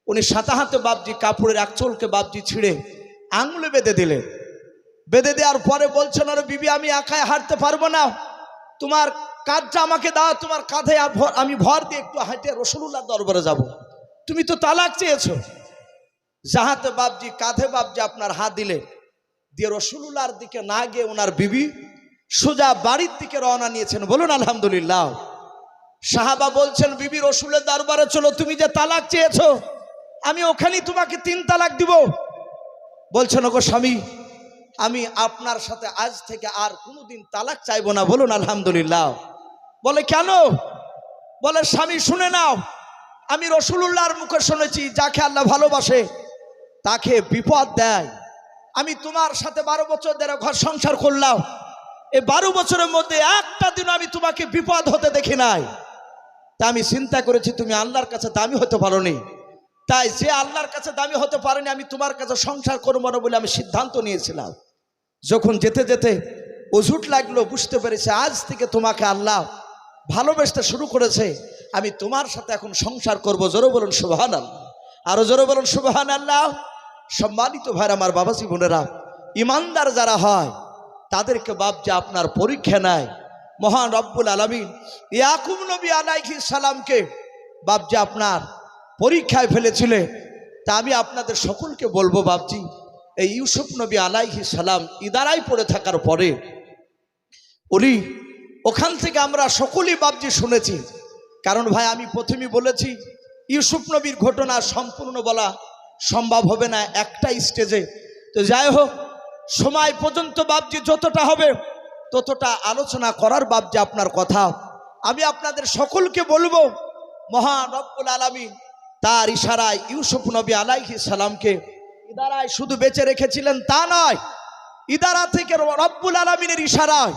উনি সাথে হাতে বাপজি কাপড়ের এক চোলকে বাপজি ছিঁড়ে আঙুলে বেঁধে দিলেন। বেঁধে দেওয়ার পরে বলছেন, আরে বিবি আমি একাই হাঁটতে পারবো না, তোমার কাঁধটা আমাকে দাও, তোমার কাঁধে আমি ভর দিয়ে একটু হাঁটে রসুলুল্লাহর দরবারে যাব। তুমি তো তালাক চেয়েছো। যাহাতে বাপজি কাঁধে বাপজি আপনার হাত দিলে দিয়ে রসুলুল্লাহর দিকে না গিয়ে ওনার বিবি সোজা বাড়ির দিকে রওনা নিয়েছেন। বলুন আলহামদুলিল্লাহ। সাহাবা বলছেন, বিবি রসুলের দরবারে চলো, তুমি যে তালাক চেয়েছো আমি ওখানেই তোমাকে 3 তালাক দিব। বলছেন, ওগো স্বামী আমি আপনার সাথে আজ থেকে আর কোনোদিন তালাক চাইবো না। বলুন আলহামদুলিল্লাহ। বলে কেন? বলে স্বামী শুনে নাও, আমি রাসূলুল্লাহর মুখে শুনেছি যাকে আল্লাহ ভালোবাসে তাকে বিপদ দেয়। আমি তোমার সাথে 12 বছর ধরে ঘর সংসার করলাম, এই 12 বছরের মধ্যে একটা দিন আমি তোমাকে বিপদ হতে দেখি নাই। তা আমি চিন্তা করেছি তুমি আল্লাহর কাছে দামি হতে পারোনি, তাই যে আল্লাহর কাছে দামি হতে পারেনি আমি তোমার কাছে সংসার করবো না বলে আমি সিদ্ধান্ত নিয়েছিলাম। যখন যেতে যেতে অঝুট লাগলো, বুঝতে পেরেছি আজ থেকে তোমাকে আল্লাহ ভালোবাসতে শুরু করেছে, আমি তোমার সাথে এখন সংসার করব। জোরে বলুন সুবহানাল্লাহ, আরো জোরে বলুন সুবহানাল্লাহ। সম্মানিত ভাইরা আমার, বাবাজি বোনেরা, ইমানদার যারা হয় তাদেরকে বাপ যে আপনার পরীক্ষা নেয়। মহান রব্বুল আলামিন ইয়াকুব নবী আলাইহিস সালামকে বাপ যে আপনার পরীক্ষায় ফেলেছিলে, তা আমি আপনাদের সকলকে বলবো বাপজি, এই ইউসুফ নবী আলাইহিস সালাম ইদারায় পড়ে থাকার পরে উনি ওখান থেকে আমরা সকলেই বাপজি শুনেছি। কারণ ভাই আমি প্রথমেই বলেছি ইউসুফ নবীর ঘটনা সম্পূর্ণ বলা সম্ভব হবে না একটা স্টেজে। তো যাই হোক, সময় পর্যন্ত বাপজি যতটা হবে ততটা আলোচনা করার বাপজি আপনার কথা আমি আপনাদের সকলকে বলবো। মহান রব্বুল আলামিন তার ইশারায় ইউসুফ নবী আলাইহিস সালামকে ইদারায় শুধু বেঁচে রেখেছিলেন তা নয়, ইদারা থেকে রব্বুল আলামিনের ইশারায়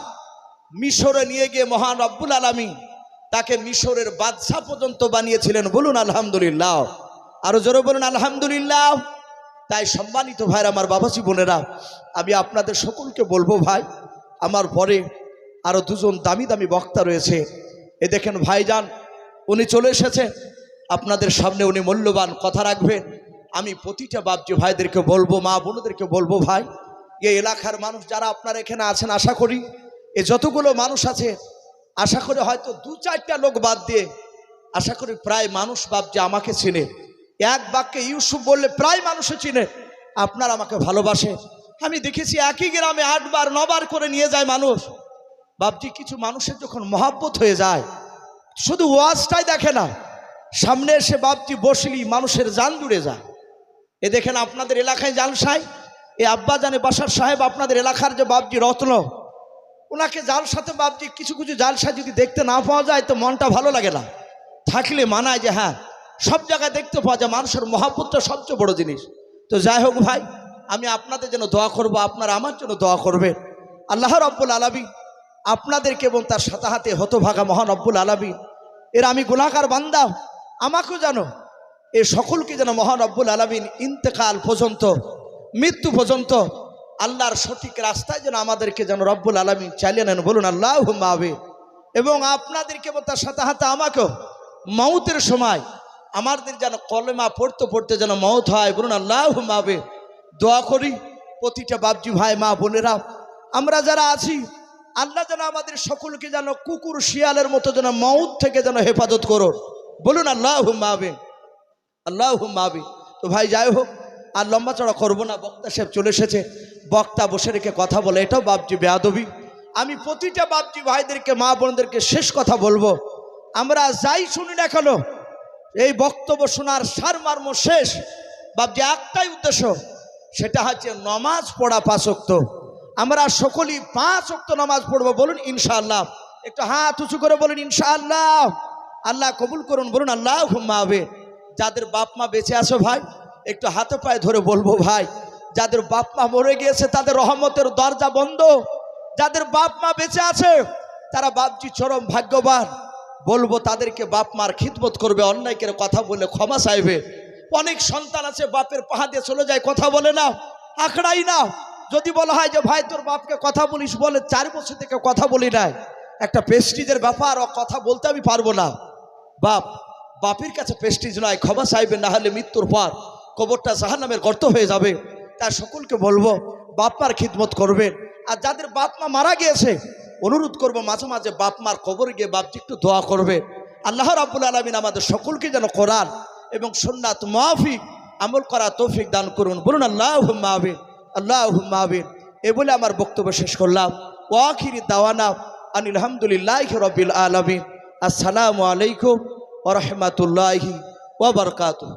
মিশরে নিয়ে গিয়ে মহান রব্বুল আলামিন তাকে মিশরের বাদশা পর্যন্ত বানিয়েছিলেন। বলুন আলহামদুলিল্লাহ, আরো জোরে বলুন আলহামদুলিল্লাহ। তাই সম্মানিত ভাইরা আমার, বাবাজি বোনেরা, আমি আপনাদের সকলকে বলবো ভাই, আমার পরে আরো দুজন দামি দামি বক্তা রয়েছে। এ দেখেন ভাইজান উনি চলে এসেছে, আপনাদের সামনে উনি মূল্যবান কথা রাখবেন। আমি প্রতিটা বাপজি ভাইদেরকে বলবো, মা বোনদেরকে বলবো, ভাই এই এলাকার মানুষ যারা আপনারা এখানে আছেন, আশা করি এ যতগুলো মানুষ আছে আশা করি হয়তো 2-4টা লোক বাদ দিয়ে আশা করি প্রায় মানুষ বাপজি আমাকে চিনে। এক বাক্যে ইউসুফ বললে প্রায় মানুষও চিনে। আপনারা আমাকে ভালোবাসে, আমি দেখেছি একই গ্রামে 8 বার 9 বার করে নিয়ে যায় মানুষ। বাপজি কিছু মানুষের যখন মহব্বত হয়ে যায় শুধু ওয়াজটাই দেখে না, সামনে এসে বাপজি বসলি মানুষের জান জুড়ে যায়। এ দেখেন আপনাদের এলাকায় জালসায় এ আব্বা জানে বাসার সাহেব, আপনাদের এলাকার যে বাপজি রত্ন, ওনাকে জালসাতে বাপজি কিছু কিছু জালসা যদি দেখতে না পাওয়া যায় তো মনটা ভালো লাগে না। থাকলে মানায় যে হ্যাঁ সব জায়গায় দেখতে পাওয়া যায়, মানুষের মহব্বতটা সবচেয়ে বড় জিনিস। তো যাই হোক ভাই, আমি আপনাদের জন্য দোয়া করব, আপনারা আমার জন্য দোয়া করবেন। আল্লাহ রব্বুল আলামিন আপনাদেরকে এবং তার সাথে হাতে হতভাগা মহান রব্বুল আলামিন এর আমি গুনাহগার বান্দা, আমাকেও জানো এ সকলকে যেন মহান রব্বুল আলামিন ইন্তেকাল পর্যন্ত, মৃত্যু পর্যন্ত আল্লাহর সঠিক রাস্তায় যেন আমাদেরকে যেন রব্বুল আলামিন চালিয়ে নেন। বলুন আল্লাহুম্মা আমিন। এবং আপনাদেরকে এবং তার সাথে হাতে আমাকেও মৌতের সময় আমাদের যেন কলেমা পড়তে পড়তে যেন মৌত হয়। বলুন আল্লাহুম্মা আমিন। দোয়া করি প্রতিটা বাপজি ভাই মা বোনেরা আমরা যারা আছি, আল্লাহ যেন আমাদের সকলকে যেন কুকুর শিয়ালের মতো যেন মৌত থেকে যেন হেফাজত করুন। বলুন আল্লাহুম্মা আমিন, আল্লাহুম্মা আমিন। তো ভাই যাই হোক, আর লম্বা চড়া করবো না, বক্তা সাহেব চলে এসেছে, বক্তা বসে রেখে কথা বলে এটাও বাপজি বেয়াদবি। আমি প্রতিটা বাপজি ভাইদেরকে মা বোনদেরকে শেষ কথা বলবো, আমরা যাই শুনি না কেন এই বক্তব্য শোনার সারমর্ম শেষ বাপজি একটাই উদ্দেশ্য, সেটা হচ্ছে নামাজ পড়া 5 ওয়াক্ত। আমরা সকলেই 5 ওয়াক্ত নামাজ পড়বো। বলুন ইনশাআল্লাহ, একটু হাত উঁচু করে বলুন ইনশাআল্লাহ। আল্লাহ কবুল করুন। বলুন আল্লাহুম্মা আমিন। যাদের বাপ মা বেঁচে আছো ভাই একটু হাতে পায়ে ধরে বলবো, ভাই যাদের বাপ মা মরে গিয়েছে তাদের রহমতের দরজা বন্ধ, যাদের বাপ মা বেঁচে আছে তারা বাপজি চরম ভাগ্যবান। বলবো তাদেরকে বাপ মার খিদমত করবে, অন্যায়কের কথা বলে ক্ষমা চাইবে। অনেক সন্তান আছে বাপের পাহা দিয়ে চলে যায়, কথা বলে না, আঁকড়াই না। যদি বলা হয় যে ভাই তোর বাপকে কথা বলিস, বলে 4 বছর থেকে কথা বলি নাই, একটা প্রেস্টিজের ব্যাপার, ও কথা বলতে আমি পারবো না। বাপের কাছে প্রেস্টিজ নয়, ক্ষমা চাইবে, না হলে মৃত্যুর পর কবরটা জাহান্নামের গর্ত হয়ে যাবে। তাই সকলকে বলবো বাপ মার খিদমত করবেন। আর যাদের বাপ মা মারা গিয়েছে অনুরোধ করবো মাঝে মাঝে বাপ মার কবর গিয়ে বাপজি একটু দোয়া করবে। আল্লাহ রাব্বুল আলামিন আমাদের সকলকে যেন কোরআন এবং সুন্নাত মাফিক আমল করা তৌফিক দান করুন। বলুন আল্লাহুম্মা আমিন, আল্লাহুম্মা আমিন। এ বলে আমার বক্তব্য শেষ করলাম। ওয়া আখিরি দাওয়ানা আনিল হামদুলিল্লাহি রাব্বিল আলামিন। আসসালামু আলাইকুম ওয়া রাহমাতুল্লাহি ওয়া বারাকাতুহু।